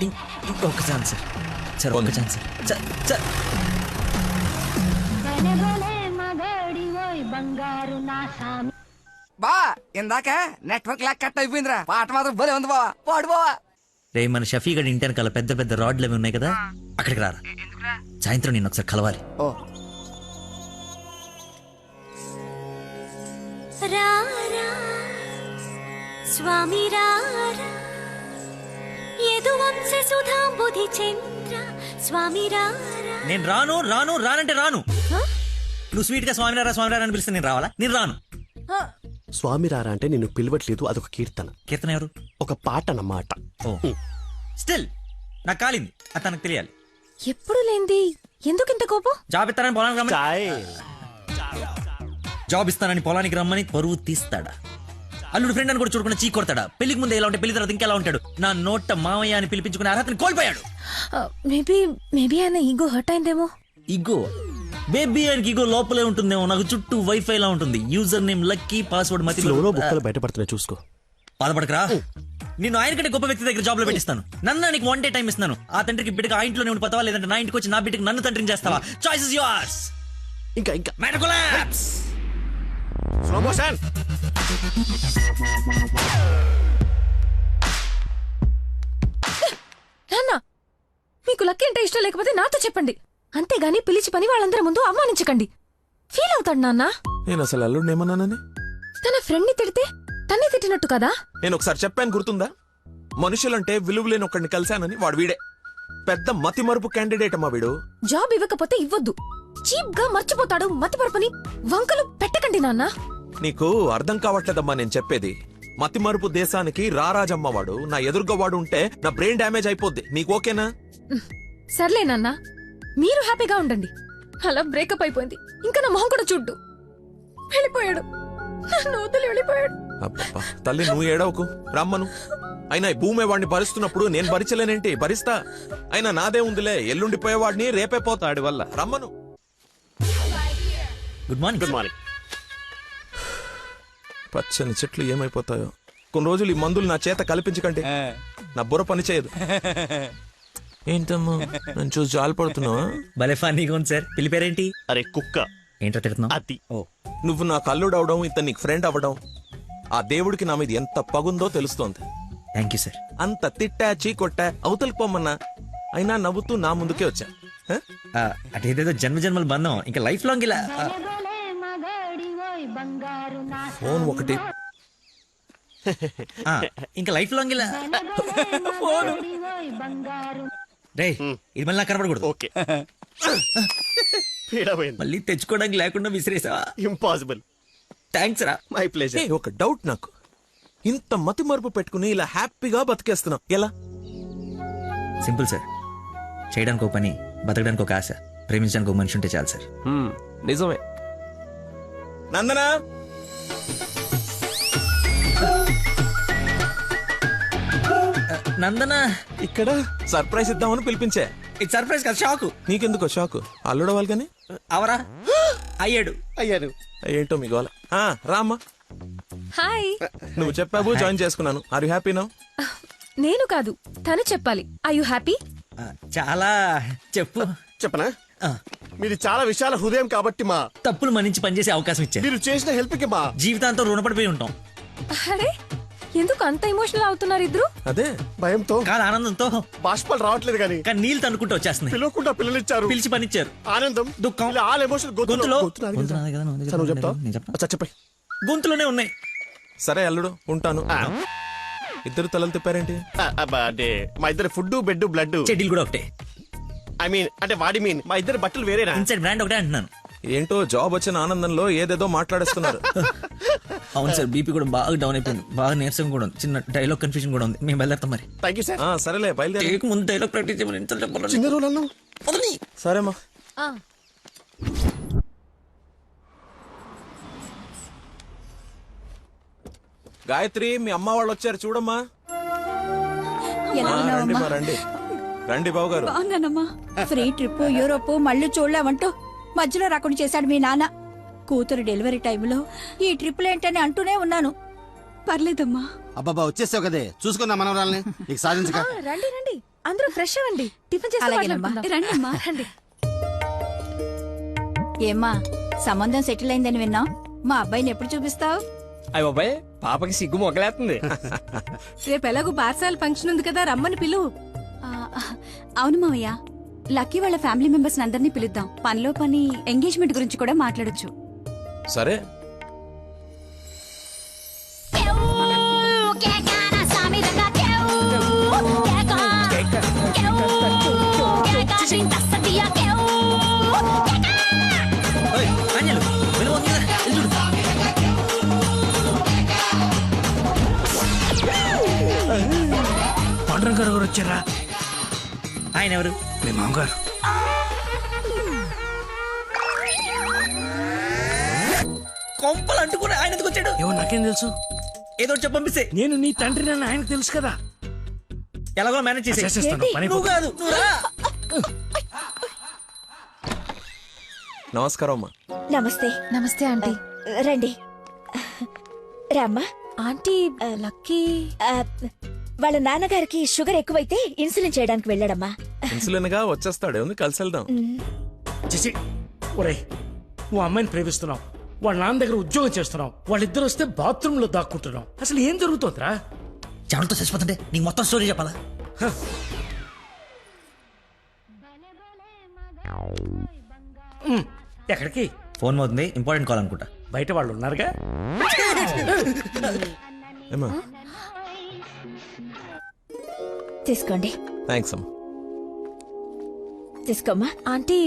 Speaker 13: ఇంకొక ఛాన్స్ సార్, సార్ ఒక్క ఛాన్స్ సార్. సార్
Speaker 12: బా ఇందాక నెట్వర్క్ లాక్ కట్ అయిపోయిందిరా. పాట మాత్రం భలే ఉంది బావా, పాడు బావా.
Speaker 13: రే మన షఫీ గడి ఇంటి వెనకాల పెద్ద పెద్ద రాడ్లు అవి ఉన్నాయి కదా, అక్కడికి రారా. సాయంత్రం నేను ఒకసారి కలవాలి.
Speaker 17: స్వామి
Speaker 13: నేను రాను రాను రానంటే రాను. నువ్వు స్వీట్ గా స్వామి రారా స్వామి రారా అని పిలిస్తే నేను రావాలా? నేను రాను.
Speaker 2: స్వామి రారా అంటే నిన్ను పిలవట్లేదు, అదొక కీర్తన.
Speaker 13: కీర్తన ఎవరు?
Speaker 2: ఒక పాట అన్నమాట.
Speaker 13: స్టిల్ నాకు కాలింది, అది తనకు తెలియాలి.
Speaker 8: ఎప్పుడు లేంది ఎందుకు ఇంత కోపం?
Speaker 13: జాబ్ ఇస్తానని పొలానికి రమ్మని, జాబ్ ఇస్తానని పొలానికి రమ్మని పరువు తీస్తాడా? అల్లుడు ఫ్రెండ్ అని కూడా చూడకుండా చీ కొడతాడా? పెళ్లికి ముందు ఎలా ఉంటే పెళ్లి తర్వాత ఇంకెలా ఉంటాడు? నా నోట మామయ్య అని పిలిపించుకునే అర్హతని కోల్పోయాడు.
Speaker 8: మేబీ ఆయన ఈగో హర్ట్ అయిందేమో.
Speaker 13: ఈగో బేబీ ఆయనకి ఈగో లోపలే ఉంటుందేమో. నాకు చుట్టూ వైఫై లా ఉంటుంది. యూజర్ నేమ్ లక్కీ, పాస్వర్డ్ మతి.
Speaker 2: బుక్కలు బయటపడుతున్నాయి చూసుకో.
Speaker 13: బాధపడకరా, నేను ఆయన కంటే గొప్ప వ్యక్తి దగ్గర జాబ్ లో పెట్టిస్తాను. నన్ను నీకు 1 day టైం ఇస్తున్నాను. ఆ తండ్రికి బిడ్డకి ఆ ఇంట్లోనే ఉండిపోతావా, లేదంటే నా ఇంటికి వచ్చి నా బిడ్డకి నన్ను తండ్రిని చేస్తావా? Choice is yours.
Speaker 2: ఇంకా ఇంకా
Speaker 13: మెడకులాప్స్.
Speaker 2: Slow motion.
Speaker 8: నాన్న మీకు లక్కీ అంటే ఇష్టం లేకపోతే నాతో చెప్పండి, అంతేగాని పిలిచి పని వాళ్ళందరి ముందు అవమానించకండి. ఫీల్ అవుతాడు నాన్న.
Speaker 9: నేను అసలు అల్లుడిని ఏమన్నానని?
Speaker 8: తన ఫ్రెండ్ ని తిడితే తన్నే తిట్టినట్టు కదా.
Speaker 9: నేను ఒకసారి చెప్పాను, గుర్తుందా? మనుషులంటే విలువలేని ఒకడిని కలిశానని. వాడు వీడే పెద్ద మతి మరుపు క్యాండిడేట్ అమ్మా వీడు.
Speaker 8: జాబ్ ఇవ్వకపోతే ఇవ్వద్దు, చీప్ గా మర్చిపోతాడు. మతిపరపని వంకలు పెట్టకండి నాన్న.
Speaker 9: నీకు అర్థం కావట్లేదమ్మా నేను చెప్పేది. మతి మరుపు దేశానికి రారాజమ్మ వాడు. నా ఎదురుగా వాడు ఉంటే నా బ్రెయిన్ డ్యామేజ్ అయిపోద్ది. నీకు ఓకేనా?
Speaker 8: సర్లే నాన్న, మీరు హ్యాపీగా ఉండండి. అలా బ్రేకప్ అయిపోయింది, ఇంకా నా మొహం కూడా చూడ్డు. వెళ్ళిపోయాడు, నన్ను వదిలి వెళ్ళిపోయాడు.
Speaker 9: అబ్బబ్బా తల్లి నువ్వు ఏడవకు, రమ్మను. అయినా ఈ భూమి వాడిని భరిస్తున్నప్పుడు నేను భరించలేనేంటి? భరిస్తా. అయినా నాదే ఉందిలే, ఎల్లుండిపోయేవాడిని రేపే పోతాడి వల్ల. రమ్మను.
Speaker 13: Good morning.
Speaker 2: Good morning.
Speaker 9: పచ్చని చెట్లు ఏమైపోతాయో. కొన్ని రోజులు ఈ మందులు నా చేత కల్పించకండి, నా బుర్ర పని చేయదు. ఏంటమ్మా నన్ను చూసి జాలిపడుతున్నావా?
Speaker 13: భలే ఫన్నీగా ఉంది సార్. పిల్లి పేరేంటి?
Speaker 2: అరే కుక్క.
Speaker 13: ఏంటో తిడుతున్నావు?
Speaker 2: అది
Speaker 9: నువ్వు నాకు అల్లుడు అవడం, ఇతను నీకు ఫ్రెండ్ అవ్వడం, ఆ దేవుడికి నా మీద ఎంత పగుందో తెలుస్తోంది.
Speaker 13: Thank you sir.
Speaker 9: అంత తిట్టా చీకొట్టా అవతలికి పొమ్మన్నా అయినా నవ్వుతూ నా ముందుకే వచ్చా.
Speaker 13: అదేదో జన్మ జన్మల బంధం, ఇంకా లైఫ్ లాంగ్ ఇలా.
Speaker 9: ఫోన్ ఒకటి
Speaker 13: ఇంకా లైఫ్ లాంగ్ ఇలా. రే ఇది మళ్ళీ నాకు కనపడకూడదు.
Speaker 2: ఓకే.
Speaker 13: మళ్ళీ తెచ్చుకోవడానికి లేకుండా విసిరేసావా?
Speaker 2: ఇంపాసిబుల్.
Speaker 13: థ్యాంక్స్ రా.
Speaker 2: My pleasure.
Speaker 9: ఒక డౌట్ నాకు, ఇంత మతి మరుపు పెట్టుకుని ఇలా హ్యాపీగా బతికేస్తున్నావు ఎలా?
Speaker 13: Simple sir. చేయడానికి ఒక పని, బతకడానికి ఒక ఆశ, ప్రేమించడానికి ఒక మనిషి ఉంటే చాలు సార్.
Speaker 5: నిజమే.
Speaker 9: నందనా
Speaker 13: నందన
Speaker 9: ఇక్కడ సర్ప్రైజ్ ఇద్దామని పిలిపించే.
Speaker 13: ఇది సర్ప్రైజ్ కదా, షాక్.
Speaker 9: నీకెందుకో షాకు? అల్లుడవాలి కానీ
Speaker 13: అవరా అయ్యాడు.
Speaker 9: ఏంటో మీ గోల. రామ్మా.
Speaker 8: హాయ్.
Speaker 9: నువ్వు చెప్పావు, జాయిన్ చేసుకున్నాను. Are you happy now?
Speaker 8: నేను కాదు, తను చెప్పాలి. I you happy?
Speaker 13: చాలా. చెప్పు.
Speaker 2: చెప్పనా? మీది చాలా విశాల హృదయం కాబట్టి మా
Speaker 13: తప్పులు మన్నించి పనిచేసే అవకాశం ఇచ్చారు.
Speaker 2: మీరు చేసిన హెల్ప్ కి మా
Speaker 13: జీవితాంతం రుణపడిపోయి ఉంటాం.
Speaker 8: అరే ఎందుకు అంత ఎమోషనల్ అవుతున్నారు ఇద్దరు?
Speaker 9: అదే
Speaker 2: భయంతో
Speaker 13: కాదు ఆనందంతో.
Speaker 2: బాష్పాలు రావట్లేదు కానీ
Speaker 13: కానీ నీళ్ళు తనుకుంటూ వచ్చేస్తున్నాయి.
Speaker 2: పిలవకుండా పిల్లలు ఇచ్చారు,
Speaker 13: పిలిచి పనిచ్చారు.
Speaker 2: ఆనందం
Speaker 13: దుఃఖం
Speaker 2: ఆల్ ఎమోషన్
Speaker 13: గొంతులో
Speaker 2: చెప్పాయి
Speaker 13: గొంతులోనే ఉన్నాయి.
Speaker 9: సరే అల్లుడు ఉంటాను. ఇద్దరు తలలు తిప్పారేంటి?
Speaker 2: అంటే మా ఇద్దరు ఫుడ్ బెడ్ బ్లడ్
Speaker 13: చెడ్డీలు కూడా ఒకటే.
Speaker 2: ఐ మీన్ అంటే వాడి మీన్ మా ఇద్దరు బట్టలు వేరేనా?
Speaker 13: ఇన్సైడ్ బ్రాండ్ ఒకటే అంటున్నాను.
Speaker 9: ఏంటో జాబ్ వచ్చిన ఆనందంలో ఏదేదో మాట్లాడేస్తున్నారు.
Speaker 13: అవును సార్, బీపీ కూడా బాగా డౌన్ అయిపోయింది. బాగా నీరసం కూడా ఉంది. చిన్న డైలాగ్ కన్ఫ్యూజన్ కూడా ఉంది. మేము వెళ్తాం మరి.
Speaker 2: Thank you sir.
Speaker 9: సరేలే బయలుదేరి.
Speaker 13: ముందు డైలాగ్ ప్రాక్టీస్ చేయమని ఎంత చెప్పాలి?
Speaker 2: చిన్న రోజులలో
Speaker 9: సరేమ్మా. గాయత్రి, మీ అమ్మ వాళ్ళు వచ్చారు చూడమ్మా. రండి మా రండి రండి బాబు గారు.
Speaker 6: బాగున్నానమ్మా. ఫ్రీ ట్రిప్ యూరోప్ మళ్ళీ చూడలేమంటూ మధ్యలో రాకుండా చేశాడు మీ నాన్న. కూతురు డెలివరీ టైంలో ఈ ట్రిప్లు ఏంటని అంటూనే ఉన్నాను. పర్లేదమ్మా.
Speaker 18: అబ్బాబా వచ్చేసావు కదే, చూసుకుందాం మనవరాల్ని. ఇక సాధించక
Speaker 8: రండి రండి, అందరూ ఫ్రెష్ అవ్వండి. టిఫిన్ చేసి
Speaker 6: రండి అమ్మా. రండి. ఏమ్మా, సంబంధం సెటిల్ అయిందని విన్నాం. మా అబ్బాయిని ఎప్పుడు చూపిస్తావు?
Speaker 10: అయ్య బాబాయ్, పాపకి సిగ్గు మొగలేస్తుంది.
Speaker 8: రేపు ఎలాగో పార్సాల ఫంక్షన్ ఉంది కదా, రమ్మని పిలువు.
Speaker 15: అవును మావయ్య, లక్కీ వాళ్ళ ఫ్యామిలీ మెంబర్స్ అందరినీ పిలుద్దాం. పనిలో పని ఎంగేజ్మెంట్ గురించి కూడా మాట్లాడొచ్చు.
Speaker 9: సరే.
Speaker 7: పాండురంగ గారు వచ్చారా?
Speaker 13: ఆయన ఎవరు?
Speaker 7: మీ మామగారు.
Speaker 13: కొంపలు అంటుకుని ఆయన ఎందుకు వచ్చాడు?
Speaker 7: ఏమో నాకేం తెలుసు.
Speaker 13: ఏదో చెప్పి పంపిస్తే.
Speaker 7: నేను నీ తండ్రి నన్ను ఆయనకు తెలుసు కదా.
Speaker 13: ఎలాగో మేనేజ్
Speaker 7: చేసేస్తాను. పని
Speaker 13: నువ్వు కాదు, నువ్వు రా.
Speaker 9: నమస్కారం అమ్మా.
Speaker 8: నమస్తే. నమస్తే ఆంటీ.
Speaker 6: రండి రామ్మా.
Speaker 8: ఆంటీ, లక్కీ
Speaker 6: వాళ్ళ నాన్నగారికి షుగర్ ఎక్కువైతే ఇన్సులిన్ చేయడానికి వెళ్ళాడమ్మా.
Speaker 9: ఇన్సులిన్ గా వచ్చేస్తాడు, ఉంది కలిసి వెళ్దాం.
Speaker 7: చేసి ఒరే, నువ్వు అమ్మాయిని ప్రేమిస్తున్నావు, వాళ్ళ నాన్న దగ్గర ఉద్యోగం చేస్తున్నావు, వాళ్ళిద్దరు వస్తే బాత్రూమ్ లో దాక్కుంటున్నావు. అసలు ఏం జరుగుతుందిరా?
Speaker 13: చెమటతో చచ్చిపోతుంటే నీకు మొత్తం స్టోరీ చెప్పాలా?
Speaker 7: ఎక్కడికి?
Speaker 13: ఫోన్ అవుతుంది, ఇంపార్టెంట్ కాల్ అనుకుంటా.
Speaker 7: బయట వాళ్ళు ఉన్నారుగా.
Speaker 6: తీసుకోండి.
Speaker 9: థ్యాంక్స్ అమ్మా.
Speaker 6: తీసుకోమ్మా.
Speaker 8: ఆంటీ,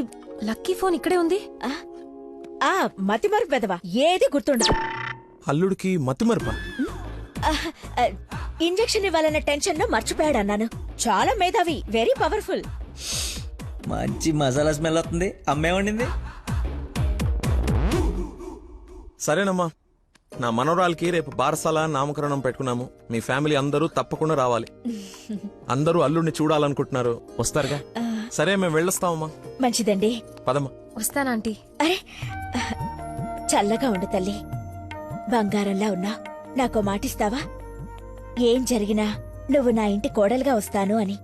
Speaker 8: లక్కీ ఫోన్ ఇక్కడే ఉంది.
Speaker 6: మతిమరుపు పెదవా, ఏది గుర్తుండదు.
Speaker 9: అల్లుడికి మతిమరుపా?
Speaker 6: ఇంజెక్షన్ ఇవ్వాలన్న టెన్షన్ లో మర్చిపోయాడు అన్నాను. చాలా మేధావి, వెరీ పవర్ఫుల్.
Speaker 13: మంచి మసాలా స్మెల్ వస్తుంది. అమ్మే వండింది.
Speaker 9: సరేనమ్మా, నా మనవరాలకి రేపు బారసాల నామకరణం పెట్టుకున్నాము. మీ ఫ్యామిలీ అందరూ తప్పకుండా రావాలి. అందరూ అల్లుడిని చూడాలనుకుంటున్నారు, వస్తారుగా? సరే, మేము వెళ్ళొస్తామమ్మా.
Speaker 6: మంచిదండి,
Speaker 9: పదమ్మా.
Speaker 8: వస్తానంటీ.
Speaker 6: అరే, చల్లగా ఉండు తల్లి. బంగారంలా ఉన్నా. నాకో మాటిస్తావా? ఏం జరిగినా నువ్వు నా ఇంటి కోడలుగా వస్తాను అని.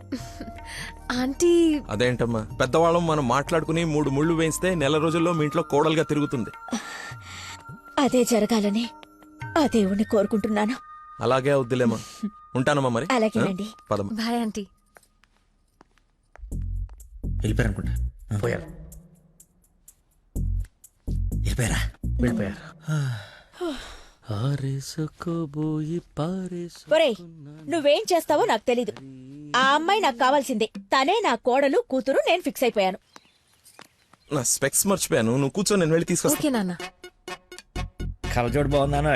Speaker 8: ఆంటీ,
Speaker 9: అదేంటమ్మా, పెద్దవాళ్ళం మనం మాట్లాడుకుని 3 ముళ్ళు వేయిస్తే నెల రోజుల్లో మీ ఇంట్లో కోడలుగా తిరుగుతుంది.
Speaker 6: అదే జరగాలని ఆ దేవుణ్ణి కోరుకుంటున్నాను.
Speaker 9: అలాగే అవుద్దిలేమా. ఉంటానమ్మా మరి.
Speaker 6: అలాగేనండి.
Speaker 9: పదమ్మా.
Speaker 8: Bye aunty.
Speaker 13: వెళ్ళిపోయారనుకుంటా.
Speaker 7: పోయారు.
Speaker 13: వెళ్ళిపోయారా?
Speaker 7: వెళ్ళిపోయారు.
Speaker 6: ఒరేయ్, నువ్వేం చేస్తావో నాకు తెలీదు. ఆ అమ్మాయి నాకు కావాల్సిందే. తనే నా కోడలు, కూతురు. నేను ఫిక్స్ అయిపోయాను.
Speaker 9: నా స్పెక్స్ మర్చిపోయాను. నువ్వు కూర్చో, నేను వెళ్ళి తీసుకొస్తా.
Speaker 8: ఓకే నాన్న.
Speaker 13: కలజోడు బాగుందాను.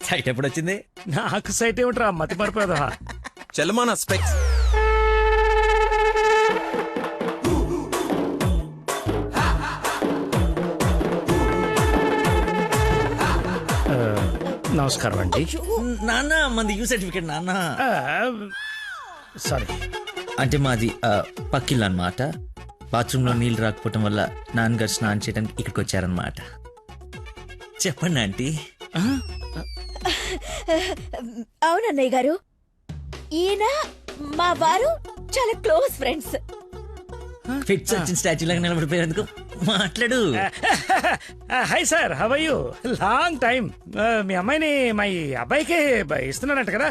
Speaker 13: సైట్ ఎప్పుడు వచ్చింది?
Speaker 7: నాకు సైట్ ఏమిట్రా, మతి మరిపోదా.
Speaker 9: చెల్లమా నా స్పెక్స్.
Speaker 7: నమస్కారం అండి.
Speaker 13: నాన్న, మంది యూ సర్టిఫికేట్ నాన్న.
Speaker 7: సారీ
Speaker 13: అంటే మాది పక్కిల్లు అన్నమాట. బాత్రూమ్ లో నీళ్లు రాకపోవటం వల్ల నాన్నగారు స్నానం చేయడానికి ఇక్కడికి వచ్చారనమాట. చెప్పండి ఆంటీ.
Speaker 6: అవునన్నయ్య గారు, ఈయన మా వారు చాలా క్లోజ్ ఫ్రెండ్స్.
Speaker 13: ఫిట్స్ వచ్చిన స్టాచ్యూ లాగా నిలబడిపోయేందుకు మాట్లాడు.
Speaker 7: Hi sir, how are you? Long time. మీ అమ్మాయిని మా ఈ అబ్బాయికి ఇస్తున్నానంట కదా,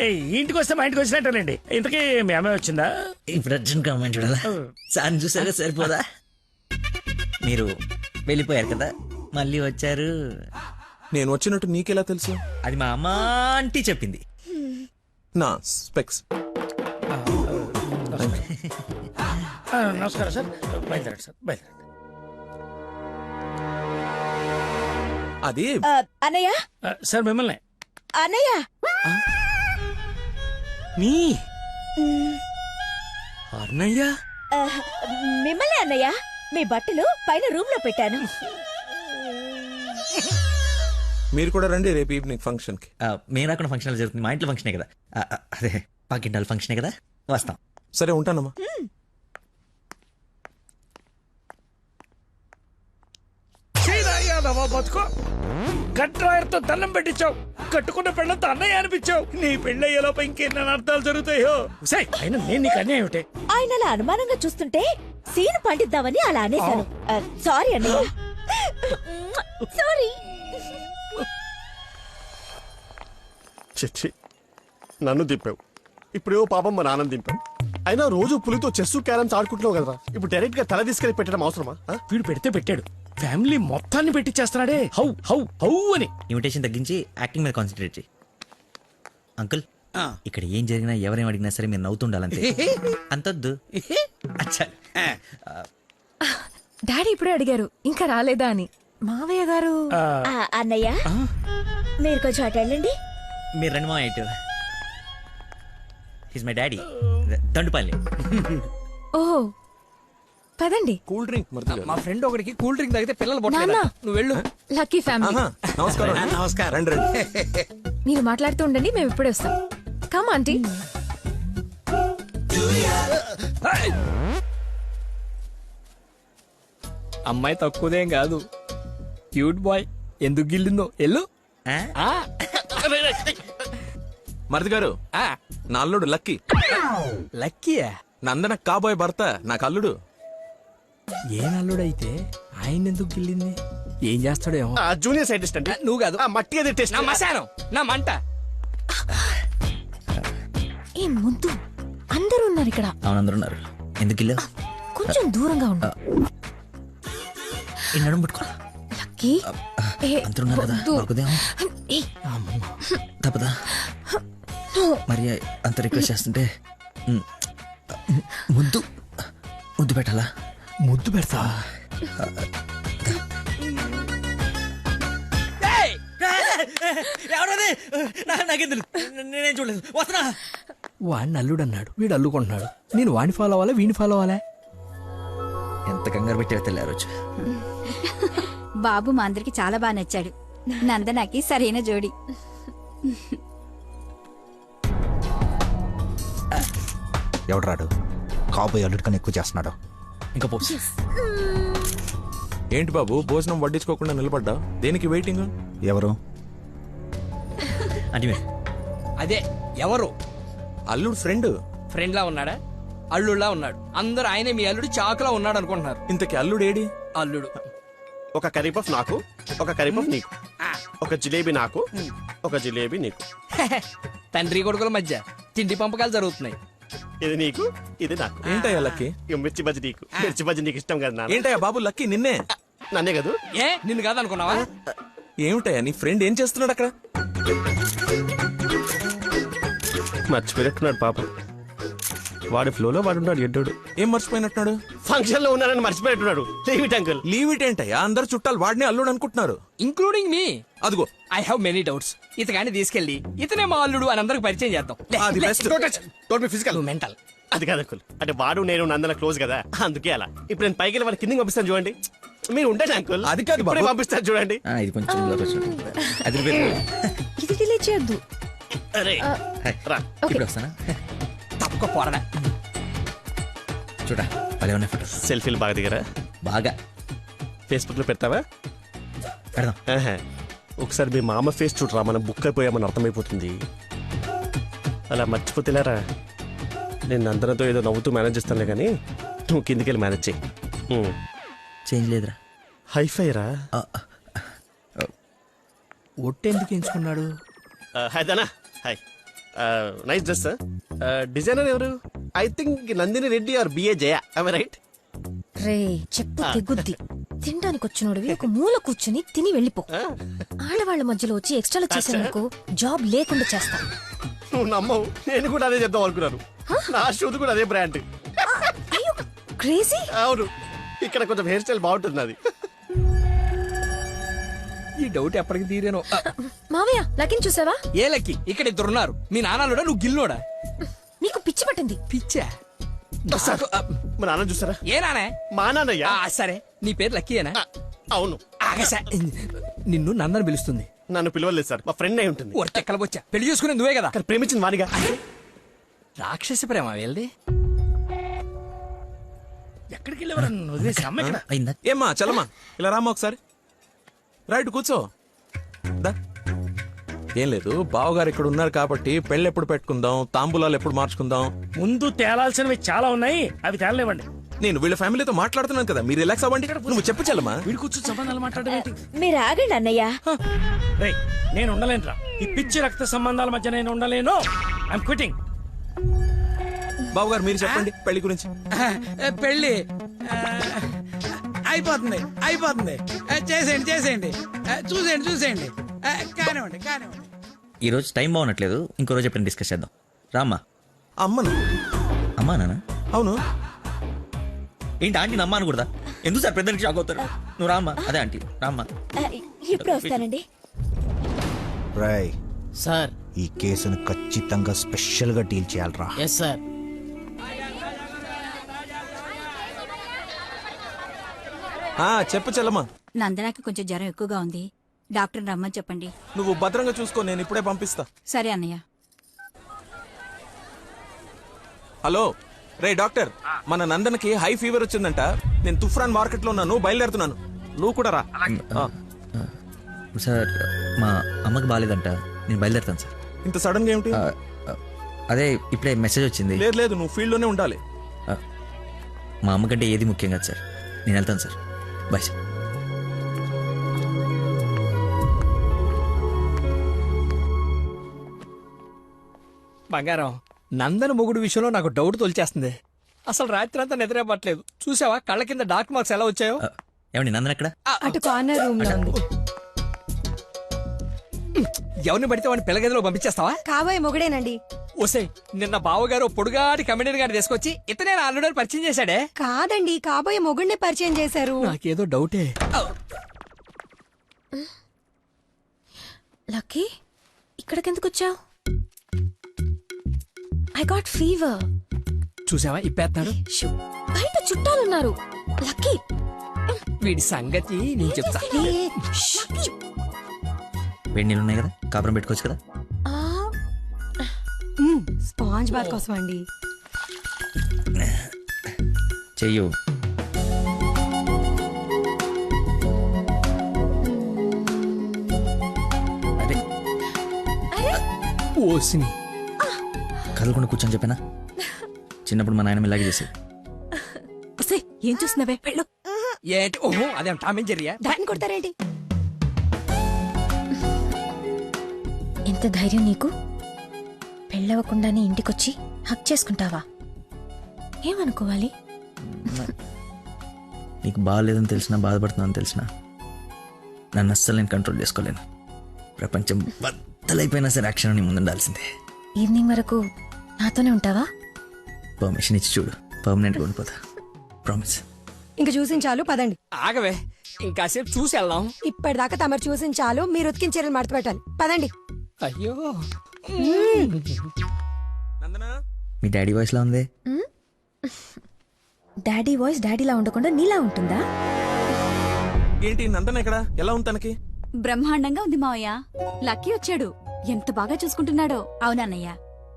Speaker 7: ఈ ఇంటికి వస్తే మా ఇంటికి వచ్చినట్టేనండి. ఇంతకీ మీ అమ్మాయి వచ్చిందా?
Speaker 13: ఇప్పుడు అర్జున్ కామెంట్ చూడాలా? సార్ చూసారా సరిపోదా? మీరు వెళ్ళిపోయారు కదా, మళ్ళీ వచ్చారు.
Speaker 9: నేను వచ్చినట్టు నీకెలా తెలుసు?
Speaker 13: అది మా అమ్మ ఆంటీ చెప్పింది.
Speaker 9: నా స్పెక్స్.
Speaker 7: నమస్కారం సార్, బయలుదేరండి సార్, బయలుదేరండి.
Speaker 9: అది
Speaker 6: అన్నయ్య
Speaker 7: సార్ మిమ్మల్ని.
Speaker 6: అన్నయ్య
Speaker 7: మీ అన్నయ్య?
Speaker 6: మిమ్మల్ని అన్నయ్య. మీ బట్టలు పైన రూమ్ లో పెట్టాను.
Speaker 9: మీరు కూడా రండి రేపు ఈవినింగ్ ఫంక్షన్ కి.
Speaker 13: మేము రాకుండా ఫంక్షన్ జరుగుతుంది, మా ఇంట్లో ఫంక్షనే కదా. అదే పాకింటాల ఫంక్షనే కదా, వస్తాం.
Speaker 9: సరే ఉంటానమ్మా.
Speaker 7: బతుకో గట్రాయర్తో దండం పెట్టించావు, కట్టుకున్న పెళ్ళంతో అన్నయ్య అనిపించావు. నీ పెళ్ళయ్యేలోపు ఇంకెన్న అర్థాలు జరుగుతాయో. అయినా నేను నీకు అన్యాయం ఒకటే.
Speaker 6: ఆయన అలా అనుమానంగా చూస్తుంటే సీన్ పండిద్దామని అలా అనేశాను. సారీ అన్నయ్య, సారీ.
Speaker 2: చిచ్చి, నన్ను దింపావు, ఇప్పుడేవో పాపం మా నాన్న దింపావు. అయినా రోజు పులితో చెస్ క్యారమ్స్ ఆడుకుంటున్నావు కదరా, ఇప్పుడు డైరెక్ట్ గా తల తీసుకెళ్లి పెట్టడం అవసరమా?
Speaker 7: వీడు పెడితే పెట్టాడు, ఫ్యామిలీ మొత్తాన్ని పెట్టిచ్చేస్తున్నాడే. హౌ హౌ హౌ అని.
Speaker 13: ఇన్విటేషన్ తగ్గించి యాక్టింగ్ మీద కాన్సన్ట్రేట్ చేయి. అంకుల్, ఇక్కడ ఏం జరిగినా ఎవరేం అడిగినా సరే మీరు నవ్వుతుండాలంతే, అంతొద్దు. అచ్చా.
Speaker 8: డాడీ ఇప్పుడే అడిగారు ఇంకా రాలేదా అని. మావయ్య గారు.
Speaker 6: అన్నయ్య మీరు కొంచెం అటు వెళ్ళండి.
Speaker 13: మీరు రండి మా ఇటు. He's my daddy, Tandupalli.
Speaker 8: ఓహో పదండి.
Speaker 9: Cool drink.
Speaker 14: మా ఫ్రెండ్ ఒకడికి కూల్ డ్రింక్ తాగితే పిల్లలు
Speaker 8: నాన్న.
Speaker 14: పుట్టలేదు. నువ్వు వెళ్ళు.
Speaker 8: Lucky family.
Speaker 9: నమస్కారం.
Speaker 19: నమస్కారం.
Speaker 9: రండి రండి.
Speaker 8: మీరు మాట్లాడుతూ ఉండండి, మేము ఇప్పుడే వస్తాం. Come aunty.
Speaker 14: అమ్మాయి తక్కువదేం కాదు, క్యూట్ బాయ్. ఎందుకు గిల్లిందో ఎల్లు.
Speaker 9: మరిది గారు, నా అల్లుడు లక్కీ.
Speaker 14: లక్కీయా?
Speaker 9: నందన కాబోయే భర్త నాకు అల్లుడు.
Speaker 14: ఏ నల్లుడైతే ఆయన ఎందుకు గిల్లింది? ఏం చేస్తాడేమో.
Speaker 2: జూనియర్ సైంటిస్ట్ అంటే
Speaker 14: నువ్వు కాదు,
Speaker 2: మట్టి అది టెస్ట్.
Speaker 14: నా మశానం, నా మంట.
Speaker 8: ఏ ముద్దు, అందరూ ఉన్నారు ఇక్కడ.
Speaker 13: అవును, అందరూ ఉన్నారు. ఎందుకు ఇల్లు?
Speaker 8: కొంచెం దూరంగా ఉండు.
Speaker 13: ఈ నడుము పట్టుకో.
Speaker 8: లక్కీ.
Speaker 13: అందరూ ఉన్నారు కదా, దొరకదేమో. తప్పదా? మరి అంత రిక్వెస్ట్ చేస్తుంటే ముద్దు ముద్దు పెట్టాలా?
Speaker 14: ముద్దు పెడతా.
Speaker 13: నేనేం చూడలేదు, వస్తున్నా.
Speaker 14: వాడిని అల్లుడు అన్నాడు, వీడు అల్లుకుంటున్నాడు. నేను వాడిని ఫాలో అవ్వాలా వీడిని ఫాలో అవ్వాలా?
Speaker 13: ఎంత కంగారు పెట్టారో తెల్లారొచ్చు.
Speaker 15: బాబు మా అందరికి చాలా బాగా నచ్చాడు. నందనకి సరైన జోడి.
Speaker 20: ఎవడరాడు కాబోయే అల్లుడి కన్నా ఎక్కువ చేస్తున్నాడు.
Speaker 13: ఇంకా పోసి.
Speaker 9: ఏంటి బాబు భోజనం వడ్డించుకోకుండా నిలబడ్డా? దేనికి వెయిటింగ్?
Speaker 20: ఎవరు?
Speaker 13: అంటే
Speaker 14: అదే ఎవరు?
Speaker 9: అల్లుడు ఫ్రెండ్.
Speaker 14: ఫ్రెండ్ లా ఉన్నాడా? అల్లుడులా ఉన్నాడు. అందరూ ఆయనే మీ అల్లుడు చాకులా ఉన్నాడు అనుకుంటున్నారు.
Speaker 9: ఇంతకి అల్లుడు ఏడి?
Speaker 14: అల్లుడు
Speaker 2: ఒక కర్రీ పఫ్ నాకు, ఒక కర్రీ పఫ్ నీకు, ఒక జిలేబీ నాకు, ఒక జిలేబీ నీకు.
Speaker 14: తండ్రి కొడుకుల మధ్య తిండి పంపకాలు జరుగుతున్నాయి.
Speaker 2: ఇది నీకు, ఇది నాకు.
Speaker 9: ఏంటయ్యా లక్కీ?
Speaker 2: మిర్చి బజ్జి నీకు, మిర్చి బజ్జి నీకు ఇష్టం కదా నాన్న.
Speaker 9: ఏంటయ్యా బాబు లక్కీ నిన్నే?
Speaker 2: నన్నే కదా.
Speaker 14: ఏ నిన్ను కాదనుకున్నావా?
Speaker 9: ఏమిటయ్యా నీ ఫ్రెండ్ ఏం చేస్తున్నాడు అక్కడ?
Speaker 2: మర్చిపోయినట్టున్నాడు పాపం. వాడి ఫ్లోలో వాడున్నాడు ఎడ్డోడు.
Speaker 9: ఏం మర్చిపోయినట్టున్నాడు?
Speaker 2: ఫంక్షన్ లో ఉన్నానని మర్చిపోయినట్టున్నాడు. Leave it uncle.
Speaker 9: Leave it ఏంటయ్యా? అందరు చుట్టాలు వాడిని అల్లుడు అనుకుంటున్నారు,
Speaker 14: ఇంక్లూడింగ్ మీ.
Speaker 9: అదిగో
Speaker 14: ఐ హావ్ మెనీ డౌట్స్. ఇతగాని తీసుకెళ్లి ఇతనే మా అల్లుడు అని అందరికి పరిచయం చేద్దాం.
Speaker 2: అది best. Don't be physical.
Speaker 14: Mental.
Speaker 2: అది కాదు అంకుల్, అంటే వాడు నేను నందన క్లోజ్ కదా, అందుకే అలా. ఇప్పుడు నేను పైకి వెళ్ళి వాడి కిందకి పంపిస్తాను చూడండి. మీరు ఉండండి అంకుల్.
Speaker 9: అది కాదు బాబు,
Speaker 2: పంపిస్తాను చూడండి.
Speaker 13: ఇది కొంచెం
Speaker 8: ఇది డిలీట్ చేయొద్దు.
Speaker 2: అరే రా.
Speaker 13: ఇప్పుడు వస్తానా?
Speaker 14: తప్పక పోరడా.
Speaker 13: చూడా భలే ఉన్నాయి ఫోటో.
Speaker 2: సెల్ఫీలు బాగా దిగరా?
Speaker 13: బాగా.
Speaker 2: ఫేస్బుక్ లో పెడతావా?
Speaker 13: పెడదాం.
Speaker 2: ఒకసారి మీ మామ ఫేస్ చూడరా, మనం బుక్ అయిపోయామని అర్థమైపోతుంది. అలా మర్చిపోతేలేరా. నేను అందరితో ఏదో నవ్వుతూ మేనేజ్ చేస్తానులే కానీ నువ్వు కిందికెళ్ళి మేనేజ్ చేయి.
Speaker 13: చేంజ్ లేదురా.
Speaker 2: హైఫై రా.
Speaker 14: ఒట్టెందుకు ఎంచుకున్నాడు?
Speaker 2: హాయ్ దానా. హాయ్. Nice dress. డిజైనర్ ఎవరు? I think Nandini Reddy or B A Jaya. I right?
Speaker 8: రే చెప్పు తెగుద్ది. తినడానికి వచ్చినోడివి ఒక మూల కూర్చుని తిని వెళ్ళిపో. ఆడవాళ్ళ మధ్యలో వచ్చి ఎక్స్ట్రాలు చేసేందుకు జాబ్ లేకుండా చేస్తా.
Speaker 2: నువ్వు నమ్మవు, నేను కూడా అదే చెప్దాం అనుకున్నాను. నా షూది కూడా అదే బ్రాండ్.
Speaker 8: క్రేజీ.
Speaker 2: అవును, ఇక్కడ కొంచెం హెయిర్ స్టైల్ బాగుంటుంది అది.
Speaker 14: ఈ డౌట్ ఎప్పటికి తీరేనో.
Speaker 8: మావయ్య లక్కీని చూసావా?
Speaker 14: ఏ లక్కీ? ఇక్కడ ఇద్దరున్నారు. మీ నాన్నలోడా నువ్వు గిల్లోడా?
Speaker 8: నీకు పిచ్చి పట్టింది.
Speaker 14: పిచ్చా?
Speaker 2: మా నాన్న చూసారా?
Speaker 14: ఏ నానే?
Speaker 2: మా నాన్నయ్య.
Speaker 14: సరే, నీ పేరు లక్కీయేనా?
Speaker 2: అవును.
Speaker 14: నిన్ను నందని పిలుస్తుంది.
Speaker 2: నన్ను పిలవలేదు సార్, మా ఫ్రెండ్ అయి ఉంటుంది.
Speaker 14: ఎక్కలబొచ్చా? పెళ్లి చూసుకునే నువ్వే కదా.
Speaker 2: ప్రేమించింది వానిగా.
Speaker 14: రాక్షస ప్రేమ వెళ్ళి
Speaker 7: ఎక్కడికి వెళ్ళేవారు?
Speaker 9: ఏమ్మా చలమా ఇలా రామ్మా ఒకసారి. రైట్ కూర్చో. ఏం లేదు, బావగారు ఇక్కడ ఉన్నారు కాబట్టి పెళ్ళి ఎప్పుడు పెట్టుకుందాం, తాంబూలాలు ఎప్పుడు మార్చుకుందాం.
Speaker 7: ముందు తేలాల్సినవి చాలా ఉన్నాయి, అవి తేలనివ్వండి.
Speaker 9: నేను వీళ్ళ ఫ్యామిలీతో మాట్లాడుతున్నాను కదా, మీరు రిలాక్స్ అవ్వండి. నువ్వు చెప్పు చల్లమా.
Speaker 7: వీడి కూర్చొని సంబంధాలు మాట్లాడేంటి?
Speaker 16: మీరు ఆగండి అన్నయ్య.
Speaker 7: రేయ్, నేను ఉండలేనురా. ఈ పిచ్చి రక్త సంబంధాల మధ్య నేను ఉండలేను. I'm quitting.
Speaker 9: బావగారు మీరు చెప్పండి పెళ్లి గురించి.
Speaker 14: పెళ్లి అయిపోతుంది అయిపోతుంది. చేసేయండి చేసేయండి. చూసేయండి కానివ్వండి కానివ్వండి.
Speaker 13: ఈ రోజు టైం బాగున్నట్లేదు, ఇంకో రోజు ఎప్పుడైనా డిస్కస్ చేద్దాం. రామ్మా.
Speaker 9: అమ్మను?
Speaker 13: అమ్మా నాన్న?
Speaker 9: అవును.
Speaker 13: ఏంటి ఆంటీ అమ్మ అనకూడదా? ఎందుకు సార్ పెద్దనికి షాక్ అవుతారు? నువ్వు రామ్మా. అదే ఆంటీ రామ్మా.
Speaker 16: ఇప్పుడు వస్తానండి.
Speaker 19: రాయ్
Speaker 14: సార్,
Speaker 19: ఈ కేసును ఖచ్చితంగా స్పెషల్ గా డీల్ చేయాలరా.
Speaker 14: Yes sir.
Speaker 9: చెప్పు చెల్లమ్మా.
Speaker 6: నందనాకి కొంచెం జ్వరం ఎక్కువగా ఉంది, డాక్టర్ రమ్మని చెప్పండి.
Speaker 9: నువ్వు భద్రంగా చూసుకో, నేను ఇప్పుడే పంపిస్తా.
Speaker 6: సరే అన్నయ్య.
Speaker 9: హలో రే డాక్టర్, మన నందనకి హై ఫీవర్ వచ్చిందంట. నేను తుఫ్రాన్ మార్కెట్ లో ఉన్నాను, బయలుదేరుతున్నాను. నువ్వు కూడా రా.
Speaker 13: సార్ మా అమ్మకి బాగాలేదంట, నేను బయలుదేరుతాను సార్.
Speaker 9: ఇంత సడన్ గా ఏమిటి?
Speaker 13: అదే ఇప్పుడే మెసేజ్ వచ్చింది.
Speaker 9: లేదు లేదు, నువ్వు ఫీల్డ్ లోనే ఉండాలి.
Speaker 13: మా అమ్మకంటే ఏది ముఖ్యం కాదు సార్, నేను వెళ్తాను సార్. Bye sir.
Speaker 14: బంగారం, నందన మొగుడు విషయంలో నాకు డౌట్ తోల్చేస్తుంది. అసలు రాత్రి అంతా నిద్రపట్లేదు. చూసావా కళ్ళ కింద డార్క్ మార్క్స్ ఎలా వచ్చాయో?
Speaker 13: ఏమండి నందన ఎక్కడ?
Speaker 8: అటు కార్నర్ రూమ్ లో ఉంది.
Speaker 14: ఎవరిని పడితే వాడిని పిల్లగదిలో పంపించేస్తావా?
Speaker 8: కాబోయే మొగుడేనండి.
Speaker 14: ఓసే, నిన్న బావగారు పొడుగాటి కమెడియన్ గారిని తీసుకొచ్చి ఇతనే ఆల్రెడీ పరిచయం చేశాడే.
Speaker 8: కాదండి, కాబోయే మొగుడిని పరిచయం చేశారు.
Speaker 14: నాకేదో డౌటే.
Speaker 8: లక్కీ, ఇక్కడికెందుకు వచ్చావు? I got fever.
Speaker 14: చూసావా ఇప్పేస్తాడు.
Speaker 8: బయట చుట్టాలున్నారు. లక్కీ,
Speaker 14: వీడి సంగతి నేను చెప్తా.
Speaker 13: వేడి నీళ్ళు ఉన్నాయి కదా, కాపురం పెట్టుకోవచ్చు కదా.
Speaker 8: స్పాంజ్ బాత్ కోసం అండి.
Speaker 13: చెయ్యు. అరే
Speaker 14: ఓసిని
Speaker 13: కదలకుండా కూర్చొని చెప్పానా? చిన్నప్పుడు మా నాయనమ్మ ఇలాగే చేసేది.
Speaker 8: ఏం చూస్తున్నావే? వెళ్ళు.
Speaker 14: ఏంటి? ఓహో, అదేం టామ్ అండ్ జెర్రీయా?
Speaker 8: దాన్ని కొడతారేంటి? ఎంత ధైర్యం నీకు? పెళ్ళవకుండానే ఇంటికొచ్చి హక్ చేసుకుంటావా? ఏమనుకోవాలి?
Speaker 13: నీకు బాగాలేదని తెలిసినా, బాధపడుతున్నాను తెలిసినా, నన్ను అస్సలు నేను కంట్రోల్ చేసుకోలేను. ప్రపంచం బద్దలైపోయినా సరే యాక్షన్ నీ ముందు ఉండాల్సిందే.
Speaker 8: ఈవినింగ్ వరకు నాతోనే ఉంటావా?
Speaker 13: పర్మిషన్ ఇచ్చి చూడు, పర్మనెంట్గా ఉండిపోతా. ప్రామిస్.
Speaker 8: ఇంక చూసించాలు, పదండి.
Speaker 14: ఆగవే, ఇంకాసేపు చూసి వెళ్దాం.
Speaker 8: ఇప్పటిదాకా తమరు చూసించాలు, మీరు ఉతికిన చీరలు మడత పెట్టాలి. పదండి.
Speaker 14: అయ్యో,
Speaker 13: మీ డాడీ వాయిస్ లా ఉంది.
Speaker 8: డాడీ వాయిస్ డాడీలా ఉండకుండా నీలా ఉంటుందా?
Speaker 9: ఏంటి నందన ఎక్కడ? ఎలా ఉంది తనకి?
Speaker 15: బ్రహ్మాండంగా ఉంది మావయ్య. లక్కీ వచ్చాడు, ఎంత బాగా చూసుకుంటున్నాడో.
Speaker 6: అవునన్నయ్య,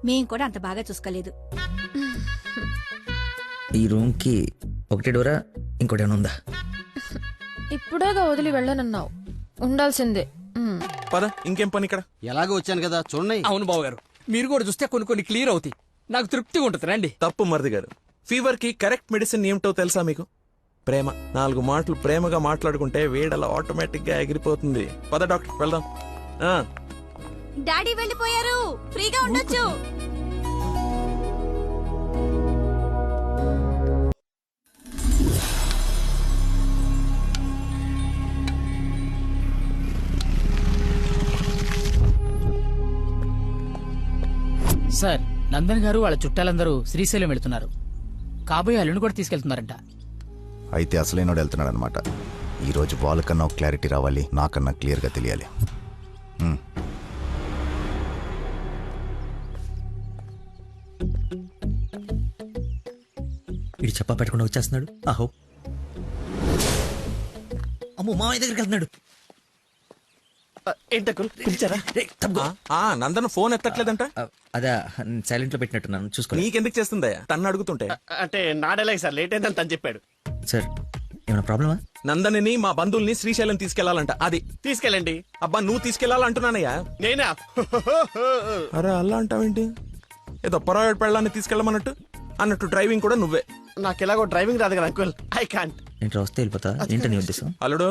Speaker 6: మేం కూడా అంత బాగా చూసుకోలేదు.
Speaker 13: ఈ రూమ్ కి ఒకటే డోరా, ఇంకోటి ఏమైనా ఉందా?
Speaker 8: ఇప్పుడేగా వదిలి వెళ్ళనన్నావు, ఉండాల్సిందే.
Speaker 9: పద, ఇంకేం పని ఇక్కడ?
Speaker 18: ఎలాగో వచ్చాను కదా చూడండి.
Speaker 14: అవును బావ గారు, మీరు కూడా చూస్తే కొన్ని క్లియర్ అవుతాయి. నాకు తృప్తిగా ఉంటుంది. రండి.
Speaker 9: తప్పు మరిది గారు, ఫీవర్ కి కరెక్ట్ మెడిసిన్ ఏమిటో తెలుసా మీకు? ప్రేమ. 4 మాటలు ప్రేమగా మాట్లాడుకుంటే వేడలా ఆటోమేటిక్ గా ఎగిరిపోతుంది. పద డాక్టర్ వెళ్దాం.
Speaker 16: డాడీ వెళ్ళిపోయారు, ఫ్రీగా ఉండొచ్చు.
Speaker 14: సార్, నందన్ గారు వాళ్ళ చుట్టాలందరూ శ్రీశైలం వెళ్తున్నారు. కాబోయే అల్లుని కూడా తీసుకెళ్తున్నారంట.
Speaker 20: అయితే అసలైనోడు వెళ్తున్నాడు అనమాట. ఈరోజు వాళ్ళకన్నా ఒక క్లారిటీ రావాలి, నాకన్నా క్లియర్గా తెలియాలి.
Speaker 13: వీడు చెప్పా పెట్టకుండా వచ్చేస్తున్నాడు. ఆహో, అమ్మో, మామయ్య దగ్గరికి వెళ్తున్నాడు.
Speaker 2: పిలిచారా?
Speaker 9: నందన్ ఫోన్ ఎత్తట్లేదంట.
Speaker 13: అదే సైలెంట్ లో పెట్టినట్టున్నాను, చూసుకో.
Speaker 9: నీకెందుకు చేస్తుందయ్యా? తన్ను అడుగుతుంటే.
Speaker 2: అంటే నాడేలాగ సార్, లేట్ అయిందని తను చెప్పాడు.
Speaker 13: సార్, ఏమైనా ప్రాబ్లమా?
Speaker 9: నందనిని మా బంధువుల్ని శ్రీశైలం తీసుకెళ్లాలంట. అది
Speaker 2: తీసుకెళ్ళండి.
Speaker 9: అబ్బా, నువ్వు తీసుకెళ్లాలంటున్నానయ్యా.
Speaker 2: నేనా?
Speaker 9: అరే అలా అంటావేంటి? ఏదో పొరపాటు పెళ్ళాన్ని తీసుకెళ్ళమన్నట్టు అన్నట్టు డ్రైవింగ్ కూడా నువ్వే.
Speaker 2: నాకు ఎలాగో డ్రైవింగ్ రాదు కదా అంకుల్, ఐ కాంట్.
Speaker 13: ఏంటి వస్తే వెళ్ళిపోతా? ఏంటి నీ ఉద్దేశం?
Speaker 9: అల్లుడు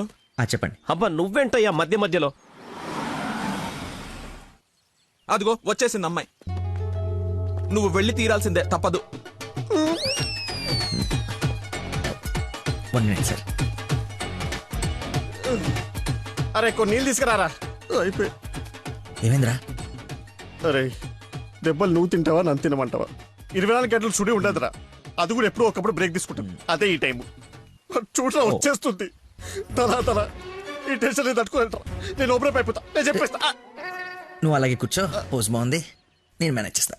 Speaker 13: చెప్పండి.
Speaker 5: అబ్బా నువ్వేంటయ్యా మధ్య మధ్యలో?
Speaker 9: అదిగో వచ్చేసింది అమ్మాయి. నువ్వు వెళ్ళి తీరాల్సిందే, తప్పదు.
Speaker 13: 1 minute సార్.
Speaker 2: అరే కొన్ని నీళ్ళు తీసుకురారా. అయిపోయి.
Speaker 13: ఏమైందిరా?
Speaker 2: అరే దెబ్బలు నువ్వు తింటావా నన్ను తినమంటావా? 24 గంటలు చుడి ఉండదురా. అది కూడా ఎప్పుడో ఒకప్పుడు బ్రేక్ తీసుకుంటాం. అదే ఈ టైము చూడరా వచ్చేస్తుంది. తలా ఈ టెన్షన్ తట్టుకోలేటరా. నేను ఓపెన్ అయిపోతా, నేను చెప్పేస్తా.
Speaker 13: నువ్వు అలాగే కూర్చో, పోజ్ బాగుంది, నేను మేనేజ్ చేస్తా.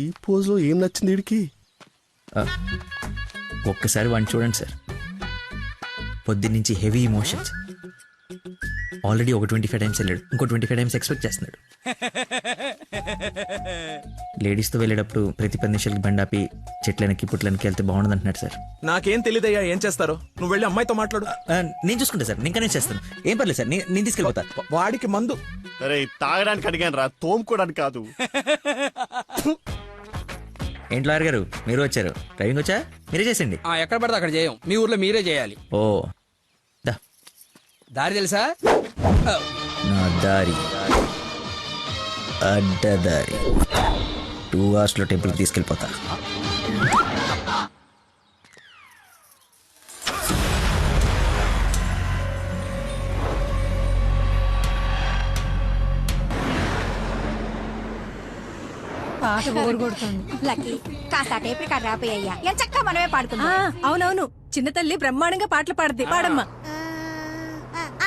Speaker 2: ఈ పోజ్ లో ఏం నచ్చింది వీడికి?
Speaker 13: ఒక్కసారి వాడిని చూడండి సార్. పొద్దున్నుంచి హెవీ ఇమోషన్స్. ఆల్రెడీ ఒక 25 టైమ్స్ వెళ్ళాడు, ఇంకో 25 టైమ్స్ ఎక్స్పెక్ట్ చేస్తున్నాడు. లేడీస్తో వెళ్ళేటప్పుడు ప్రతి 10 నిమిషాలకి బండాపి చెట్లనికి పుట్లనికి వెళ్తే బాగుండదు అంటున్నాడు సార్.
Speaker 9: నాకేం తెలియదయ్యా ఏం చేస్తారో. నువ్వు వెళ్ళి అమ్మాయితో మాట్లాడు.
Speaker 13: నేను చూసుకుంటా సార్, నేను కనెక్ట్ చేస్తాను. ఏం పర్లేదు సార్, నేను తీసుకెళ్ళిపోతా.
Speaker 9: వాడికి మందు.
Speaker 2: అరే తాగడానికి అడిగాను రా, తోముకోవడానికి కాదు.
Speaker 13: ఏంటి లాయర్ గారు మీరు వచ్చారు? డ్రైవింగ్ వచ్చా? మీరే చేసండి.
Speaker 10: ఎక్కడ పడితే అక్కడ చేయం, మీ ఊర్లో మీరే చేయాలి.
Speaker 13: ఓ
Speaker 10: దారి తెలుసా?
Speaker 13: నా దారి అడ్డదారి. 2 hours లో టెంపుల్కి తీసుకెళ్ళిపోతా.
Speaker 6: పాట బోర్ కొడుతుంది.
Speaker 16: లక్కీ కాస్త టేప్ రికార్డ్ రాపోయ్యా, ఎంచక్కా మనమే పాడుకుందాం.
Speaker 6: అవునవును, చిన్న తల్లి బ్రహ్మాండంగా పాటలు పాడుద్ది. పాడమ్మా.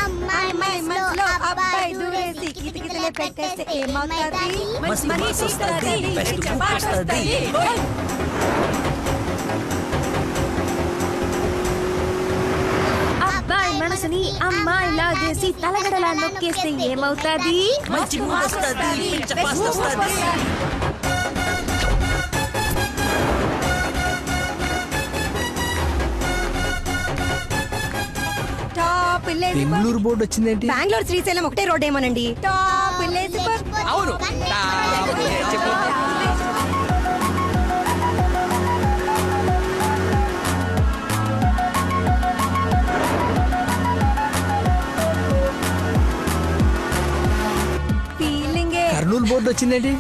Speaker 6: అమ్మాయి మనసులో అబ్బాయి దూరేసి కితకితలే పెట్టేస్తే ఏమవుతుంది? మనసు వస్తది, పాట వస్తది.
Speaker 17: అబ్బాయి మనసుని అమ్మాయి లాగేసి తలగడలా నొక్కేస్తే ఏమవుతాది?
Speaker 13: మంచి మూడ్ వస్తది, పిచ్చ పాస్ట్ వస్తది.
Speaker 14: బెంగళూరు బోర్డు వచ్చిందేంటి?
Speaker 16: బెంగళూరు శ్రీశైలం ఒకటే రోడ్ ఏమోనండి.
Speaker 10: అవును.
Speaker 14: కర్నూలు బోర్డు వచ్చిందేంటి?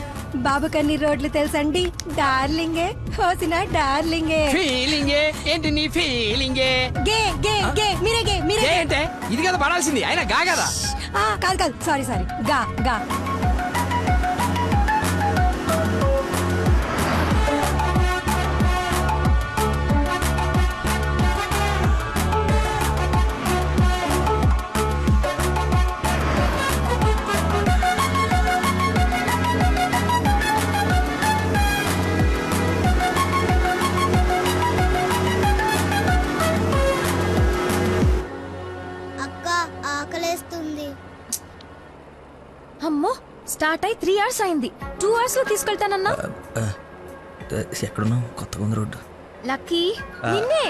Speaker 16: బాబు కన్ని రోడ్లు తెలుసండి. డార్లింగే హోసిన డార్లింగే.
Speaker 10: ఫీలింగే ఏంటి నీ ఫీలింగే?
Speaker 16: గే గే గే మీరే గే మీరే
Speaker 10: అంటే ఇది కదా పడాల్సింది, అయినా గా కదా.
Speaker 16: కాదు సారీ గా గా.
Speaker 17: అమ్మో, స్టార్ట్ అయి 3 hours అయింది. 2 hours లో తీసుకెళ్తానన్నా.
Speaker 13: ఎక్కడున్నావు? కొత్తగా ఉంది రోడ్డు.
Speaker 17: లక్కీ నిన్నే.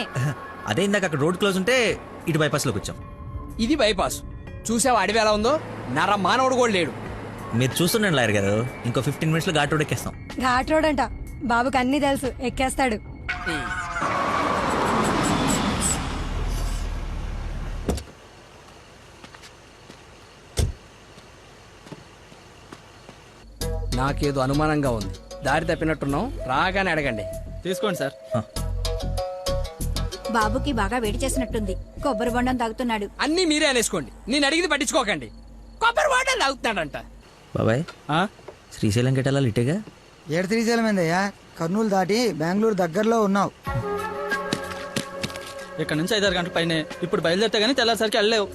Speaker 13: అదే ఇందాక అక్కడ రోడ్ క్లోజ్ ఉంటే ఇటు బైపాస్ లోకి వచ్చాం.
Speaker 10: ఇది బైపాస్. చూసావా అడవి ఎలా ఉందో? నర మానవుడు కూడా లేడు.
Speaker 13: మీరు చూస్తుండండి లాయర్ గారు, ఇంకో 15 minutes లో ఘాట్ రోడ్ ఎక్కేస్తాం.
Speaker 16: ఘాట్ రోడ్ అంట.
Speaker 11: బాబుకి అన్ని తెలుసు, ఎక్కేస్తాడు.
Speaker 14: నాకేదో అనుమానంగా ఉంది. దారి తప్పినట్టున్నాం, రాగానే అడగండి.
Speaker 19: తీసుకోండి సార్.
Speaker 6: బాబుకి బాగా వేడి చేసినట్టుంది, కొబ్బరి బొండం తాగుతున్నాడు.
Speaker 14: అన్నీ మీరే అనేసుకోండి, నేను అడిగింది పట్టించుకోకండి. కొబ్బరి వాటర్ తాగుతున్నాడంట.
Speaker 13: బాబాయ్ శ్రీశైలం గెటాలి ఇటేగా?
Speaker 21: ఏడు శ్రీశైలం ఏందయ్యా, కర్నూలు దాటి బెంగళూరు దగ్గరలో ఉన్నావు.
Speaker 19: ఇక్కడ నుంచి 5-6 గంటల పైన. ఇప్పుడు బయలుదేరితే గానీ తెల్లారిసరికి వెళ్ళలేవు.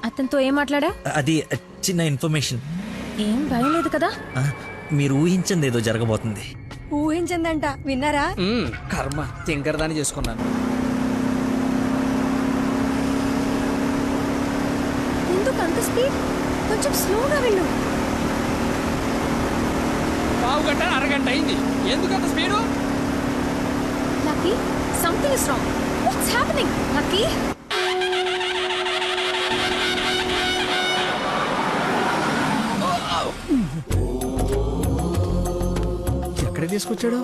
Speaker 8: అతనితో ఏం మాట్లాడా?
Speaker 13: అది చిన్న ఇన్ఫర్మేషన్.
Speaker 8: ఏం భయం లేదు కదా?
Speaker 13: మీరు ఊహించింది ఏదో జరగబోతుంది.
Speaker 11: ఊహించిందంట, విన్నారా?
Speaker 14: కర్మ, తింకరదాన్ని చేసుకున్నాను.
Speaker 8: ఎందుకు అంత స్పీడ్? కొంచెం స్లోగా వెళ్ళు.
Speaker 14: పావు గంట అరగంట అయింది, ఎందుకంత speed?
Speaker 8: Lucky, something is wrong. What's happening? Lucky,
Speaker 14: ఎక్కడ తీసుకొచ్చాడు?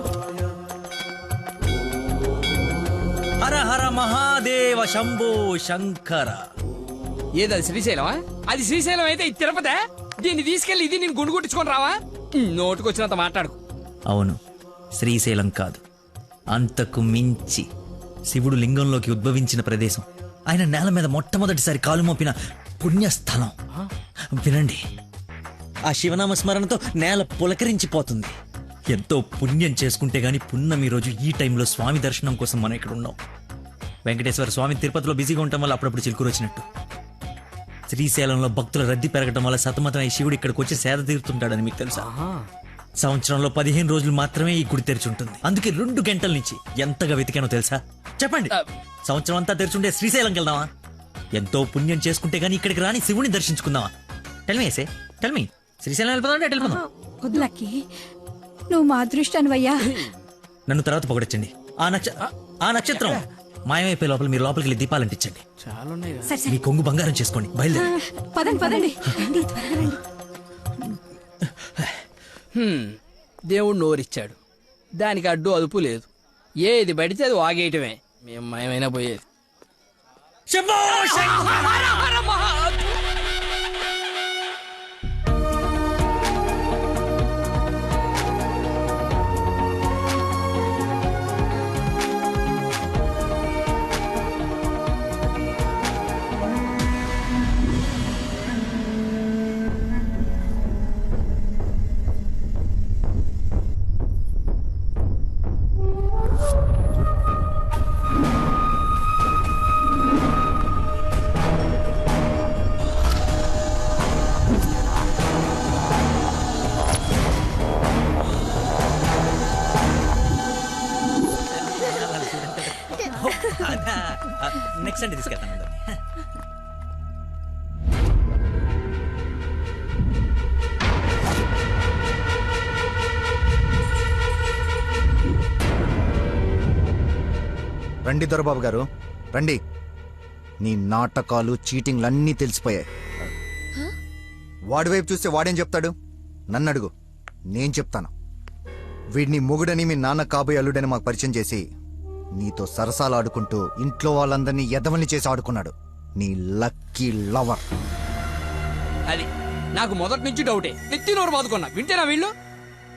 Speaker 13: హర హర మహాదేవ శంభో శంకర.
Speaker 14: ఏది శ్రీశైలమా? అది శ్రీశైలం అయితే ఇది తిరుపతే. దీన్ని తీసుకెళ్లి ఇది నేను గుండు కొట్టించుకొని రావా? నోటుకొచ్చినంత మాట్లాడుకు.
Speaker 13: అవును, శ్రీశైలం కాదు, అంతకు మించి శివుడు లింగంలోకి ఉద్భవించిన ప్రదేశం, ఆయన నేల మీద మొట్టమొదటిసారి కాలు మోపిన పుణ్యస్థలం. వినండి, ఆ శివనామ స్మరణతో నేల పులకరించిపోతుంది. ఎంతో పుణ్యం చేసుకుంటే గాని పున్నమి రోజు ఈ టైంలో స్వామి దర్శనం కోసం మనం ఇక్కడ ఉన్నాం. వెంకటేశ్వర స్వామి తిరుపతిలో బిజీగా ఉండటం వల్ల అప్పుడప్పుడు చిలుకూరు వచ్చినట్టు, శ్రీశైలంలో భక్తుల రద్దీ పెరగడం వల్ల సతమతమై శివుడు ఇక్కడికి వచ్చి సేద తీరుతుంటాడని మీకు తెలుసా? సంవత్సరంలో 15 రోజులు మాత్రమే ఈ గుడి తెరిచి ఉంటుంది. అందుకే 2 గంటల నుంచి ఎంతగా వెతికానో తెలుసా? చెప్పండి, సంవత్సరం అంతా తెరిచుంటే శ్రీశైలంకి వెళ్దామా? ఎంతో పుణ్యం చేసుకుంటే గానీ ఇక్కడికి రాని శివుని దర్శించుకుందామా? టెల్మీ టెల్మీ శ్రీశైలం వెళ్ళిపోదాం అంటే వెళ్ళిపోదాం.
Speaker 6: వద్దు లక్కీ, నువ్వు మా అదృష్టానివయ్యా.
Speaker 13: నన్ను తర్వాత పొగడొచ్చండి. ఆ నక్షత్రం మాయమైపోయే లోపల మీరు లోపలికి వెళ్ళి దీపాలు అంటించండి. మీ కొంగు బంగారం చేసుకోండి. బయలుదేరి
Speaker 6: పదండి పదండి.
Speaker 14: దేవుడు నోరిచ్చాడు, దానికి అడ్డు అదుపు లేదు. ఏది పడితే అది వాగేయటమే. మేము మయమైనా పోయేది.
Speaker 13: నెక్స్ట్ అంటే తీసుకెళ్తాను.
Speaker 20: రండి దొరబాబు గారు, రండి. నీ నాటకాలు చీటింగ్లన్నీ తెలిసిపోయాయి. వాడి వైపు చూస్తే వాడేం చెప్తాడు? నన్ను అడుగు, నేను చెప్తాను. వీడిని మొగుడని మీ నాన్న కాబోయే అల్లుడని మాకు పరిచయం చేసి నీతో సరసాలు ఆడుకుంటూ ఇంట్లో వాళ్ళందరినీ ఎదవల్ని చేసి ఆడుకున్నాడు నీ లక్కీ లవర్.
Speaker 14: అది నాకు మొదటి నుంచి డౌటే. నెత్తి నోరు బాదుకున్నా, వింటేనా వీళ్ళు?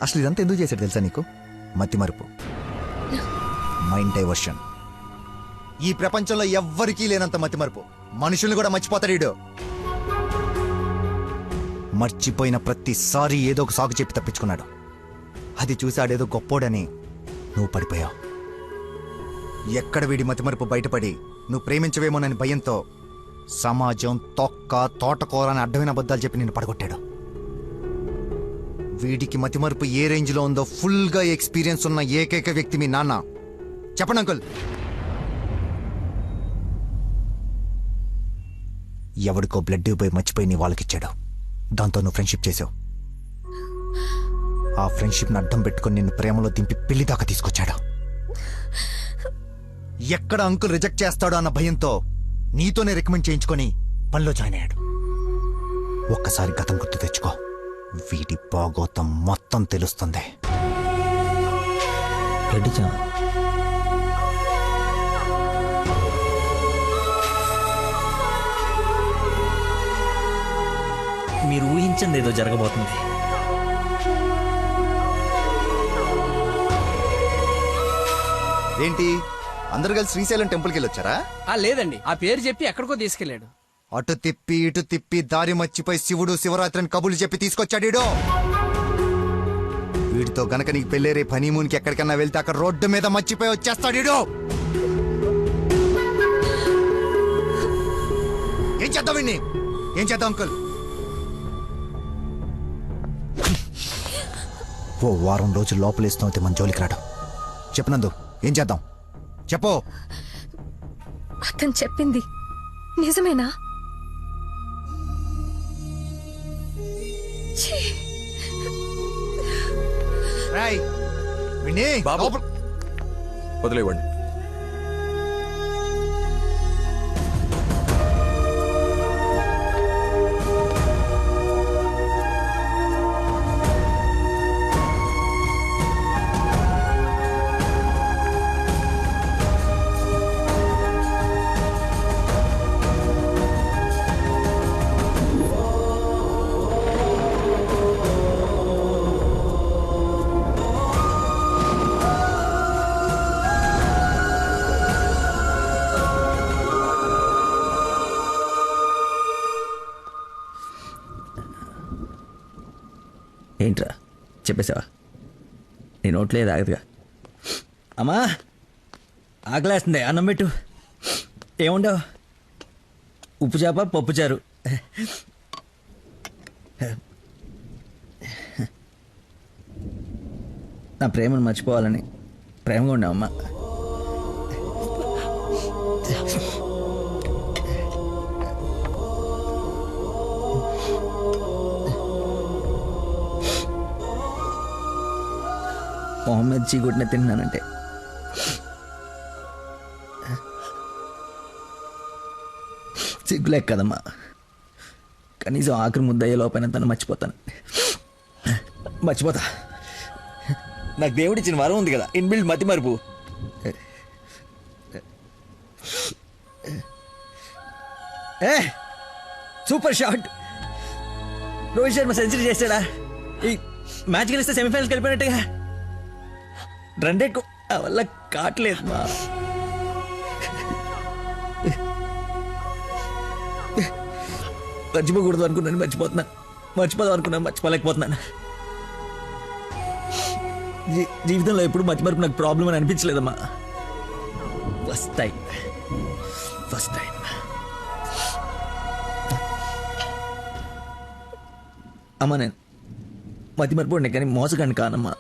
Speaker 20: అసలు ఇదంతా ఎందుకు చేశాడు తెలుసా నీకు? మతి మరుపు, మైండ్ డైవర్షన్. ఈ ప్రపంచంలో ఎవ్వరికీ లేనంత మతి మరుపు. మనుషుల్ని కూడా మర్చిపోతాడు వీడు. మర్చిపోయిన ప్రతిసారి ఏదో ఒక సాకు చెప్పి తప్పించుకున్నాడు. అది చూసి ఆడేదో గొప్పోడని నువ్వు పడిపోయావు. ఎక్కడ వీడి మతిమరుపు బయటపడి నువ్వు ప్రేమించవేమోనని భయంతో సమాజం తొక్క తోటకూర అని అడ్డమైన అబద్ధాలు చెప్పి నిన్ను పడగొట్టాడు. వీడికి మతిమరుపు ఏ రేంజ్లో ఉందో ఫుల్గా ఎక్స్పీరియన్స్ ఉన్న ఏకైక వ్యక్తి మీ నాన్న. చెప్పండి అంకుల్. ఎవడికో బ్లడ్ పోయి మర్చిపోయి నీ వాళ్ళకిచ్చాడు. దాంతో నువ్వు ఫ్రెండ్షిప్ చేసావు. ఆ ఫ్రెండ్షిప్ని అడ్డం పెట్టుకుని నిన్ను ప్రేమలో దింపి పెళ్లి దాకా తీసుకొచ్చాడు. ఎక్కడ అంకుల్ రిజెక్ట్ చేస్తాడో అన్న భయంతో నీతోనే రికమెండ్ చేయించుకొని పనిలో జాయిన్ అయ్యాడు. ఒక్కసారి గతం గుర్తు తెచ్చుకో. వీటి బాగోతం మొత్తం తెలుస్తుంది.
Speaker 13: మీరు ఊహించింది ఏదో జరగబోతుంది.
Speaker 20: ఏంటి అందరు కలిసి శ్రీశైలం టెంపుల్కి వెళ్ళొచ్చారా?
Speaker 14: లేదండి, ఆ పేరు చెప్పి ఎక్కడికో తీసుకెళ్లాడు.
Speaker 20: అటు తిప్పి ఇటు తిప్పి దారి మర్చిపోయి శివుడు శివరాత్రిని కబులు చెప్పి తీసుకొచ్చాడు. వీడితో గనక నీకు పెళ్ళేరే హనీమూన్కి ఎక్కడికన్నా వెళ్తే అక్కడ రోడ్డు మీద మర్చిపోయి వచ్చేస్తాడు. ఏం చేద్దాం వీడిని? ఏం చేద్దాం అంకుల్? ఓ వారం రోజులు లోపలేస్తాం అయితే మన జోలికి రాడు. చెప్పనందు ఏం చేద్దాం చెప్పు.
Speaker 8: అతను చెప్పింది నిజమేనా?
Speaker 9: వదిలేవండి.
Speaker 13: ఏంట్రా చెప్పేసావా? నీ నోట్లేదు ఆగదుగా. అమ్మా ఆకలేస్తుంది, అన్నం పెట్టు. ఏముండవు? ఉప్పు చేప పప్పుచారు. నా ప్రేమను మర్చిపోవాలని ప్రేమగా ఉండవమ్మా. మొహమ్మద్ చీగుడిని తిన్నానంటే సిగ్గులేక కదమ్మా. కనీసం ఆఖరి ముద్దయ్యే లోపైన తను మర్చిపోతాను. మర్చిపోతా. నాకు దేవుడిచ్చిన వరం ఉంది కదా, ఇన్బిల్డ్ మతి మరుపు. Super shot. Rohit Sharma century చేశాడా? ఈ మ్యాచ్ గెలిస్తే సెమీఫైనల్కి వెళ్ళిపోయినట్టుగా. రన్ రేట్ వల్ల కావట్లేదు మా. మర్చిపోకూడదు అనుకున్నాను, మర్చిపోతున్నాను. మర్చిపోదాం అనుకున్నాను, మర్చిపోలేకపోతున్నాను. జీవితంలో ఎప్పుడు మర్చిమరుపు నాకు ప్రాబ్లం అని అనిపించలేదమ్మా. ఫస్ట్ టైం అమ్మా. నేను మతిమరుపు ఉండే కానీ మోసగాన్ని కానమ్మా.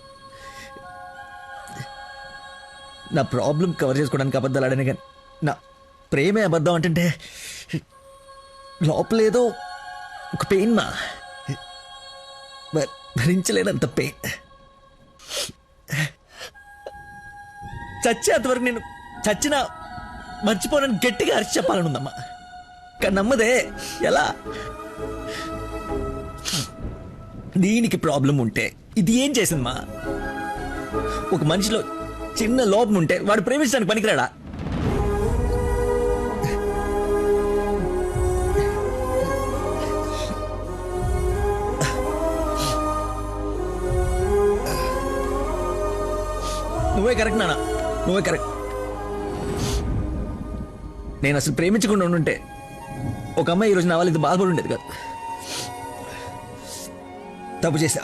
Speaker 13: నా ప్రాబ్లం కవర్ చేసుకోవడానికి అబద్ధాలు ఆడానే కానీ నా ప్రేమే అబద్ధం అంటే లోపలేదో ఒక పెయిన్ మా, భరించలేనంత పెయిన్. చచ్చేంతవరకు నేను చచ్చినా మర్చిపోనని గట్టిగా అరిచి చెప్పాలని ఉందమ్మా. కానీ నమ్మదే. ఎలా? దీనికి ప్రాబ్లం ఉంటే ఇది ఏం చేసిందమ్మా? ఒక మనిషిలో చిన్న లోపం ఉంటే వాడు ప్రేమించడానికి పనికిరాడా? నువ్వే కరెక్ట్ నాన్న, నువ్వే కరెక్ట్. నేను అసలు ప్రేమించకుండా ఉండుంటే ఒక అమ్మాయి ఈరోజు నా వాళ్ళు ఇది బాధపడి ఉండేది కాదు. తప్పు చేశా.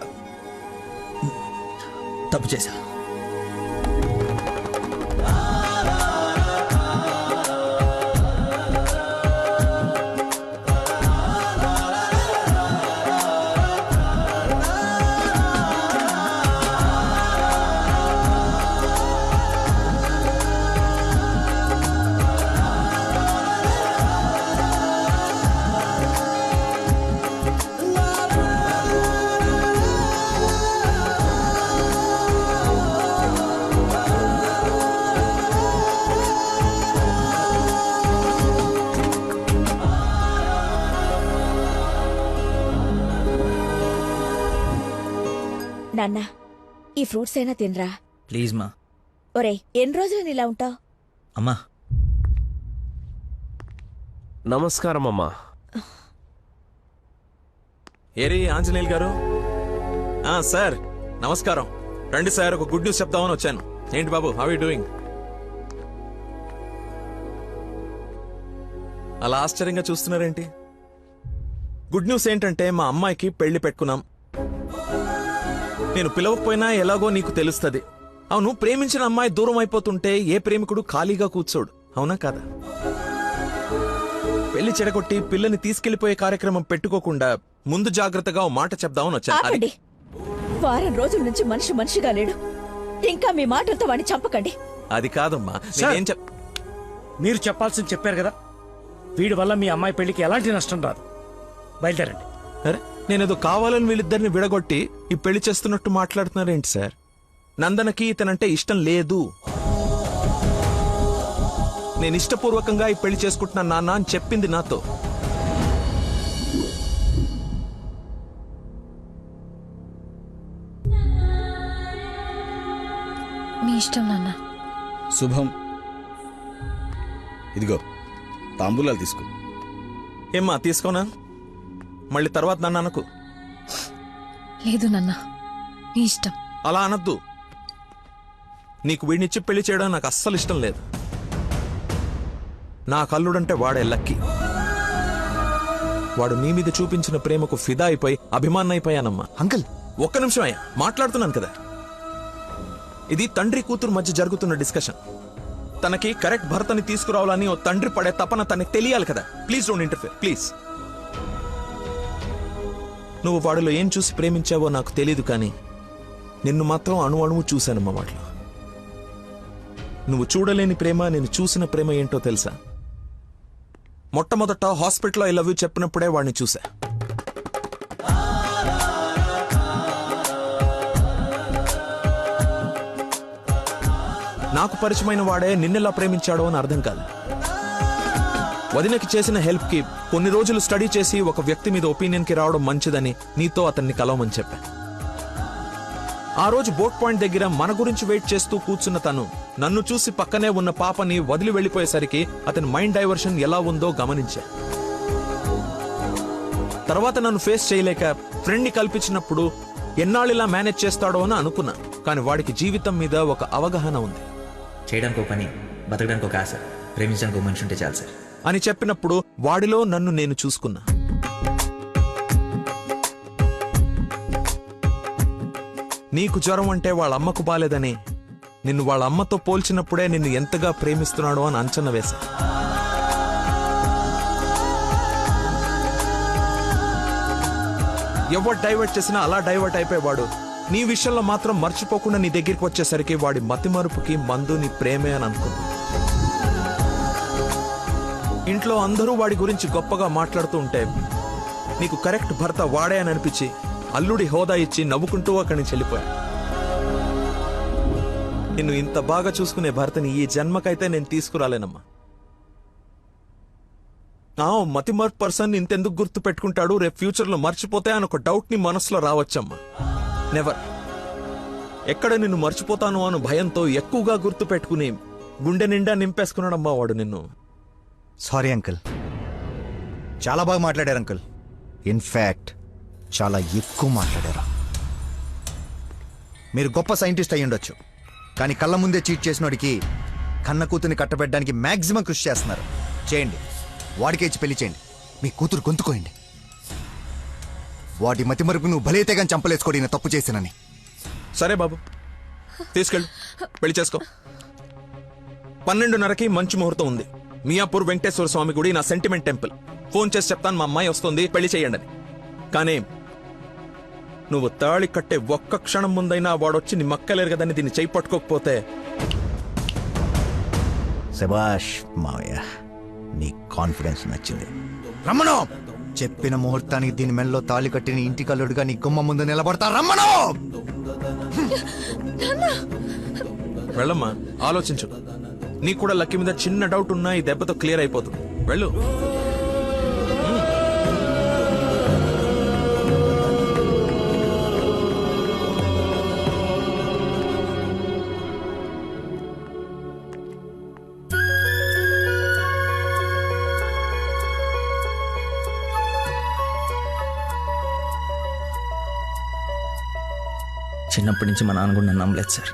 Speaker 4: నాన్న ఈ ఫ్రూట్స్ అయినా తినరా.
Speaker 13: ప్లీజ్ మా.
Speaker 4: ఒరే ఎన్ని రోజులు ఇలా ఉంటావు?
Speaker 13: అమ్మా.
Speaker 5: నమస్కారం అమ్మా.
Speaker 9: ఏరి ఆంజనేయులు గారు. సార్ నమస్కారం. రండి సార్, ఒక గుడ్ న్యూస్ చెప్దామని వచ్చాను. ఏంటి బాబు, హౌ యూ డూయింగ్? అలా ఆశ్చర్యంగా చూస్తున్నారేంటి? గుడ్ న్యూస్ ఏంటంటే మా అమ్మాయికి పెళ్లి పెట్టుకున్నాం. నేను పిలవకపోయినా ఎలాగో నీకు తెలుస్తుంది. అవును, ప్రేమించిన అమ్మాయి దూరం అయిపోతుంటే ఏ ప్రేమికుడు ఖాళీగా కూర్చోడు, అవునా కాదా? పెళ్లి చెడగొట్టి పిల్లని తీసుకెళ్లిపోయే కార్యక్రమం పెట్టుకోకుండా ముందు జాగ్రత్తగా ఓ మాట చెప్దామని వచ్చాను.
Speaker 4: ఆపండి. వారం రోజుల నుంచి మనిషి మనిషిగా లేడు. ఇంకా మీ మాటలతో వాడిని చంపకండి.
Speaker 9: అది కాదమ్మా,
Speaker 7: మీరు చెప్పాల్సింది చెప్పారు కదా. వీడి వల్ల మీ అమ్మాయి పెళ్లికి ఎలాంటి నష్టం రాదు. బయలుదేరండి.
Speaker 9: అరే, నేనేదో కావాలని వీళ్ళిద్దరిని విడగొట్టి ఈ పెళ్లి చేస్తున్నట్టు మాట్లాడుతున్నారేంటి సార్? నందనకి ఇతనంటే ఇష్టం లేదు. నేను ఇష్టపూర్వకంగా ఈ పెళ్లి చేసుకుంటున్నాను నాన్న అని చెప్పింది నాతో.
Speaker 8: మీ ఇష్టం నాన్న.
Speaker 19: శుభం. ఇదిగో తాంబూలాలు తీసుకో.
Speaker 9: ఏమ్మా తీసుకోనా? మళ్ళీ తర్వాత నన్ను అనకు.
Speaker 8: లేదు నాన్న, మీ ఇష్టం.
Speaker 9: అలా అనద్దు. నీకు వీడినిచ్చి పెళ్లి చేయడం నాకు అస్సలు ఇష్టం లేదు. నా కల్లుడంటే వాడే లక్కీ. వాడు నీ మీద చూపించిన ప్రేమకు ఫిదా అయిపోయి అభిమానం అయిపోయానమ్మా.
Speaker 20: అంకుల్
Speaker 9: ఒక్క నిమిషం అయ్యా, మాట్లాడుతున్నాను కదా. ఇది తండ్రి కూతురు మధ్య జరుగుతున్న డిస్కషన్. తనకి కరెక్ట్ భర్తని తీసుకురావాలని ఓ తండ్రి పడే తపన తనకి తెలియాలి కదా. Please don't interfere please. నువ్వు వాడిలో ఏం చూసి ప్రేమించావో నాకు తెలీదు, కానీ నిన్ను మాత్రం అణువు చూశానమ్మా వాటిలో. నువ్వు చూడలేని ప్రేమ, నేను చూసిన ప్రేమ ఏంటో తెలుసా? మొట్టమొదట హాస్పిటల్లో ఐ లవ్ యూ చెప్పినప్పుడే వాడిని చూసా. నాకు పరిచయమైన వాడే నిన్నెలా ప్రేమించాడో అని అర్థం కాదు. వదినకి చేసిన హెల్ప్ కి కొన్ని రోజులు స్టడీ చేసి ఒక వ్యక్తి మీద ఒపీనియన్ కి రావడం మంచిదని నీతో అతన్ని కలవమని చెప్పా. ఆ రోజు బోట్ పాయింట్ దగ్గర మన గురించి వెయిట్ చేస్తూ కూర్చున్న తను నన్ను చూసి పక్కనే ఉన్న పాపని వదిలి వెళ్లిపోయేసరికి అతని మైండ్ డైవర్షన్ ఎలా ఉందో గమనించా. తర్వాత నన్ను ఫేస్ చేయలేక ఫ్రెండ్ ని కల్పించినప్పుడు ఎన్నాళ్ళిలా మేనేజ్ చేస్తాడో అని అనుకున్నా. కానీ వాడికి జీవితం మీద ఒక అవగాహన ఉంది.
Speaker 13: చేయడానికి ఒక పని, బతకడానికి ఒక ఆశ, ప్రేమించడానికి ఒక మనిషి ఉంటే చాలు సార్
Speaker 9: అని చెప్పినప్పుడు వాడిలో నన్ను నేను చూసుకున్నా. నీకు జ్వరం అంటే వాళ్ళ అమ్మకు బాలేదని నిన్ను వాళ్ళ అమ్మతో పోల్చినప్పుడే నిన్ను ఎంతగా ప్రేమిస్తున్నాడో అని అంచనా వేశా. ఎవరు డైవర్ట్ చేసినా అలా డైవర్ట్ అయిపోయేవాడు నీ విషయంలో మాత్రం మర్చిపోకుండా నీ దగ్గరికి వచ్చేసరికి వాడి మతిమరుపుకి మందు నీ ప్రేమే అని అనుకున్నా. ఇంట్లో అందరూ వాడి గురించి గొప్పగా మాట్లాడుతూ ఉంటే నీకు కరెక్ట్ భర్త వాడే అని అనిపించి అల్లుడి హోదా ఇచ్చి నవ్వుకుంటూ అక్కడి నుంచి వెళ్ళిపోయా. నిన్ను ఇంత బాగా చూసుకునే భర్తని ఈ జన్మకైతే నేను తీసుకురాలేనమ్మా. మతిమర్పు పర్సన్ ఇంతెందుకు గుర్తు పెట్టుకుంటాడు, రేపు ఫ్యూచర్ లో మర్చిపోతే అని ఒక డౌట్ ని మనసులో రావచ్చమ్మా. నెవర్. ఎక్కడ నిన్ను మర్చిపోతాను అను భయంతో ఎక్కువగా గుర్తు పెట్టుకుని గుండె నిండా నింపేసుకున్నాడమ్మా వాడు నిన్ను.
Speaker 20: సారీ అంకుల్, చాలా బాగా మాట్లాడారు అంకుల్. ఇన్ఫాక్ట్ చాలా ఎక్కువ మాట్లాడారు. మీరు గొప్ప సైంటిస్ట్ అయి ఉండొచ్చు, కానీ కళ్ళ ముందే చీట్ చేసినోడికి కన్న కూతుర్ని కట్టబెట్టడానికి మాక్సిమం కృషి చేస్తున్నారు. చేయండి, వాడికే ఇచ్చి పెళ్లి చేయండి. మీ కూతురు గొంతుకోయండి. వాడి మతిమరుపు నువ్వు బలైతే కానీ చంపలేసుకోడి నేను తప్పు చేశానని.
Speaker 9: సరే బాబు, తీసుకెళ్ళు, పెళ్లి చేసుకో. 12:30కి మంచి ముహూర్తం ఉంది. మియాపూర్ వెంకటేశ్వర స్వామి గుడి, నా సెంటిమెంట్ టెంపుల్. ఫోన్ చేసి చెప్తాను మా అమ్మాయి వస్తుంది, పెళ్లి చేయండి అని. కానీ నువ్వు తాళి కట్టే ఒక్క క్షణం ముందైనా వాడొచ్చి నీ మక్కలేరు కదని దీన్ని చేయి పట్టుకోకపోతే.
Speaker 20: శభాష్ మావయ్య, నీ కాన్ఫిడెన్స్ నచ్చింది. రమ్మను. చెప్పిన ముహూర్తానికి దీని మెల్లో తాళి కట్టిన ఇంటి కల్లుడుగా నీ గుమ్మ ముందు నిలబడతా. రమ్మను.
Speaker 9: వెళ్ళమ్మా, ఆలోచించు. నీకు కూడా లక్కీ మీద చిన్న డౌట్ ఉన్నా ఈ దెబ్బతో క్లియర్ అయిపోతుంది. వెళ్ళు.
Speaker 13: చిన్నప్పటి నుంచి మా నాన్న కూడా నన్ను నమ్మలేదు సార్.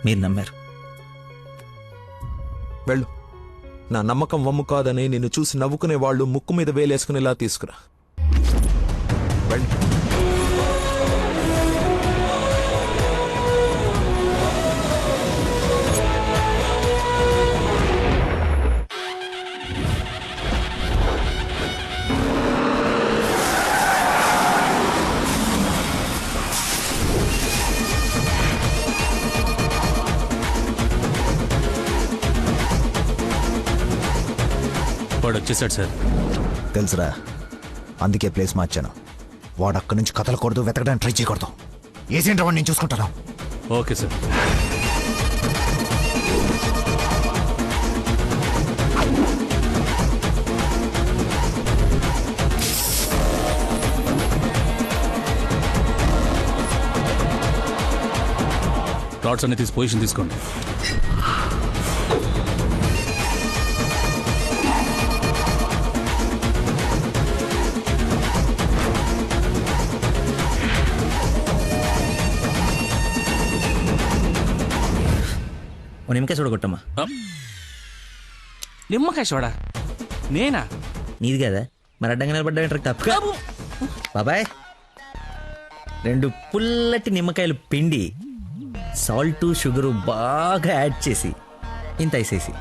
Speaker 13: మీరు నమ్మారు.
Speaker 9: వెళ్ళు. నా నమ్మకం వమ్ము కాదని నిన్ను చూసి నవ్వుకునే వాళ్ళు ముక్కు మీద వేలేసుకునేలా తీసుకురా. వెళ్ళు.
Speaker 3: వాడు వచ్చేసాడు సార్.
Speaker 20: తెలుసురా, అందుకే ప్లేస్ మార్చాను. వాడు అక్కడి నుంచి కదలకూడదు, వెతకడానికి ట్రై చేయకూడదు. ఏజెంట్ వాడిని నేను చూసుకుంటాను.
Speaker 3: Okay sir. రాడ్స్ అన్ని తీసి పొజిషన్ తీసుకోండి.
Speaker 13: నిమ్మకాయ చూడగొట్టమ్మా.
Speaker 10: నిమ్మకాయ చూడా? నేనా?
Speaker 13: నీది కదా, మరి అడ్డంగా నిలబడ్డా తప్ప. బాబాయ్, 2 పుల్లటి నిమ్మకాయలు పిండి సాల్ట్ షుగరు బాగా యాడ్ చేసి ఇంత వేసేసి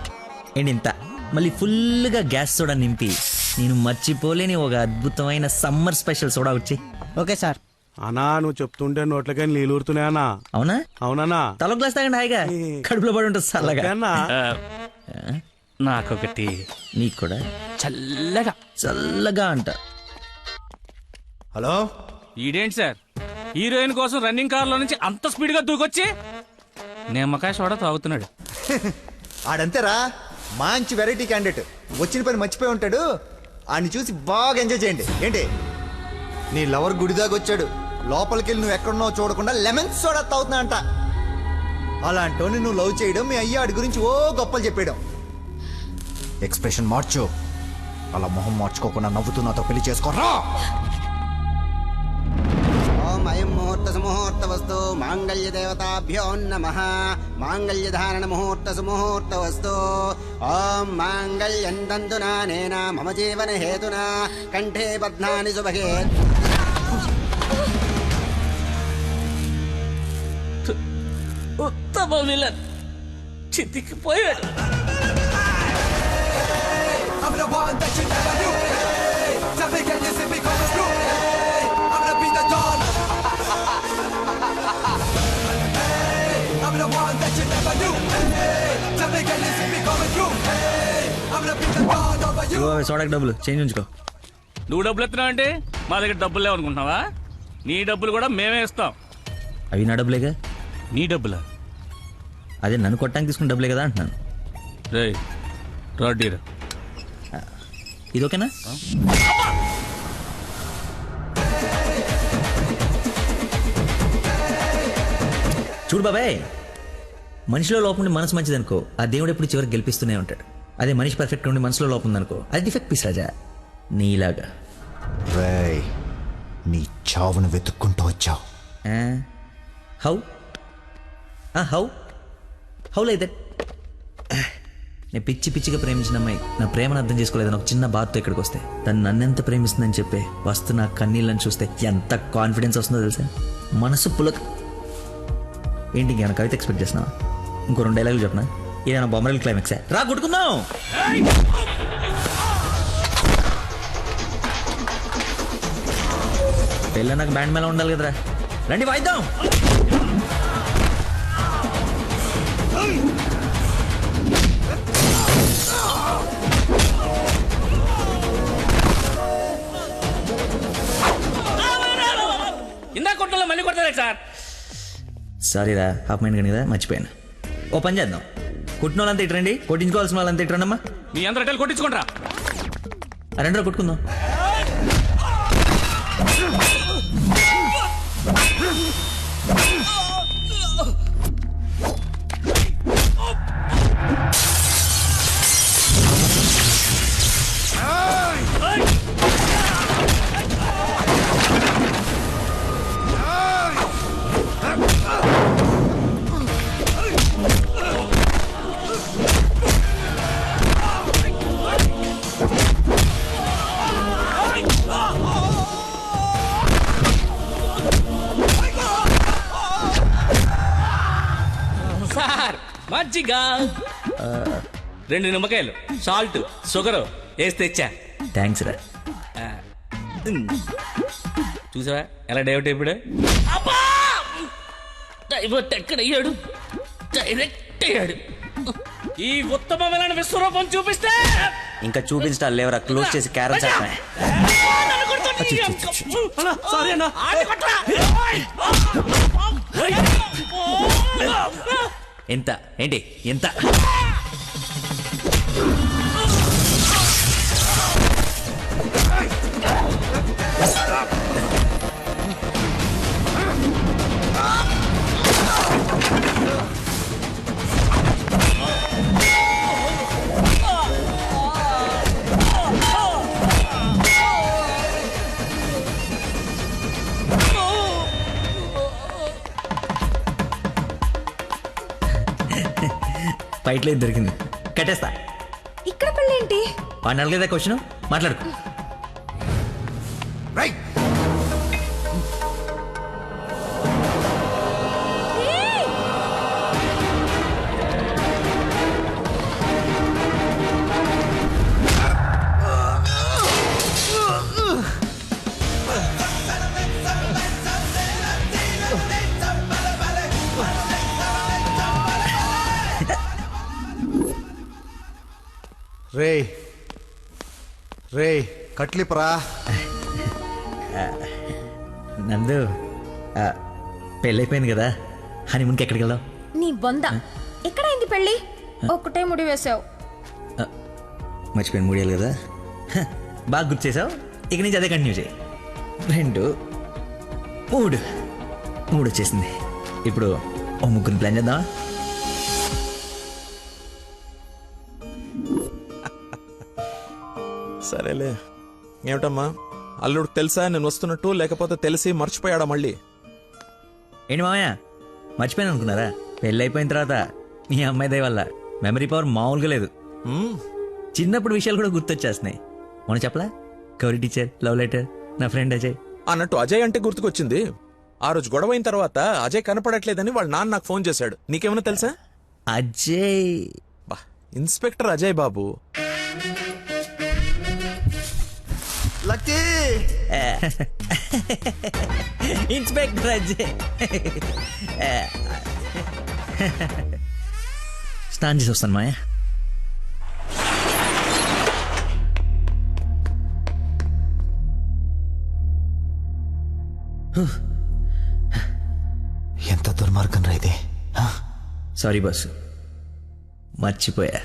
Speaker 13: ఇంత మళ్ళీ ఫుల్గా గ్యాస్ సోడా నింపి నేను మర్చిపోలేని ఒక అద్భుతమైన సమ్మర్ స్పెషల్ సోడా వచ్చి.
Speaker 21: Okay sir.
Speaker 22: అన్నా నువ్వు చెప్తుంటే నోట్లకని నీళ్ళు ఊరుతున్నాయన్నా.
Speaker 13: అవునా?
Speaker 22: అవునన్నా.
Speaker 13: తల గ్లాస్ తాగండి హాయిగా, కడుపులో పడి ఉంటుంది చల్లగా.
Speaker 10: నాకొకటి.
Speaker 13: నీకు కూడా
Speaker 10: చల్లగా.
Speaker 13: చల్లగా అంట.
Speaker 20: హలో,
Speaker 10: ఈడేంటి సార్ హీరోయిన్ కోసం రన్నింగ్ కార్ లో నుంచి అంత స్పీడ్ గా దూకొచ్చి నిమ్మకాయ సోడా తాగుతున్నాడు.
Speaker 20: ఆడంతేరా, మంచి వెరైటీ క్యాండిడేట్. వచ్చిన పని మర్చిపోయి ఉంటాడు. ఆడిని చూసి బాగా ఎంజాయ్ చేయండి. ఏంటి, నీ లవర్ గుడిదాకా వచ్చాడు, లోపలికి నువ్వు ఎక్కడున్నావు చూడకుండా లెమన్ సోడా తాగుతున్నా అంట. అలాంటోని నువ్వు లవ్ చేయడం, మీ అయ్య ఆడి గురించి ఓ గొప్పలు చెప్పేయడం. ఎక్స్ప్రెషన్ మార్చు. అలా మొహం మార్చుకోకుండా నవ్వుతూ నాతో పెళ్లి చేసుకోరా.
Speaker 18: ఓం అయం ముహూర్త సుముహూర్త వస్తు మాంగళ్య దేవతాభ్యో నమః. మాంగళ్య ధారణ ముహూర్త సుముహూర్త వస్తు. ఓం మాంగళ్యం తంతునా నేన మమ జీవన హేతునా కంఠే బధ్నాని శుభగే.
Speaker 10: ఉత్తమ విలన్ చితికిపోయాడు.
Speaker 13: సోడాకి డబ్బులు చేంజ్ ఉంచుకో.
Speaker 10: నువ్వు డబ్బులు ఎత్తున్నావు అంటే మా దగ్గర డబ్బులు లేవనుకుంటున్నావా? నీ డబ్బులు కూడా మేమే ఇస్తాం.
Speaker 13: అవి నా డబ్బులేగా.
Speaker 10: నీ డబ్బులా?
Speaker 13: అదే నన్ను కొట్టడానికి తీసుకున్న డబ్బులే కదా అంటున్నాను.
Speaker 10: రే రాడీరా,
Speaker 13: ఇది ఓకేనా? చూడు బాబాయ్, మనిషిలో లోపం ఉండి మనసు మంచిదనుకో, ఆ దేవుడు ఎప్పుడు చివరికి గెలిపిస్తూనే ఉంటాడు. అదే మనిషి పర్ఫెక్ట్ ఉండి మనసులో లోపం ఉందనుకో, అది డిఫెక్ట్ పీస్ రాజా, నీలాగా.
Speaker 20: రేయ్, నీ చావును వెతుక్కుంటూ వచ్చావు.
Speaker 13: How how how like that? నేను పిచ్చి పిచ్చిగా ప్రేమించిన అమ్మాయి నా ప్రేమను అర్థం చేసుకోలేదని ఒక చిన్న బాధతో ఇక్కడికి వస్తే, తను నన్నెంత ప్రేమిస్తుందని చెప్పే వస్తు నా కన్నీళ్ళని చూస్తే ఎంత కాన్ఫిడెన్స్ వస్తుందో తెలుసా? మనసు పులక. ఏంటి ఇంకేమైనా కవిత ఎక్స్పెక్ట్ చేస్తున్నావా? ఇంకో 2 డైలాగులు చెప్పనా? ఏదైనా బొమ్మరల్ క్లైమాక్సా? రా కొట్టుకుందాం. పెళ్ళ నాకు బ్యాండ్ మేళ ఉండాలి కదరా, రండి వాయిద్దాం.
Speaker 10: ఇందా కొట్టలో మళ్ళీ కొడతారా సార్?
Speaker 13: సారీరా, హాఫ్ మైండ్ కానీ కదా, మర్చిపోయాను. ఓ పని చేద్దాం, కొట్టిన వాళ్ళంతా ఇట్రండి, కొట్టించుకోవాల్సిన వాళ్ళంతా ఇట్రండి అమ్మా.
Speaker 10: మీ అందరూ కొట్టించుకుంటారా?
Speaker 13: 2 రోజులు కొట్టుకుందాం.
Speaker 1: మజ్జిగ 2 నిమ్మకాయలు సాల్ట్ షుగర్ వేసి తెచ్చా.
Speaker 13: థ్యాంక్స్ రా.
Speaker 1: చూసావా ఎలా డైవర్ట్ అయిపోయాడు? డైవర్ట్ ఎక్కడయ్యాడు? డైరెక్ట్ అయ్యాడు. ఈ ఉత్తమమైన విశ్వరూపం చూపిస్తే
Speaker 13: ఇంకా చూపించడాలు లేవరా, క్లోజ్ చేసి క్యారమ్ చేస్తా.
Speaker 1: సారీ అన్న.
Speaker 13: ఎంత ఏంటి ఎంత? ఫైట్లో దొరికింది, కట్టేస్తా.
Speaker 8: ఇక్కడ పెళ్ళేంటి?
Speaker 13: వాడిని అడగలేదా క్వశ్చన్? మాట్లాడుకో.
Speaker 20: రే రే కట్లిపరా.
Speaker 13: నందు, పెళ్ళైపోయింది కదా, హనీమూన్కి ఎక్కడికి వెళ్దాం?
Speaker 8: నీ బొంద, ఎక్కడైంది పెళ్ళి? ఒక్కటే ముడి వేసావు.
Speaker 13: మర్చిపోయిన మూడేళ్ళు కదా, బాగా గుర్తు చేసావు. ఇక నుంచి అదే కంటిన్యూ చేయి. 2 3 వచ్చేసింది. ఇప్పుడు ఓ ముగ్గురిని ప్లాన్ చేద్దామా?
Speaker 9: సరేలే. ఏమిటమ్మా, అల్లుడికి తెలుసా నేను వస్తున్నట్టు, లేకపోతే తెలిసి మర్చిపోయాడా మళ్ళీ?
Speaker 13: ఏంటి మామయ్య, మర్చిపోయాను అనుకున్నారా? పెళ్ళి అయిపోయిన తర్వాత మీ అమ్మాయి దయ వల్ల మెమరీ పవర్ మామూలుగా లేదు. చిన్నప్పుడు విషయాలు కూడా గుర్తొచ్చేస్తున్నాయి. మనం చెప్పలా, గౌరీ టీచర్, లవ్ లెటర్, నా ఫ్రెండ్ అజయ్
Speaker 9: అన్నట్టు అజయ్ అంటే గుర్తుకొచ్చింది. ఆ రోజు గొడవ అయిన తర్వాత అజయ్ కనపడట్లేదని వాళ్ళ నాన్న నాకు ఫోన్ చేశాడు. నీకేమైనా తెలుసా?
Speaker 13: Ajay
Speaker 9: inspector Ajay Babu.
Speaker 20: Lucky
Speaker 13: inspector Ajay. స్నానం చేసి వస్తాను మాయా.
Speaker 20: ఎంత దుర్మార్గం రా ఇది.
Speaker 13: సారీ బాసు, మర్చిపోయా.